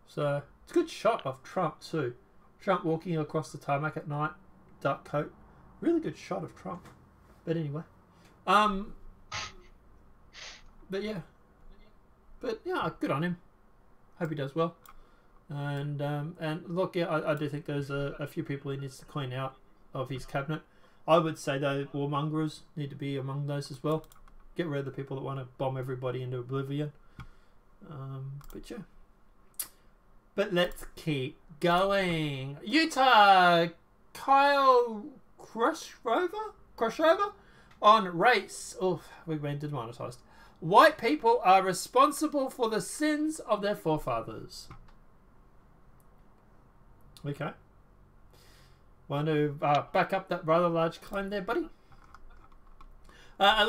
B: it's a good shot of Trump too. Trump walking across the tarmac at night, dark coat. Really good shot of Trump. But anyway, but yeah, good on him. Hope he does well. And look, yeah, I do think there's a few people he needs to clean out of his cabinet. I would say though, warmongers need to be among those as well. Get rid of the people that want to bomb everybody into oblivion. But yeah. But let's keep going. Utah, Kyle Crossover on race. Oh, we've been demonetized. White people are responsible for the sins of their forefathers. Okay. Want to back up that rather large claim there, buddy? In a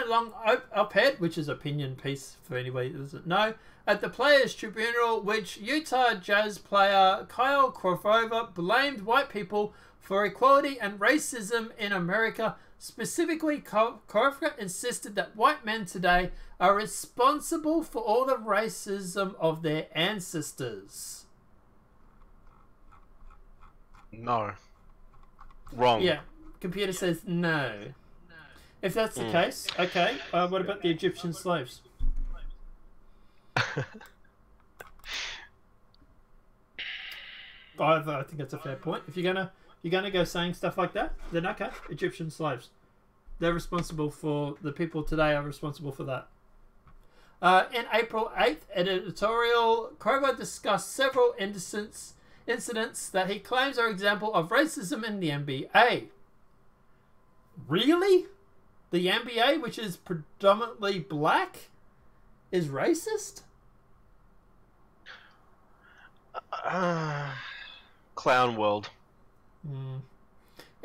B: long op-ed, which is opinion piece for anybody who doesn't know, at the Players' Tribunal, which Utah Jazz player Kyle Korver blamed white people for equality and racism in America. Specifically, Korver insisted that white men today are responsible for all the racism of their ancestors.
C: No. Wrong.
B: Yeah, computer says no. If that's the case, okay. What about the Egyptian slaves? I think that's a fair point. If you're gonna go saying stuff like that, then okay, Egyptian slaves. They're responsible for the people today are responsible for that. In April 8th, editorial, Kroger discussed several incidents that he claims are example of racism in the NBA. Really? The NBA, which is predominantly black, is racist?
C: Clown world.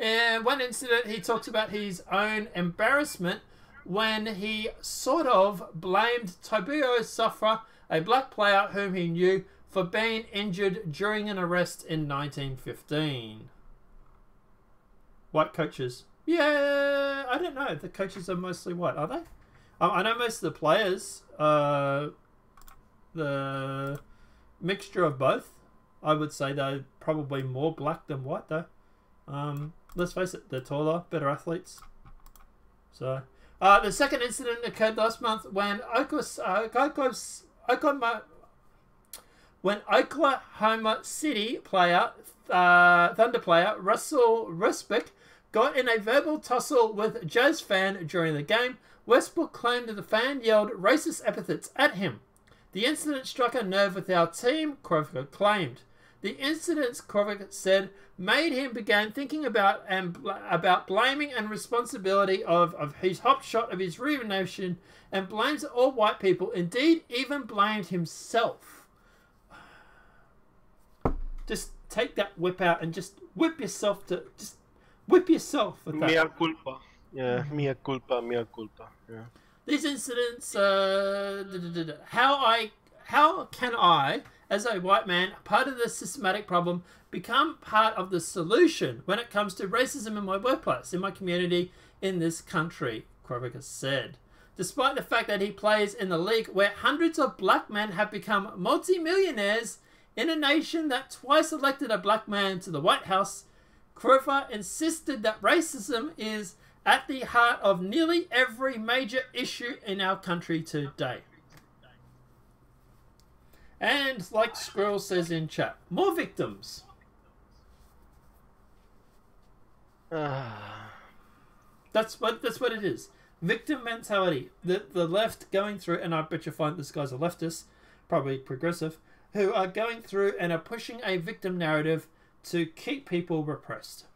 B: In one incident, he talks about his own embarrassment when he sort of blamed Tobio Safra, a black player whom he knew, for being injured during an arrest in 1915. White coaches. Yeah, I don't know. The coaches are mostly white, are they? I know most of the players, the mixture of both. I would say they're probably more black than white, though. Let's face it, they're taller, better athletes. So, the second incident occurred last month when Oklahoma City player, Thunder player Russell Westbrook got in a verbal tussle with Jazz fan during the game. Westbrook claimed that the fan yelled racist epithets at him. The incident struck a nerve with our team, Krovic claimed. The incidents, Krovic said, made him begin thinking about blaming and responsibility of his hot shot of his rejuvenation and blames all white people, indeed even blamed himself. Just take that whip out and just whip yourself with that.
C: Mea culpa. Yeah, mea culpa, mea culpa. Yeah.
B: These incidents, how can I, as a white man, part of the systematic problem, become part of the solution when it comes to racism in my workplace, in my community, in this country, Krovic has said. Despite the fact that he plays in the league where hundreds of black men have become multi-millionaires in a nation that twice elected a black man to the White House, Krovic insisted that racism is at the heart of nearly every major issue in our country today. And like Squirrel says in chat, more victims. That's what it is. Victim mentality. The left going through, and I bet you find this guy's a leftist, probably progressive, who are going through and are pushing a victim narrative to keep people repressed.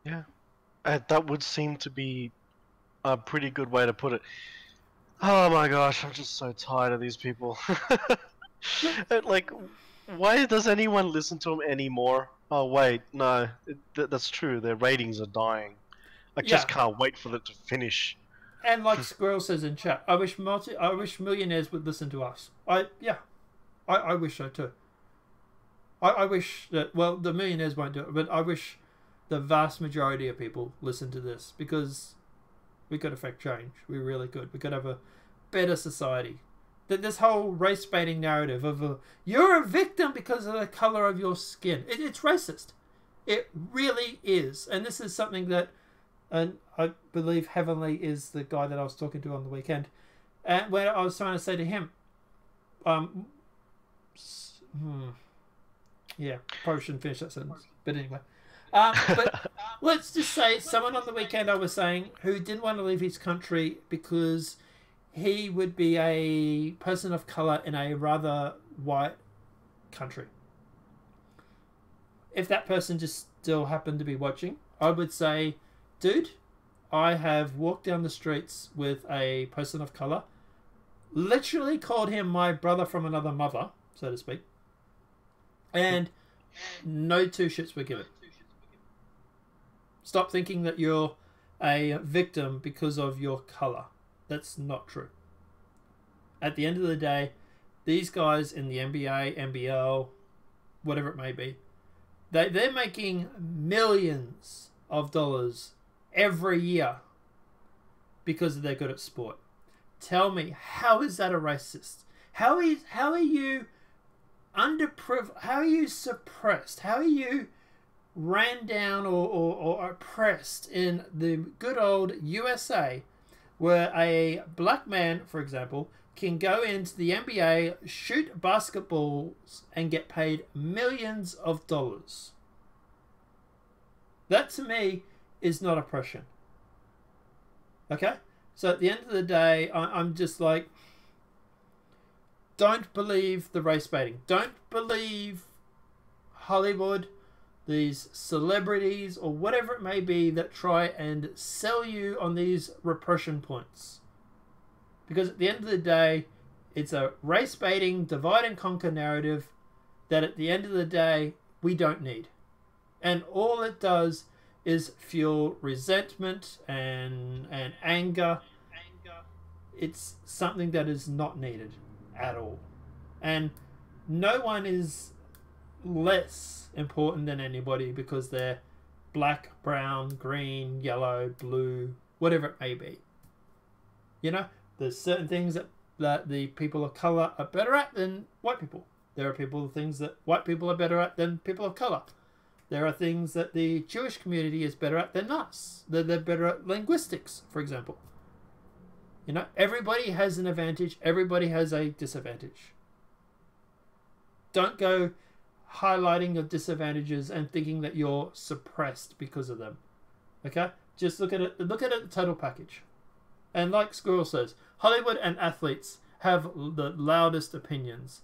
C: Yeah. That would seem to be a pretty good way to put it. Oh my gosh, I'm just so tired of these people. Like, why does anyone listen to them anymore? Oh wait, no, that's true. Their ratings are dying. I just can't wait for them to finish.
B: And like Squirrel says in chat, I wish millionaires would listen to us. I wish so too. I wish that, well, the millionaires won't do it, but I wish the vast majority of people listen to this, because we could affect change. We really could. We could have a better society. This whole race baiting narrative of you're a victim because of the color of your skin. It's racist. It really is. And this is something that, and I believe Heavenly is the guy that I was talking to on the weekend, and where I was trying to say to him, yeah, probably shouldn't finish that sentence, but anyway. But let's just say someone on the weekend I was saying who didn't want to leave his country because he would be a person of color in a rather white country. If that person just still happened to be watching, I would say, dude, I have walked down the streets with a person of color, literally called him my brother from another mother, so to speak, and no two shits were given. Stop thinking that you're a victim because of your color. That's not true. At the end of the day, these guys in the NBA, NBL, whatever it may be, they're making millions of dollars every year because they're good at sport. Tell me, how is that a racist? How are you underprivileged? How are you suppressed? How are you ran down or oppressed in the good old USA, where a black man, for example, can go into the NBA, shoot basketballs, and get paid millions of dollars? That, to me, is not oppression. Okay? So at the end of the day, I'm just like, don't believe the race baiting. Don't believe Hollywood, these celebrities, or whatever it may be that try and sell you on these repression points. Because at the end of the day, it's a race baiting, divide and conquer narrative that at the end of the day, we don't need. And all it does is fuel resentment and anger. It's something that is not needed at all. And no one is less important than anybody because they're black, brown, green, yellow, blue, whatever it may be. You know, there's certain things that the people of color are better at than white people. There are things that white people are better at than people of color. There are things that the Jewish community is better at than us. They're better at linguistics, for example. You know, everybody has an advantage. Everybody has a disadvantage. Don't go highlighting your disadvantages and thinking that you're suppressed because of them. Okay? Just look at it. Look at it, the total package. And like Squirrel says, Hollywood and athletes have the loudest opinions.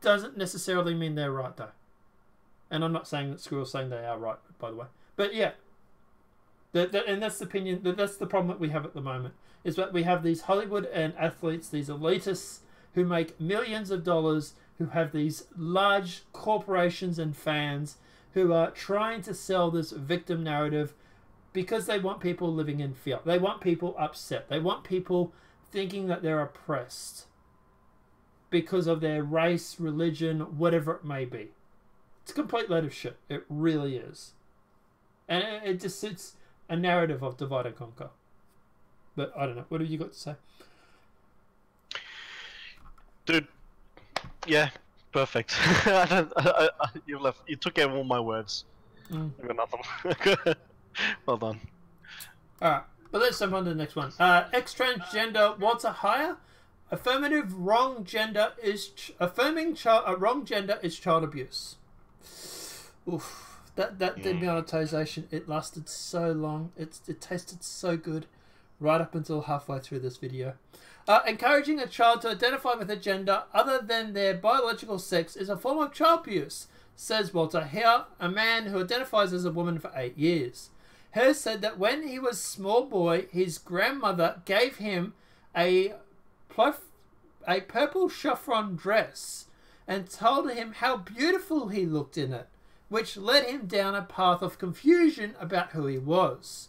B: Doesn't necessarily mean they're right, though. And I'm not saying that Squirrel's saying they are right, by the way. But yeah, and that's the opinion. That's the problem that we have at the moment. Is that we have these Hollywood and athletes, these elitists who make millions of dollars, who have these large corporations and fans who are trying to sell this victim narrative because they want people living in fear. They want people upset. They want people thinking that they're oppressed because of their race, religion, whatever it may be. It's a complete load of shit. It really is. And it just suits a narrative of divide and conquer. But I don't know. What have you got to say?
C: Dude, yeah, perfect. You took out all my words. I got nothing. Well done.
B: Alright, but let's jump on to the next one. Ex-transgender Walter Hire. Affirming wrong gender is child abuse. Oof. That demonetization, it lasted so long. It tasted so good right up until halfway through this video. Encouraging a child to identify with a gender other than their biological sex is a form of child abuse, says Walter Hare, a man who identifies as a woman for 8 years. Hare said that when he was a small boy, his grandmother gave him a purple chiffon dress and told him how beautiful he looked in it, which led him down a path of confusion about who he was.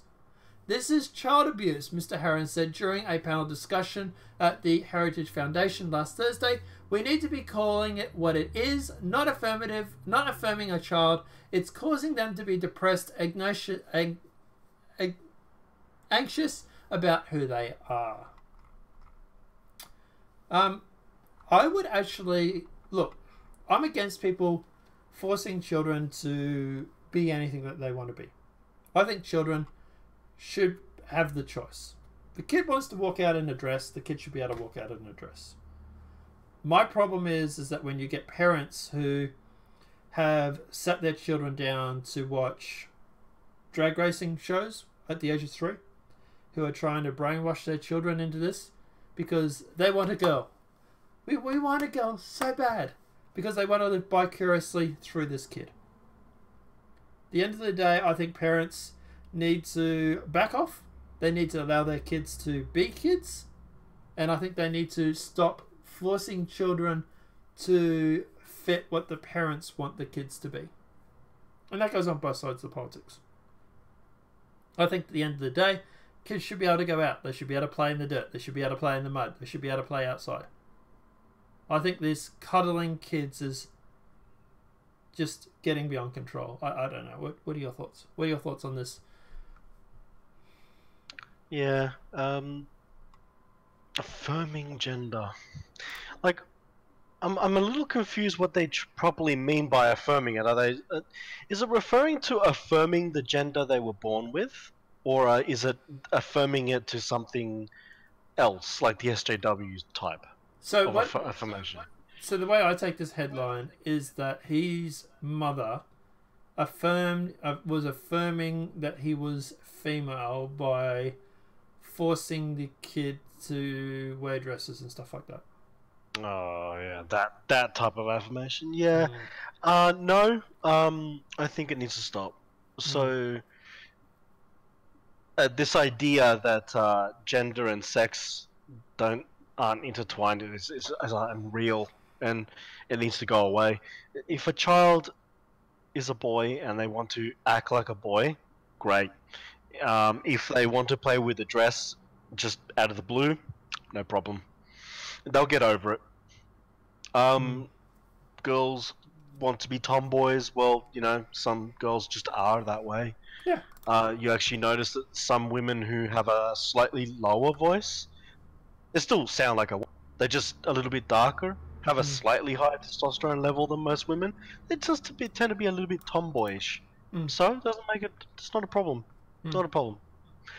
B: This is child abuse, Mr. Herron said during a panel discussion at the Heritage Foundation last Thursday. We need to be calling it what it is, not affirming a child. It's causing them to be depressed, anxious about who they are. I would actually, look, I'm against people forcing children to be anything that they want to be. I think children should have the choice. If the kid wants to walk out in a dress, the kid should be able to walk out in a dress. My problem is that when you get parents who have sat their children down to watch drag racing shows at the age of 3, who are trying to brainwash their children into this because they want a girl. We want a girl so bad because they want to live vicariously through this kid. At the end of the day, I think parents need to back off. They need to allow their kids to be kids. And I think they need to stop forcing children to fit what the parents want the kids to be. And that goes on both sides of the politics. I think at the end of the day, kids should be able to go out. They should be able to play in the dirt. They should be able to play in the mud. They should be able to play outside. I think this cuddling kids is just getting beyond control. I don't know. What are your thoughts? What are your thoughts on this?
C: Yeah. Affirming gender. Like, I'm a little confused what they properly mean by affirming it. Are they? Is it referring to affirming the gender they were born with, or is it affirming it to something else, like the SJW type of affirmation?
B: So the way I take this headline is that his mother was affirming that he was female by forcing the kid to wear dresses and stuff like that.
C: Oh yeah, that type of affirmation. Yeah. No. I think it needs to stop. So this idea that gender and sex aren't intertwined is unreal, and it needs to go away. If a child is a boy and they want to act like a boy, great. If they want to play with a dress just out of the blue, no problem. They'll get over it. Girls want to be tomboys. Well, you know, some girls just are that way.
B: Yeah.
C: You actually notice that some women who have a slightly lower voice, they still sound like they're just a little bit darker, have a slightly higher testosterone level than most women. They just tend to be a little bit tomboyish. So it doesn't make it. It's not a problem. It's not a problem.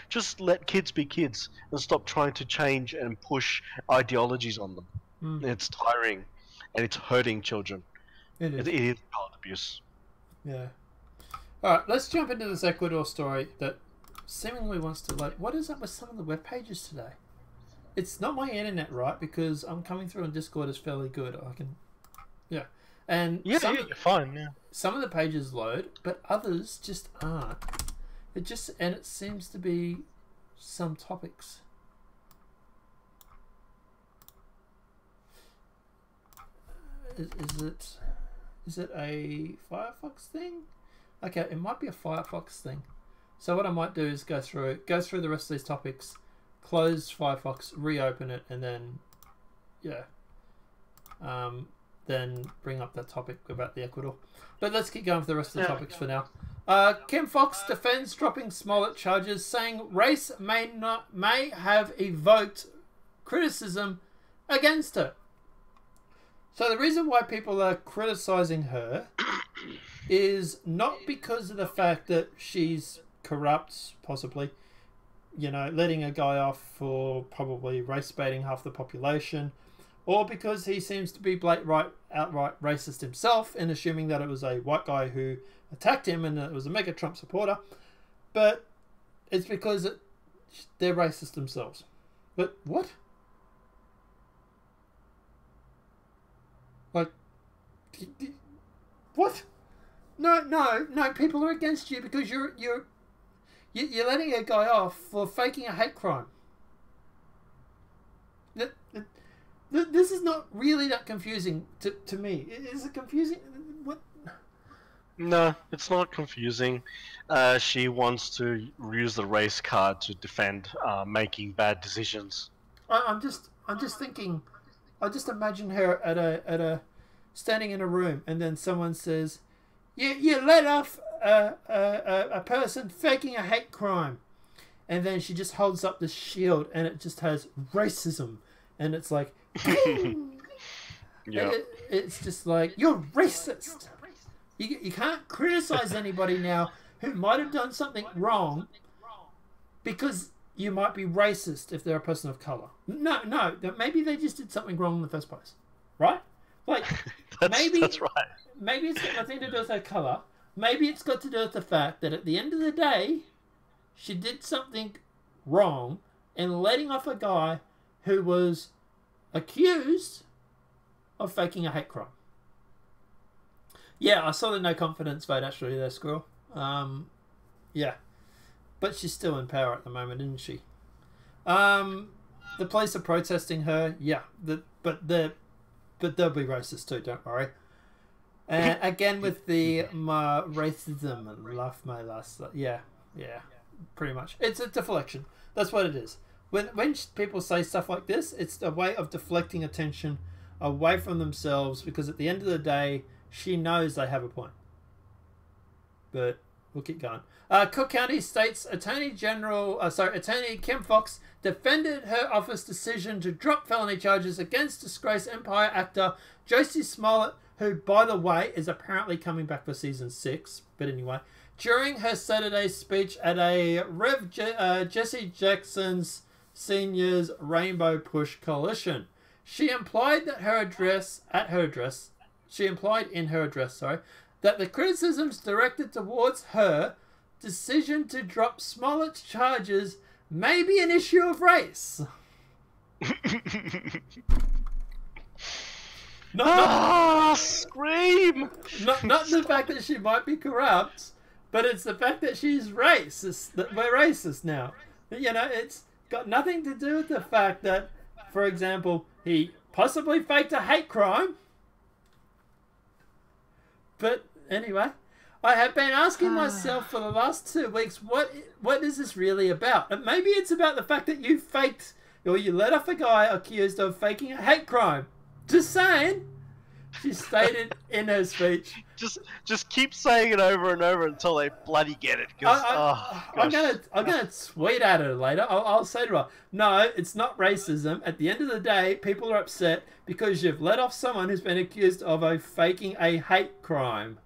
C: Just let kids be kids and stop trying to change and push ideologies on them. It's tiring, and it's hurting children.
B: It is.
C: It is child abuse.
B: Yeah. Alright, let's jump into this Ecuador story that seemingly wants to, like, what is up with some of the web pages today? It's not my internet, right? Because I'm coming through on Discord is fairly good. I can, yeah. And
C: you're fine, yeah.
B: Some of the pages load, but others just aren't. And it seems to be some topics. Is it a Firefox thing? Okay, it might be a Firefox thing. So what I might do is go through the rest of these topics, close Firefox, reopen it, and then, yeah, then bring up that topic about the Ecuador. But let's keep going for the rest of the topics for now. Kim Fox defends dropping Smollett charges, saying race may have evoked criticism against her. So the reason why people are criticizing her is not because of the fact that she's corrupt, possibly, you know, letting a guy off for probably race baiting half the population, or because he seems to be outright racist himself and assuming that it was a white guy who attacked him and that it was a mega Trump supporter. But it's because they're racist themselves. But what? Like, what? No, people are against you because you're letting a guy off for faking a hate crime. This is not really that confusing to me. Is it confusing? What?
C: No, it's not confusing. She wants to use the race card to defend making bad decisions.
B: I'm just thinking. I just imagine her at a standing in a room, and then someone says, "You let off a person faking a hate crime," and then she just holds up the shield, and it just has racism, and it's like,
C: yeah,
B: it's just like, you're racist. You can't criticize anybody now who might have done something wrong because you might be racist if they're a person of color. No, maybe they just did something wrong in the first place, right? Like,
C: that's right.
B: Maybe it's got nothing to do with her color. Maybe it's got to do with the fact that at the end of the day, she did something wrong in letting off a guy who was accused of faking a hate crime. Yeah, I saw the no confidence vote actually there, Squirrel. Yeah. But she's still in power at the moment, isn't she? The police are protesting her. Yeah, but they'll be racist too, don't worry. And again with the racism and laugh my last... Yeah. pretty much. It's a deflection. That's what it is. When people say stuff like this, it's a way of deflecting attention away from themselves, because at the end of the day, she knows they have a point. But we'll keep going. Cook County State's Attorney Kim Fox defended her office decision to drop felony charges against disgraced Empire actor Josie Smollett, who, by the way, is apparently coming back for season 6. But anyway, during her Saturday speech at a Jesse Jackson's Senior's Rainbow Push Coalition, she implied in her address, that the criticisms directed towards her decision to drop Smollett's charges may be an issue of race.
C: Scream!
B: Not the fact that she might be corrupt, but it's the fact that she's racist. That we're racist now. You know, it's got nothing to do with the fact that, for example, he possibly faked a hate crime. But anyway, I have been asking myself for the last 2 weeks, what is this really about? And maybe it's about the fact that you faked, or you let off a guy accused of faking a hate crime. Just saying. She stated in her speech.
C: Just keep saying it over and over until they bloody get it.
B: I'm gonna tweet at her later. I'll say to her, no, it's not racism. At the end of the day, people are upset because you've let off someone who's been accused of faking a hate crime.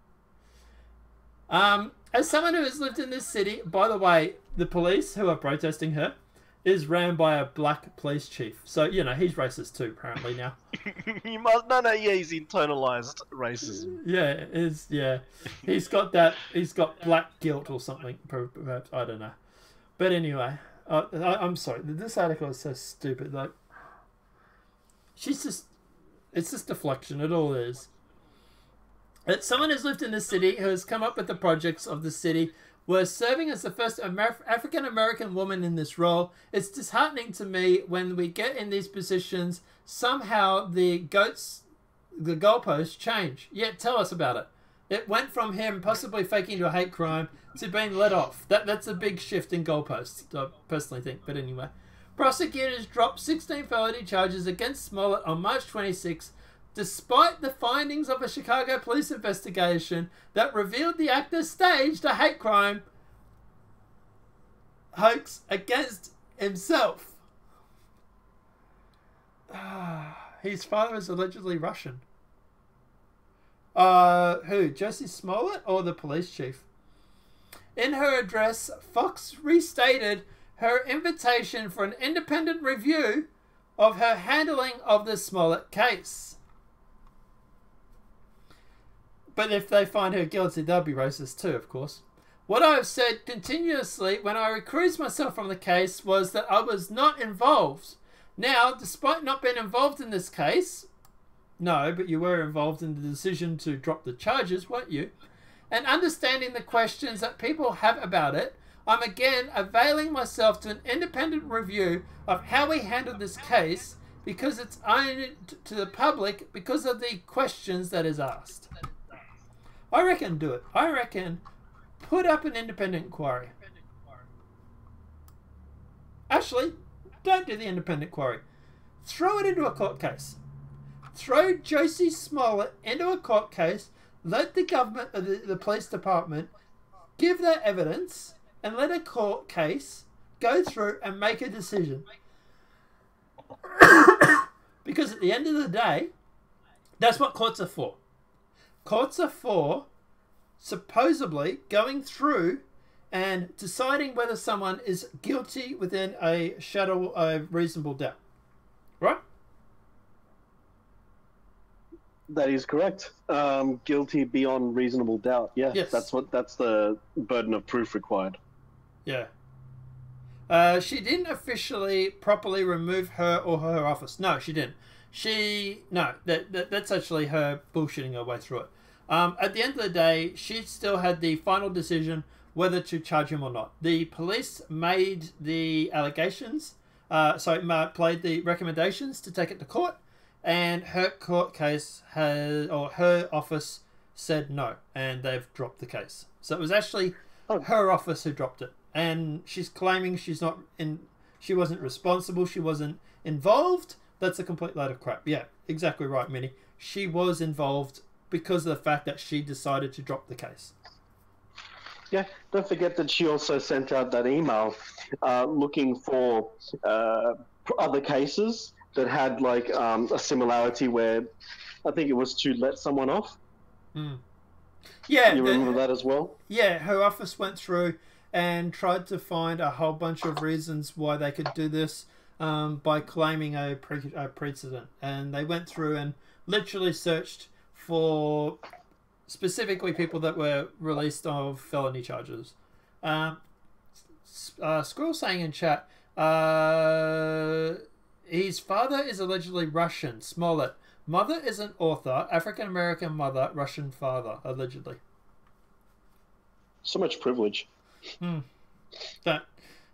B: As someone who has lived in this city, by the way, the police who are protesting her is ran by a black police chief. So, you know, he's racist too, apparently, now.
C: He's internalized racism.
B: He's got black guilt or something, perhaps, I don't know. But anyway, I'm sorry, this article is so stupid, like, it's just deflection, it all is. It's someone who's lived in the city, who has come up with the projects of the city, were serving as the first African-American woman in this role. It's disheartening to me when we get in these positions, somehow the goalposts change. Yeah, tell us about it. It went from him possibly faking to a hate crime to being let off. That's a big shift in goalposts, I personally think. But anyway, prosecutors dropped 16 felony charges against Smollett on March 26, despite the findings of a Chicago police investigation that revealed the actor staged a hate crime hoax against himself. His father is allegedly Russian. Who? Josie Smollett or the police chief? In her address, Fox restated her invitation for an independent review of her handling of the Smollett case. But if they find her guilty, they'll be racist too, of course. What I have said continuously when I recused myself from the case was that I was not involved. Now, despite not being involved in this case, no, but you were involved in the decision to drop the charges, weren't you? And understanding the questions that people have about it, I'm again availing myself to an independent review of how we handled this case, because it's owned to the public because of the questions that is asked. I reckon do it. I reckon put up an independent inquiry. Actually, don't do the independent inquiry. Throw it into a court case. Throw Josie Smollett into a court case. Let the government, the police department, give their evidence and let a court case go through and make a decision. Because at the end of the day, that's what courts are for. Courts are for supposedly going through and deciding whether someone is guilty within a shadow of reasonable doubt. Right?
J: That is correct. Guilty beyond reasonable doubt. Yeah, yes. That's the burden of proof required.
B: Yeah. She didn't officially properly remove her or her office. No, she didn't. That's actually her bullshitting her way through it. At the end of the day, she still had the final decision whether to charge him or not. The police made the allegations, played the recommendations to take it to court, and her court case her office said no, and they've dropped the case. So it was actually her office who dropped it. and she's claiming she wasn't responsible, she wasn't involved. That's a complete load of crap. Yeah, exactly right, Minnie. She was involved because of the fact that she decided to drop the case.
J: Yeah, don't forget that she also sent out that email looking for other cases that had like a similarity where I think it was to let someone off.
B: Yeah,
J: you remember that as well?
B: Yeah, her office went through and tried to find a whole bunch of reasons why they could do this by claiming a precedent, and they went through and literally searched for specifically people that were released of felony charges. Squirrel saying in chat, his father is allegedly Russian, Smollett. Mother is an author, African-American mother, Russian father, allegedly.
J: So much privilege.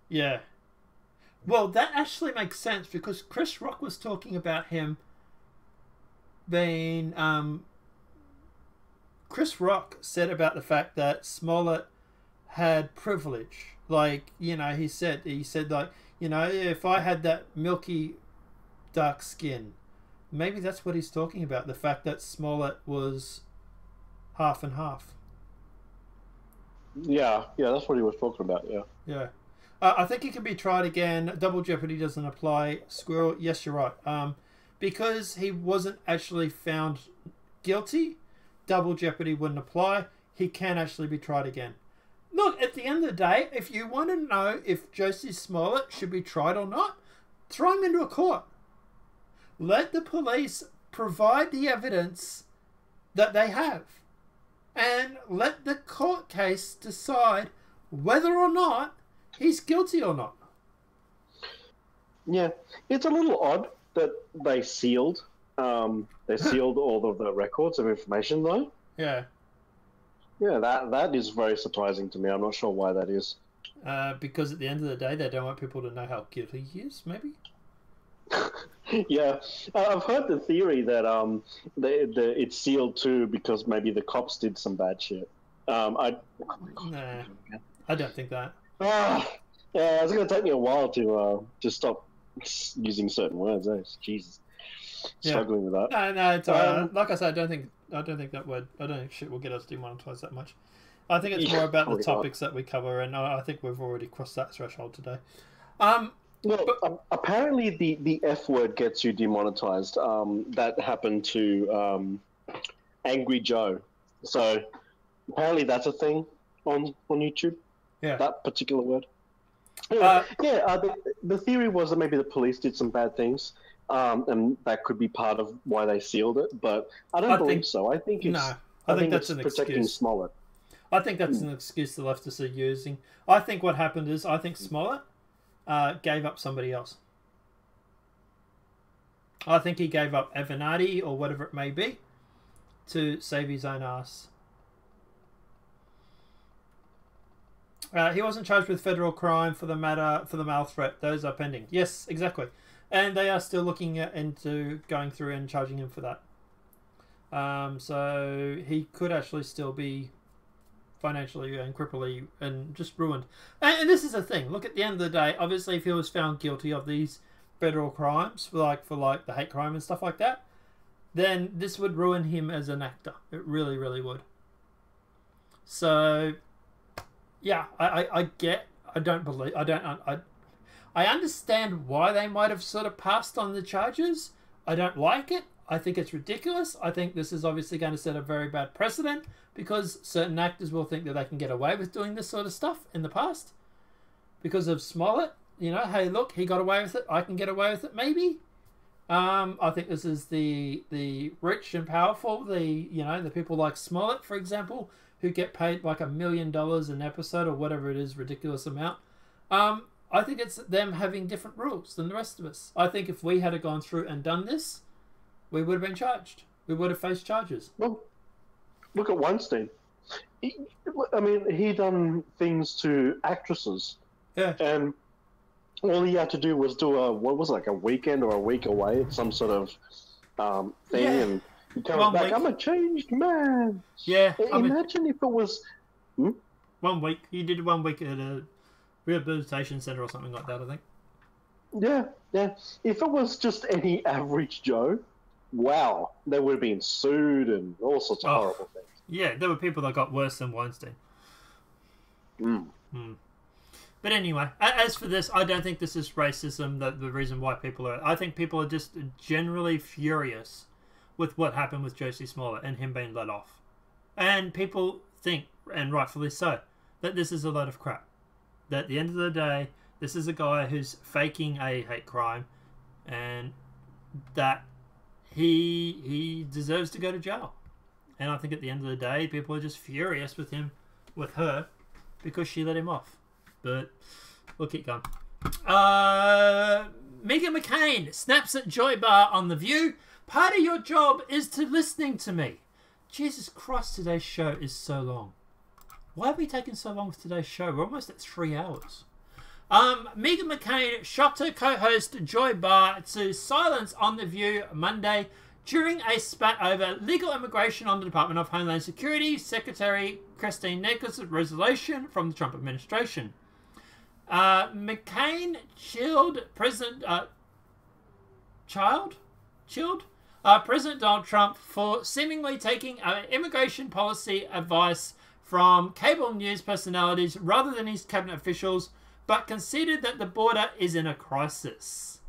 B: Yeah. Well, that actually makes sense because Chris Rock was talking about him being... Chris Rock said about the fact that Smollett had privilege. Like, he said like, if I had that milky dark skin, maybe that's what he's talking about. The fact that Smollett was half and half.
J: Yeah, that's what he was talking about,
B: Yeah. I think he can be tried again. Double jeopardy doesn't apply. Squirrel, yes, you're right. Because he wasn't actually found guilty, double jeopardy wouldn't apply. He can actually be tried again. Look, at the end of the day, if you want to know if Josie Smollett should be tried or not, throw him into a court. Let the police provide the evidence that they have. And let the court case decide whether or not he's guilty or not.
J: Yeah, it's a little odd that they sealed all of the records of information, though.
B: Yeah.
J: Yeah, that is very surprising to me. I'm not sure why that is.
B: Because at the end of the day, they don't want people to know how guilty he is, maybe?
J: Yeah, I've heard the theory that it's sealed too because maybe the cops did some bad shit.
B: Nah, I don't think that.
J: Yeah, it's going to take me a while to stop using certain words. Jesus, struggling with that.
B: No, it's like I said, I don't think that word. I don't think shit will get us demonetized that much. I think it's more about the topics that we cover, and I think we've already crossed that threshold today.
J: Well, apparently the F word gets you demonetized. That happened to Angry Joe. So apparently that's a thing on YouTube.
B: Yeah.
J: That particular word. Anyway, the theory was that maybe the police did some bad things, and that could be part of why they sealed it. But I don't believe so. I think it's
B: I think that's
J: it's
B: an
J: protecting
B: excuse.
J: Smollett.
B: I think that's an excuse the leftists are using. I think what happened is Smollett gave up somebody else. I think he gave up Avenatti or whatever it may be to save his own ass. He wasn't charged with federal crime for the mail threat. Those are pending. Yes, exactly. And they are still looking into going through and charging him for that. So he could actually still be financially and cripply and just ruined. And this is the thing. Look, at the end of the day, obviously, if he was found guilty of these federal crimes for like the hate crime and stuff like that, then this would ruin him as an actor. It really, really would. So, yeah, I understand why they might have sort of passed on the charges. I don't like it. I think it's ridiculous. I think this is obviously going to set a very bad precedent because certain actors will think that they can get away with doing this sort of stuff in the past. Because of Smollett, hey, look, he got away with it. I can get away with it, maybe. I think this is the rich and powerful, the people like Smollett, for example, who get paid like $1 million an episode or whatever it is, ridiculous amount. I think it's them having different rules than the rest of us. I think if we had gone through and done this, we would have been charged. We would have faced charges.
J: Well, look at Weinstein. He done things to actresses.
B: Yeah.
J: And all he had to do was do a weekend or a week away at some sort of thing, and he comes back. I'm a changed man.
B: Yeah.
J: Imagine if it was
B: 1 week. He did 1 week at rehabilitation center or something like that, I think.
J: Yeah, yeah. If it was just any average Joe, wow, they would have been sued and all sorts of horrible things.
B: Yeah, there were people that got worse than Weinstein. But anyway, as for this, I don't think this is racism, the reason why people are... I think people are just generally furious with what happened with Josie Smollett and him being let off. And people think, and rightfully so, that this is a load of crap. That at the end of the day, this is a guy who's faking a hate crime, and that he deserves to go to jail. And I think at the end of the day, people are just furious with him, with her, because she let him off. But we'll keep going. Meghan McCain snaps at Joy Bar on The View. Part of your job is to listening to me. Jesus Christ, today's show is so long. Why are we taking so long with today's show? We're almost at 3 hours. Meghan McCain shocked her co-host Joy Barr to silence on The View Monday during a spat over legal immigration on the Department of Homeland Security Secretary Christine Nichols' resolution from the Trump administration. McCain chilled President President Donald Trump for seemingly taking immigration policy advice from cable news personalities rather than his cabinet officials, but conceded that the border is in a crisis.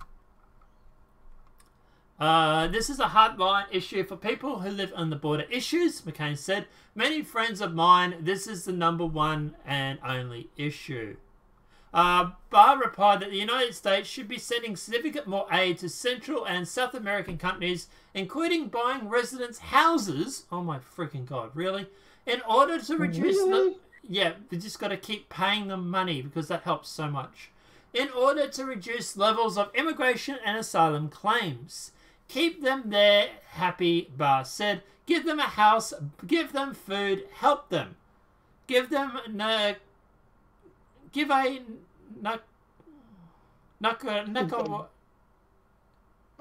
B: This is a hardline issue for people who live on the border issues, McCain said. Many friends of mine, this is the number one and only issue. Barr replied that the United States should be sending significant more aid to Central and South American countries, including buying residents' houses. Oh my freaking God, really? In order to reduce... Yeah, we just got to keep paying them money because that helps so much. In order to reduce levels of immigration and asylum claims. Keep them there happy, Barr said. Give them a house, give them food, help them. Give them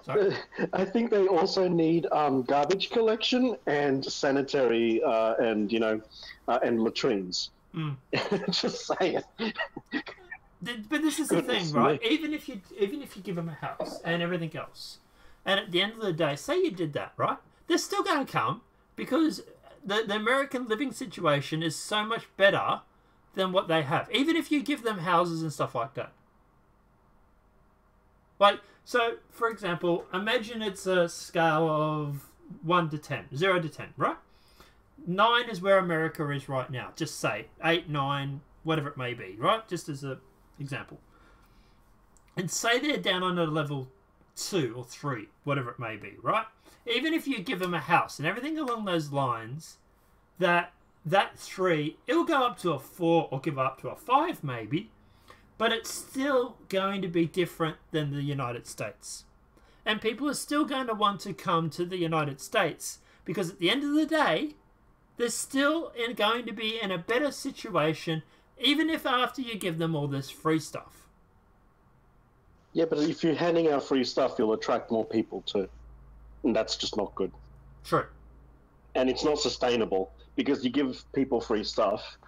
B: Sorry?
J: I think they also need garbage collection and sanitary and latrines. Just saying.
B: But this is the thing, right? Even if you give them a house and everything else, and at the end of the day, say you did that, right? They're still going to come because the American living situation is so much better than what they have. Even if you give them houses and stuff like that. Like, so, for example, imagine it's a scale of 1 to 10, 0 to 10, right? 9 is where America is right now. Just say 8, 9, whatever it may be, right? Just as an example. And say they're down on a level 2 or 3, whatever it may be, right? Even if you give them a house and everything along those lines, that 3, it'll go up to a 4 or give up to a 5 maybe, but it's still going to be different than the United States. And people are still going to want to come to the United States because at the end of the day, they're still going to be in a better situation even if after you give them all this free stuff.
J: Yeah, but if you're handing out free stuff, you'll attract more people too. And that's just not good.
B: True.
J: And it's not sustainable because you give people free stuff,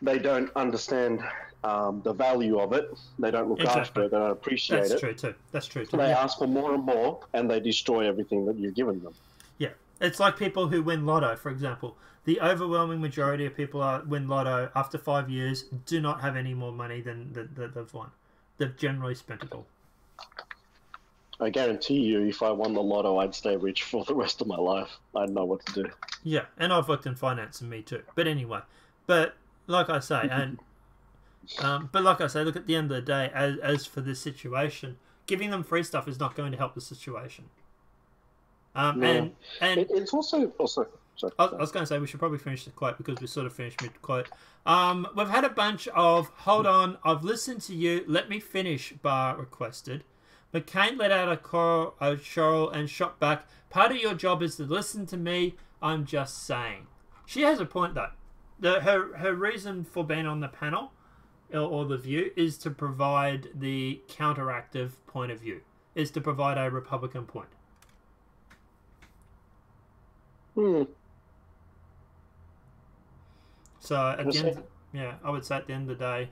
J: they don't understand the value of it. They don't look after it. They don't appreciate it.
B: That's true too. That's true too.
J: They ask for more and more, and they destroy everything that you've given them.
B: Yeah. It's like people who win lotto, for example. The overwhelming majority of people who win lotto after 5 years do not have any more money than they've won. They've generally spent it all.
J: I guarantee you, if I won the lotto, I'd stay rich for the rest of my life. I'd know what to do.
B: Yeah, and I've worked in finance, and me too. But anyway, like I say, look, at the end of the day, as for this situation, giving them free stuff is not going to help the situation. And
J: it's also. Sorry.
B: I was going to say we should probably finish the quote because we sort of finished mid-quote. We've had a bunch of, hold on, I've listened to you, let me finish, Barr requested. McCain let out a chortle and shot back, part of your job is to listen to me, I'm just saying. She has a point though. Her reason for being on the panel, or the View, is to provide the counteractive point of view, is to provide a Republican point. So at the end, I would say at the end of the day,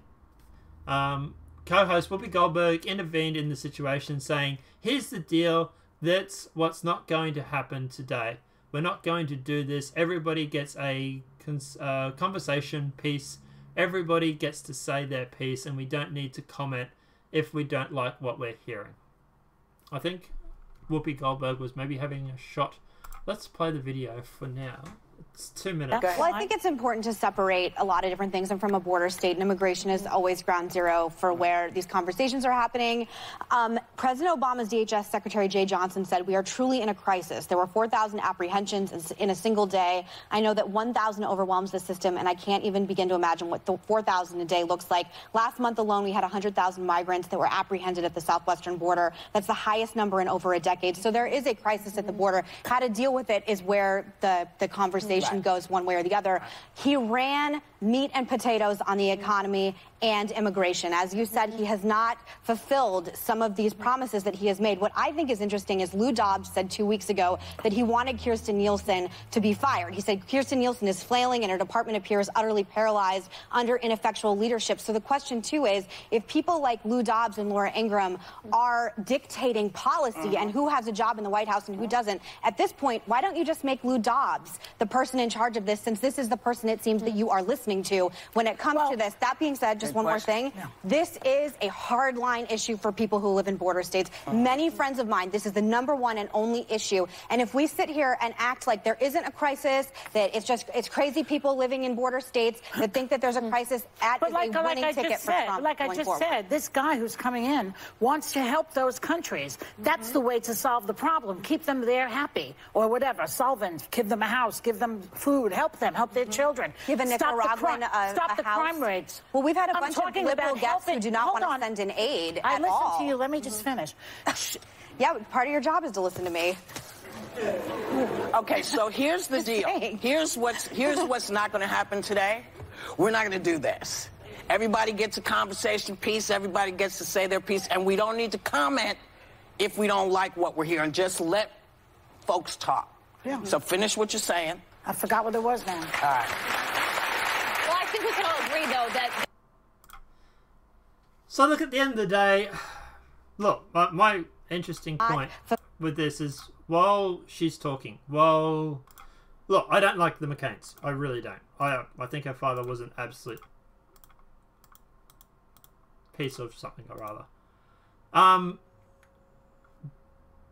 B: Co-host Whoopi Goldberg intervened in the situation, saying, "Here's the deal. That's what's not going to happen today. We're not going to do this. Everybody gets a conversation piece. Everybody gets to say their piece, and we don't need to comment if we don't like what we're hearing." I think Whoopi Goldberg was maybe having a shot. Let's play the video for now. It's 2 minutes.
L: Well, I think it's important to separate a lot of different things. And from a border state, and immigration is always ground zero for where these conversations are happening. President Obama's DHS Secretary Jay Johnson said, "We are truly in a crisis. There were 4,000 apprehensions in a single day. I know that 1,000 overwhelms the system, and I can't even begin to imagine what the 4,000 a day looks like. Last month alone, we had 100,000 migrants that were apprehended at the southwestern border. That's the highest number in over a decade. So there is a crisis at the border. How to deal with it is where the conversation goes one way or the other." He ran meat and potatoes on the economy and immigration. As you said, he has not fulfilled some of these promises that he has made. What I think is interesting is Lou Dobbs said 2 weeks ago that he wanted Kirstjen Nielsen to be fired. He said Kirstjen Nielsen is flailing and her department appears utterly paralyzed under ineffectual leadership. So the question, too, is if people like Lou Dobbs and Laura Ingraham are dictating policy and who has a job in the White House and who doesn't, at this point, why don't you just make Lou Dobbs the person in charge of this, since this is the person it seems that you are listening to when it comes to this? That being said, just one more thing. This is a hardline issue for people who live in border states. Many friends of mine, this is the #1 and only issue. And if we sit here and act like there isn't a crisis, that it's crazy people living in border states that think that there's a crisis, is a winning ticket for Trump.
M: Like I just said, this guy who's coming in wants to help those countries. That's the way to solve the problem. Keep them there happy or whatever. Solvent, give them a house, give them food, help them, help their children.
L: Give a Nicaraguan
M: stop the crime rates.
L: Well, we've had a bunch of liberal guests who do not want to send in aid at all.
M: I listen to you. Let me just finish.
L: Yeah, part of your job is to listen to me.
N: Okay, so here's the deal. Here's what's not going to happen today. We're not going to do this. Everybody gets a conversation piece. Everybody gets to say their piece, and we don't need to comment if we don't like what we're hearing. Just let folks talk. Yeah. So finish what you're saying.
M: I forgot what it was now.
N: All right.
O: Well, I think we can all agree, though, that...
B: So look, at the end of the day, look, my interesting point with this is, while she's talking, look, I don't like the McCains. I really don't. I think her father was an absolute piece of something or other.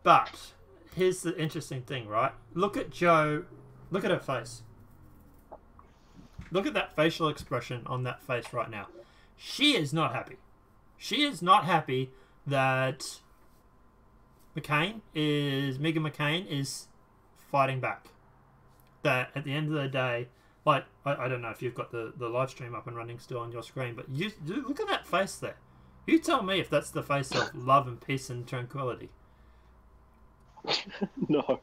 B: But here's the interesting thing, right? Look at Joe. Look at her face. Look at that facial expression on that face right now. She is not happy. She is not happy that Meghan McCain is fighting back. That at the end of the day, like, I don't know if you've got the live stream up and running still on your screen, but you look at that face there. You tell me if that's the face of love and peace and tranquility.
J: No.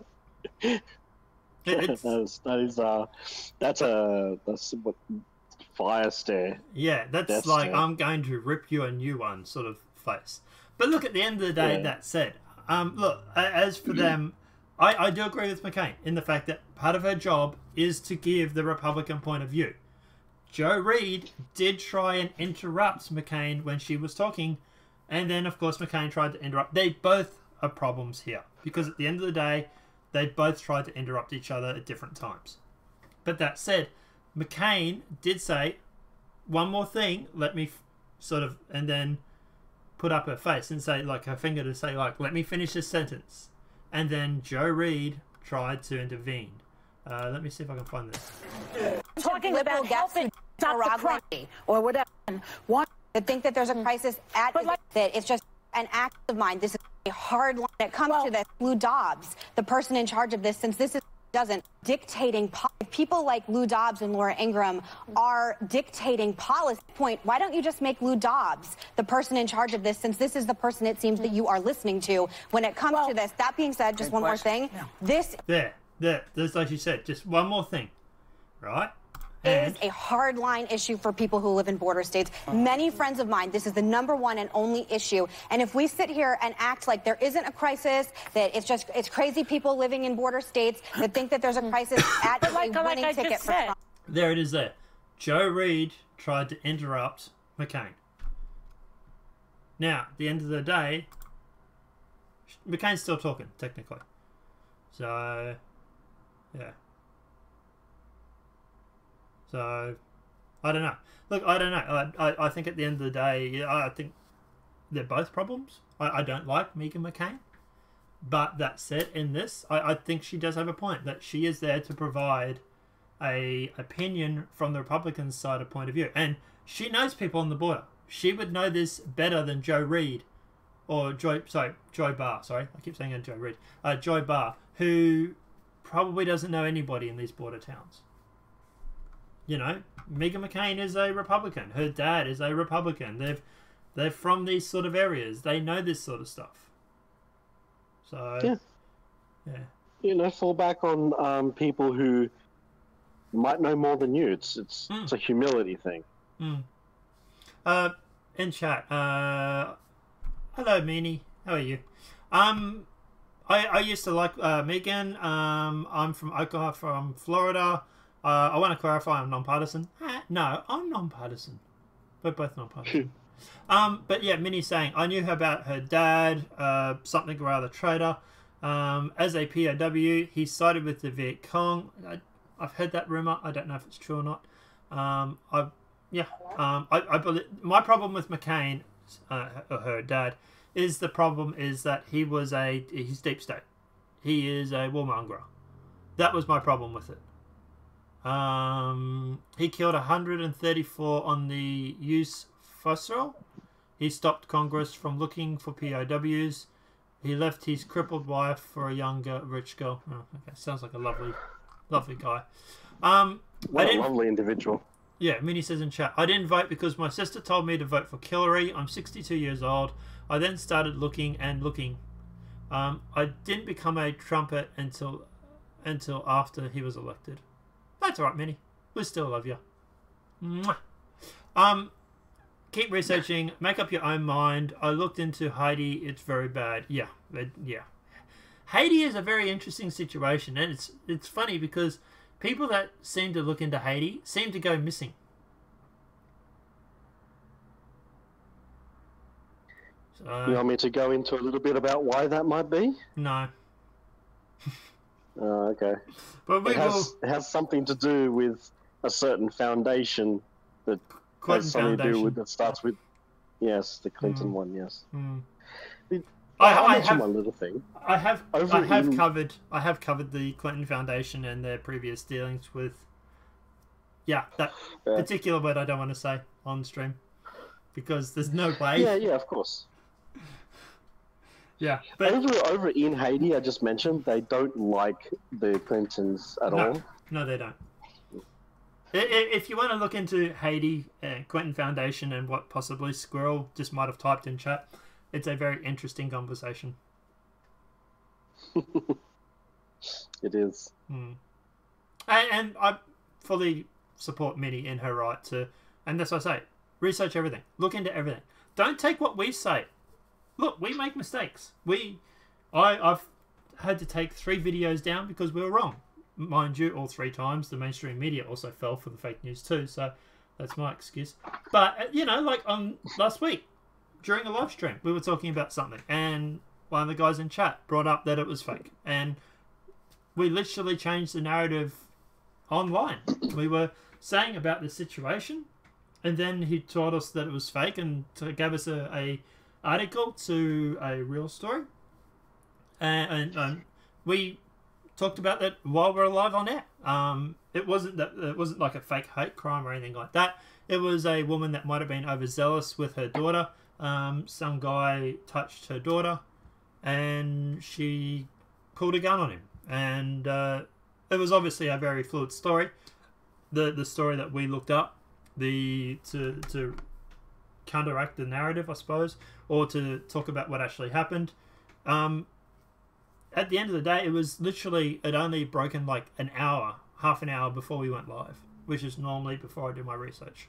J: That's what fire stare.
B: Yeah, that's like, I'm going to rip you a new one sort of face. But look, at the end of the day, that said, look, as for them, I do agree with McCain in the fact that part of her job is to give the Republican point of view. Joe Reid did try and interrupt McCain when she was talking, and then, of course, McCain tried to interrupt. They both are problems here, because at the end of the day, they both tried to interrupt each other at different times. But that said, McCain did say, one more thing, let me sort of, and then put up her face and say, like, her finger to say, like, let me finish this sentence. And then Joe Reid tried to intervene. Let me see if I can find this.
M: Talking about helping stop the crime or whatever. One
L: to think that there's a crisis that it's just an act of mine. This is a hard line. When it comes to this, Lou Dobbs, the person in charge of this, since this is doesn't dictating people like Lou Dobbs and Laura Ingraham are dictating policy. Why don't you just make Lou Dobbs the person in charge of this, since this is the person it seems that you are listening to when it comes to this? That being said, just one more thing.
B: There's, like you said, just one more thing, right?
L: Is a hardline issue for people who live in border states. Many friends of mine, this is the #1 and only issue. And if we sit here and act like there isn't a crisis, that it's crazy people living in border states that think that there's a crisis, is a winning ticket for Trump.
B: There it is there. Joe Reid tried to interrupt McCain. Now, at the end of the day, McCain's still talking, technically. So, yeah. So, I don't know. Look, I don't know. I think at the end of the day, I think they're both problems. I don't like Meghan McCain. But that said, in this, I think she does have a point. That she is there to provide a opinion from the Republican side of point of view. And she knows people on the border. She would know this better than Joe Reid. Or Joy Barr. Sorry, I keep saying Joe Reid. Joy Barr, who probably doesn't know anybody in these border towns. You know, Meghan McCain is a Republican. Her dad is a Republican. They're from these sort of areas. They know this sort of stuff. So, yeah.
J: You know, fall back on people who might know more than you. It's a humility thing.
B: In chat, hello, Meanie. How are you? I used to like Megan. I'm from Oklahoma, from Florida. I want to clarify, I'm nonpartisan. No, I'm nonpartisan. We're both nonpartisan. But yeah, Minnie's saying, I knew about her dad, something or other traitor. As a POW, he sided with the Viet Cong. I've heard that rumor. I don't know if it's true or not. I believe my problem with McCain, or her dad, is that he's deep state. He is a warmonger. That was my problem with it. He killed 134 on the use fossil. He stopped Congress from looking for POWs. He left his crippled wife for a younger, rich girl. Oh, okay. Sounds like a lovely guy.
J: What a lovely individual.
B: Yeah, Minnie says in chat, I didn't vote because my sister told me to vote for Hillary. I'm 62 years old. I then started looking. I didn't become a trumpet until after he was elected. That's alright, Minnie. We still love you. Mwah. Keep researching. Make up your own mind. I looked into Haiti. It's very bad. Yeah. Haiti is a very interesting situation, and it's funny because people that seem to look into Haiti seem to go missing. So,
J: you want me to go into a little bit about why that might be?
B: No.
J: Okay.
B: But
J: it has something to do with a certain foundation that has something to do with, that starts with, yes, the Clinton one, yes. I'll mention one little thing.
B: I have covered the Clinton Foundation and their previous dealings with, that particular word I don't want to say on stream because there's no way.
J: Yeah, of course.
B: Yeah, but
J: over in Haiti, I just mentioned they don't like the Clintons at all.
B: No, they don't. If you want to look into Haiti, Clinton Foundation, and what possibly Squirrel just might have typed in chat, it's a very interesting conversation.
J: It is.
B: And I fully support Minnie in her right to, and that's what I say, research everything, look into everything. Don't take what we say. Look, we make mistakes. I've had to take 3 videos down because we were wrong. Mind you, all 3 times the mainstream media also fell for the fake news too, so that's my excuse. But, like on last week, during a live stream, we were talking about something, and one of the guys in chat brought up that it was fake. And we literally changed the narrative online. We were saying about the situation, and then he told us that it was fake and gave us a article to a real story, and we talked about that while we're live on air. It wasn't like a fake hate crime or anything like that. It was a woman that might have been overzealous with her daughter. Some guy touched her daughter, and she pulled a gun on him. And it was obviously a very fluid story. The story that we looked up, to counteract the narrative, I suppose, or to talk about what actually happened. At the end of the day, it was literally, it only broken like half an hour before we went live, which is normally before I do my research,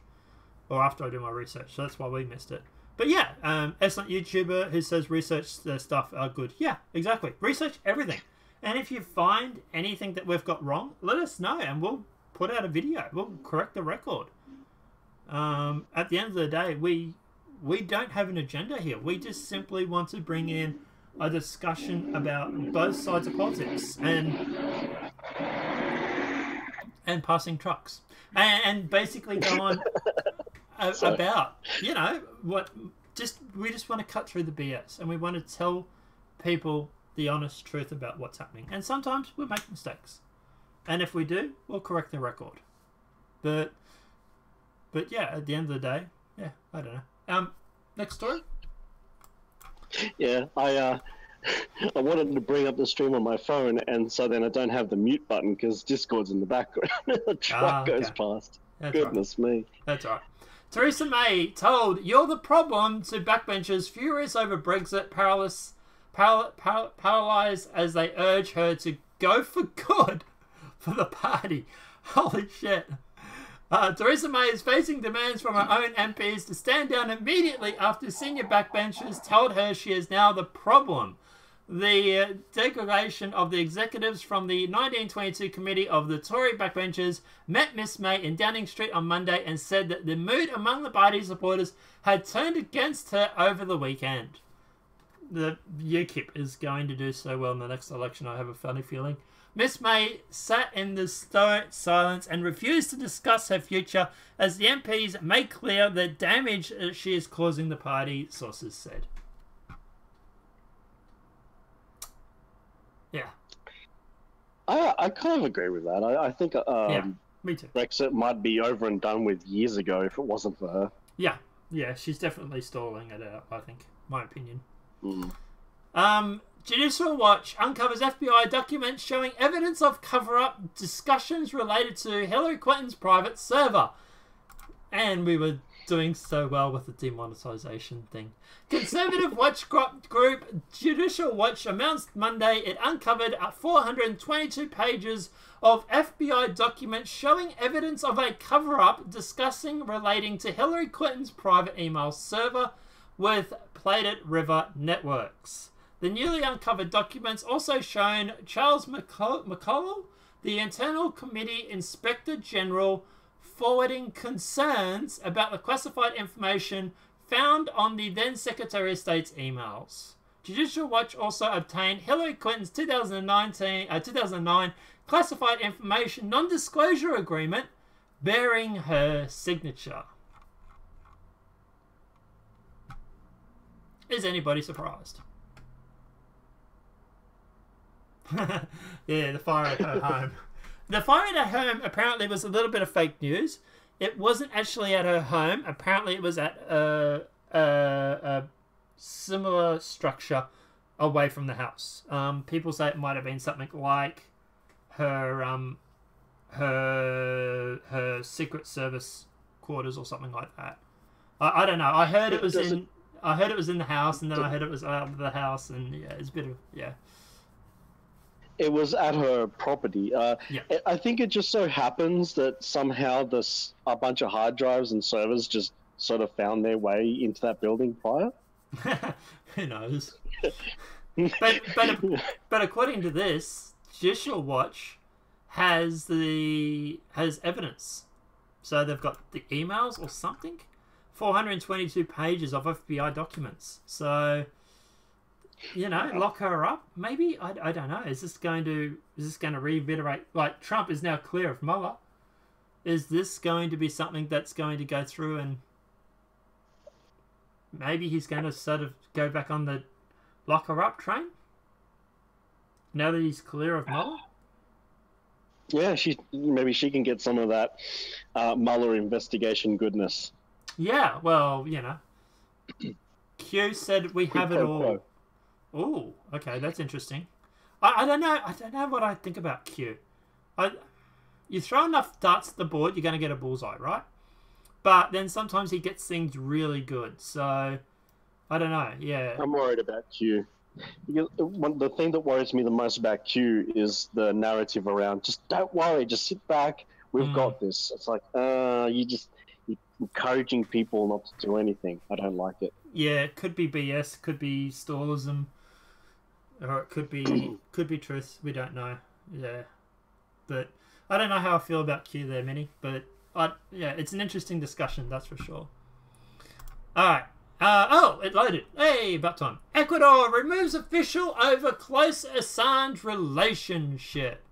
B: or after I do my research, so that's why we missed it. But yeah, excellent YouTuber who says research their stuff are good. Yeah, exactly. Research everything. And if you find anything that we've got wrong, let us know and we'll put out a video. We'll correct the record. At the end of the day, we don't have an agenda here. We just simply want to bring in a discussion about both sides of politics and passing trucks and basically go on about, you know, we just want to cut through the BS and we want to tell people the honest truth about what's happening. And sometimes we'll make mistakes. And if we do, we'll correct the record. But yeah, at the end of the day, yeah, I don't know. Next story?
J: Yeah, I wanted to bring up the stream on my phone, and so then I don't have the mute button because Discord's in the background. The truck goes past.
B: That's
J: Goodness me.
B: That's all right. Theresa May told "You're the problem" to backbenchers furious over Brexit paralyzed as they urge her to go for good for the party. Holy shit. Theresa May is facing demands from her own MPs to stand down immediately after senior backbenchers told her she is now the problem. The degradation of the executives from the 1922 committee of the Tory backbenchers met Miss May in Downing Street on Monday and said that the mood among the party supporters had turned against her over the weekend. The UKIP is going to do so well in the next election, I have a funny feeling. Miss May sat in the stoic silence and refused to discuss her future as the MPs made clear the damage she is causing the party, sources said. Yeah.
J: I kind of agree with that. I think
B: yeah, me too.
J: Brexit might be over and done with years ago if it wasn't for her.
B: Yeah, she's definitely stalling it out, I think, my opinion.
J: Mm.
B: Judicial Watch uncovers FBI documents showing evidence of cover-up discussions related to Hillary Clinton's private server. And we were doing so well with the demonetization thing. Conservative watchdog group Judicial Watch announced Monday it uncovered 422 pages of FBI documents showing evidence of a cover-up discussing relating to Hillary Clinton's private email server with Plated River Networks. The newly uncovered documents also shown Charles McConnell, the Internal Committee Inspector General, forwarding concerns about the classified information found on the then Secretary of State's emails. Judicial Watch also obtained Hillary Clinton's 2009 classified information non-disclosure agreement bearing her signature. Is anybody surprised? Yeah, the fire at her home. The fire at her home apparently was a little bit of fake news. It wasn't actually at her home. Apparently it was at a similar structure away from the house. People say it might have been something like her Secret Service quarters or something like that. I don't know. I heard it was in the house, and then I heard it was out of the house, and yeah, it's a bit of
J: It was at her property.
B: Yeah.
J: I think it just so happens that somehow a bunch of hard drives and servers just sort of found their way into that building prior.
B: Who knows? but according to this, Judicial Watch has evidence. So they've got the emails or something. 422 pages of FBI documents. So, you know, lock her up. Maybe I don't know. Is this going to reiterate? Like, Trump is now clear of Mueller. Is this going to be something that's going to go through, and maybe he's going to sort of go back on the lock her up train now that he's clear of Mueller?
J: Yeah, maybe she can get some of that Mueller investigation goodness.
B: Yeah, well, you know, Q said we have it all. Oh, okay, that's interesting. I don't know. I don't know what I think about Q. You throw enough darts at the board, you're going to get a bullseye, right? But then sometimes he gets things really good. So I don't know. Yeah,
J: I'm worried about Q. The thing that worries me the most about Q is the narrative around just don't worry, just sit back. We've got this. It's like you're encouraging people not to do anything. I don't like it.
B: Yeah, it could be BS, could be stallism, or it could be truth. We don't know. Yeah, but I don't know how I feel about Q there, Minnie. But yeah, it's an interesting discussion, that's for sure. All right, It loaded. Hey, about time. Ecuador removes official over close Assange relationship.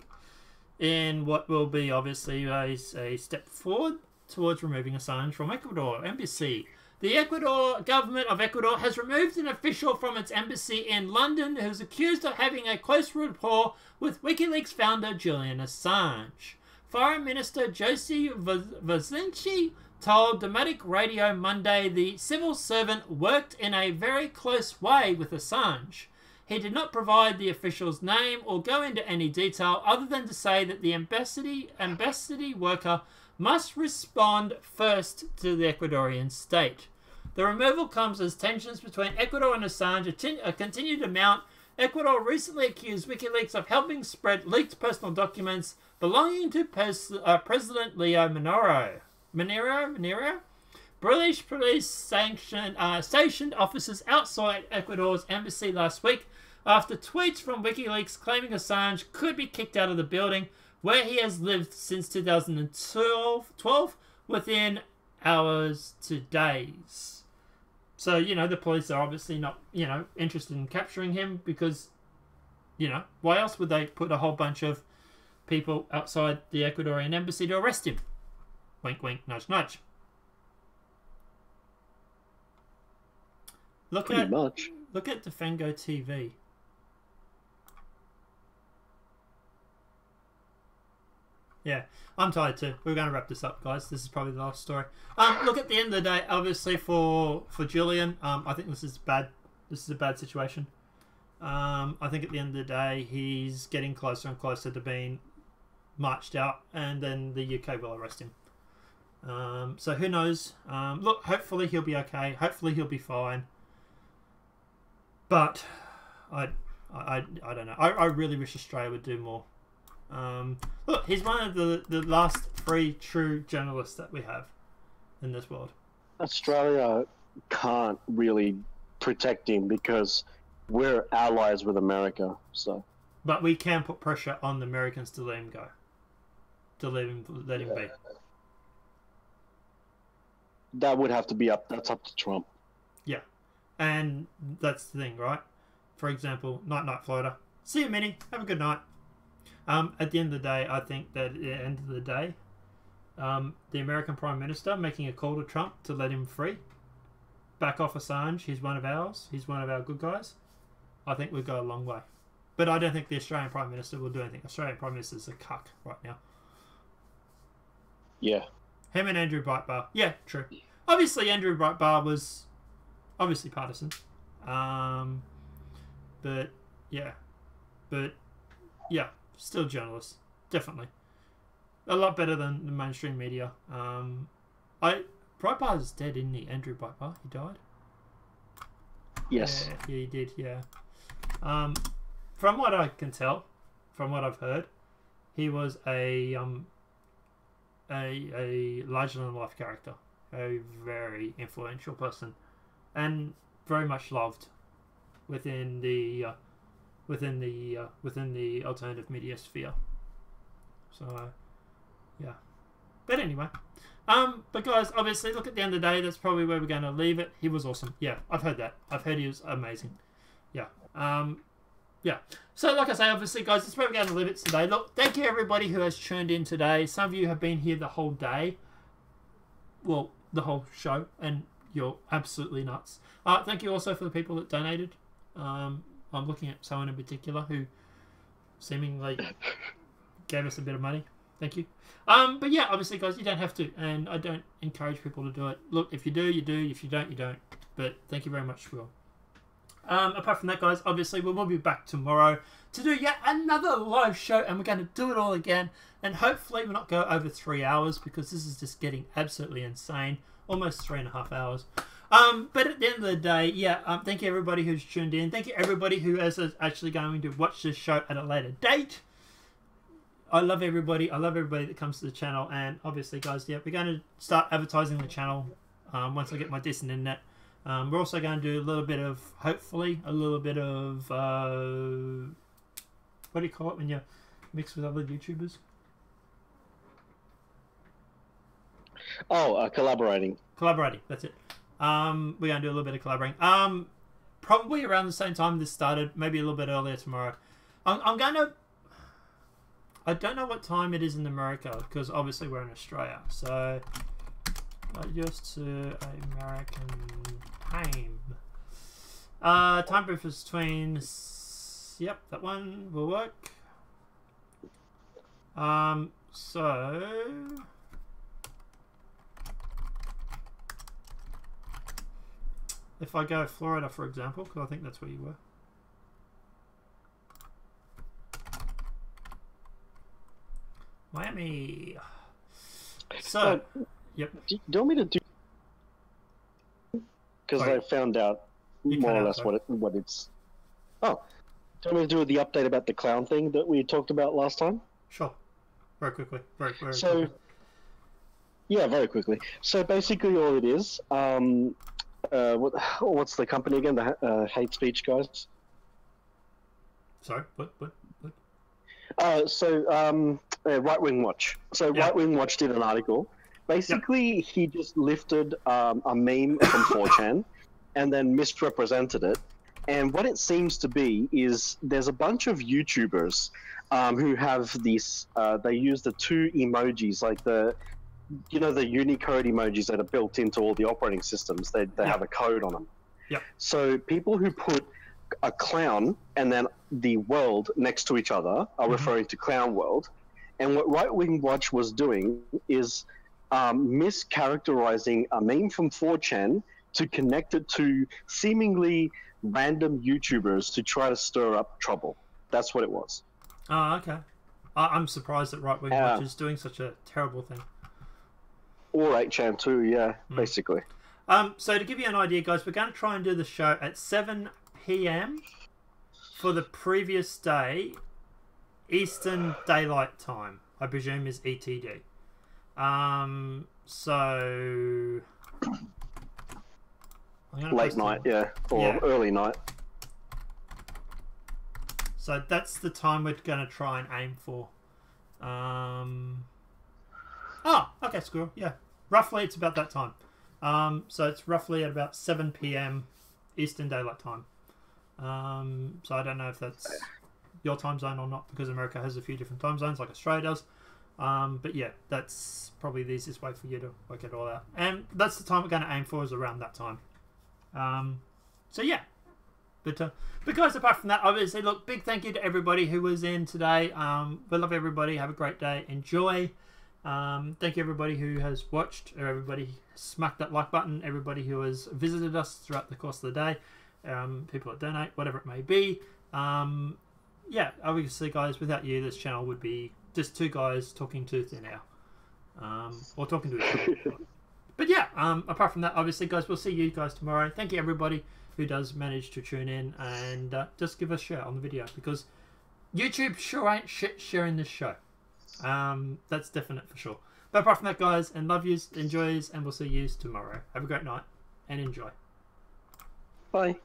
B: In what will be obviously a step forward towards removing Assange from Ecuador embassy. The Ecuador government of Ecuador has removed an official from its embassy in London who is accused of having a close rapport with WikiLeaks founder Julian Assange. Foreign Minister Josie Vazinci told Dematic Radio Monday the civil servant worked in a very close way with Assange. He did not provide the official's name or go into any detail other than to say that the embassy worker must respond first to the Ecuadorian state. The removal comes as tensions between Ecuador and Assange continue to mount. Ecuador recently accused WikiLeaks of helping spread leaked personal documents belonging to President Leo Monero. British police stationed officers outside Ecuador's embassy last week after tweets from WikiLeaks claiming Assange could be kicked out of the building where he has lived since 2012 within hours to days. So, the police are obviously not, interested in capturing him because, why else would they put a whole bunch of people outside the Ecuadorian embassy to arrest him? Wink, wink, nudge, nudge. Look at Defengo TV. Yeah, I'm tired too. We're going to wrap this up, guys. This is probably the last story. Look, at the end of the day, obviously for Julian, I think this is bad. This is a bad situation. I think at the end of the day, he's getting closer and closer to being marched out, and then the UK will arrest him. So who knows? Look, hopefully he'll be okay. Hopefully he'll be fine. But I don't know. I really wish Australia would do more. Look, he's one of the last free true journalists that we have in this world.
J: Australia can't really protect him because we're allies with America. So,
B: but we can put pressure on the Americans to let him go, to let him be.
J: That would have to be up. That's up to Trump.
B: Yeah, and that's the thing, right? For example, night, Florida. See you, Minnie. Have a good night. At the end of the day, I think that at the end of the day, the American Prime Minister making a call to Trump to let him free, back off Assange. He's one of ours. He's one of our good guys. I think we'll go a long way. But I don't think the Australian Prime Minister will do anything. Australian Prime Minister is a cuck right now.
J: Yeah.
B: Him and Andrew Breitbart. Yeah, true. Obviously, Andrew Breitbart was obviously partisan. But yeah. Still journalists, definitely. A lot better than the mainstream media. Breitbart is dead, isn't he? Andrew Breitbart, he died.
J: Yes.
B: Yeah, he did. Yeah. From what I can tell, from what I've heard, he was a larger than life character, a very influential person, and very much loved within the alternative media sphere. So, yeah. But anyway, but guys, obviously, look, at the end of the day, that's probably where we're going to leave it. He was awesome. Yeah, I've heard that. I've heard he was amazing. Yeah. Yeah. So, like I say, obviously, guys, that's where we're going to leave it today. Look, thank you everybody who has tuned in today. Some of you have been here the whole day. Well, the whole show, and you're absolutely nuts. Thank you also for the people that donated. I'm looking at someone in particular who seemingly gave us a bit of money. Thank you. But yeah, obviously, guys, you don't have to, and I don't encourage people to do it. Look, if you do, you do. If you don't, you don't. But thank you very much for all. Apart from that, guys, obviously, we will be back tomorrow to do yet another live show, and we're going to do it all again. And hopefully we'll not go over 3 hours, because this is just getting absolutely insane. Almost 3.5 hours. But at the end of the day, yeah, thank you everybody who's tuned in. Thank you everybody who is actually going to watch this show at a later date. I love everybody. I love everybody that comes to the channel. And obviously, guys, yeah, we're going to start advertising the channel once I get my decent internet. We're also going to do a little bit of, hopefully, a little bit of, what do you call it when you mix with other YouTubers?
J: Oh, collaborating.
B: Collaborating, that's it. We're going to do a little bit of collaborating. Probably around the same time this started, maybe a little bit earlier tomorrow. I'm going to... I don't know what time it is in America, because obviously we're in Australia. So, just to American time. Time difference between... Yep, that one will work. So... If I go Florida, for example, because I think that's where you were. Miami. So, yep.
J: Do you want me to do? Because I found out more or less what it's. Oh, do you want me to do the update about the clown thing that we talked about last time?
B: Sure. Very quickly. Very quickly.
J: Yeah, very quickly. So basically, all it is. What's the company again? The hate speech guys.
B: Sorry, what?
J: Right Wing Watch. So Right Wing Watch did an article. Basically, he just lifted a meme from 4chan and then misrepresented it. And what it seems to be is there's a bunch of YouTubers who have these. They use the two emojis, like the Unicode emojis that are built into all the operating systems. They have a code on them.
B: Yep.
J: So people who put a clown and then the world next to each other are referring to Clown World. And what Right Wing Watch was doing is mischaracterizing a meme from 4chan to connect it to seemingly random YouTubers to try to stir up trouble. That's what it was.
B: Oh, okay. I'm surprised that Right Wing Watch is doing such a terrible thing.
J: Or 8chan too, basically.
B: So to give you an idea, guys, we're going to try and do the show at 7 p.m. for the previous day, Eastern Daylight Time. I presume is ETD. So
J: late night, or early night.
B: So that's the time we're going to try and aim for. Oh, okay, squirrel. Yeah, roughly it's about that time. So it's roughly at about 7 p.m. Eastern Daylight Time. So I don't know if that's your time zone or not, because America has a few different time zones like Australia does. But yeah, that's probably the easiest way for you to work it all out. And that's the time we're going to aim for, is around that time. So yeah. But guys, apart from that, obviously, look, big thank you to everybody who was in today. We love everybody. Have a great day. Enjoy. Thank you everybody who has watched, or everybody smacked that like button, everybody who has visited us throughout the course of the day, people that donate, whatever it may be. Yeah, obviously, guys, without you, this channel would be just two guys talking to thin air. Or talking to each other. But yeah, apart from that, obviously, guys, we'll see you guys tomorrow. Thank you everybody who does manage to tune in, and just give a share on the video, because YouTube sure ain't shit sharing this show. That's definite for sure. But apart from that, guys, and love yous, enjoys, and we'll see yous tomorrow. Have a great night and enjoy.
J: Bye.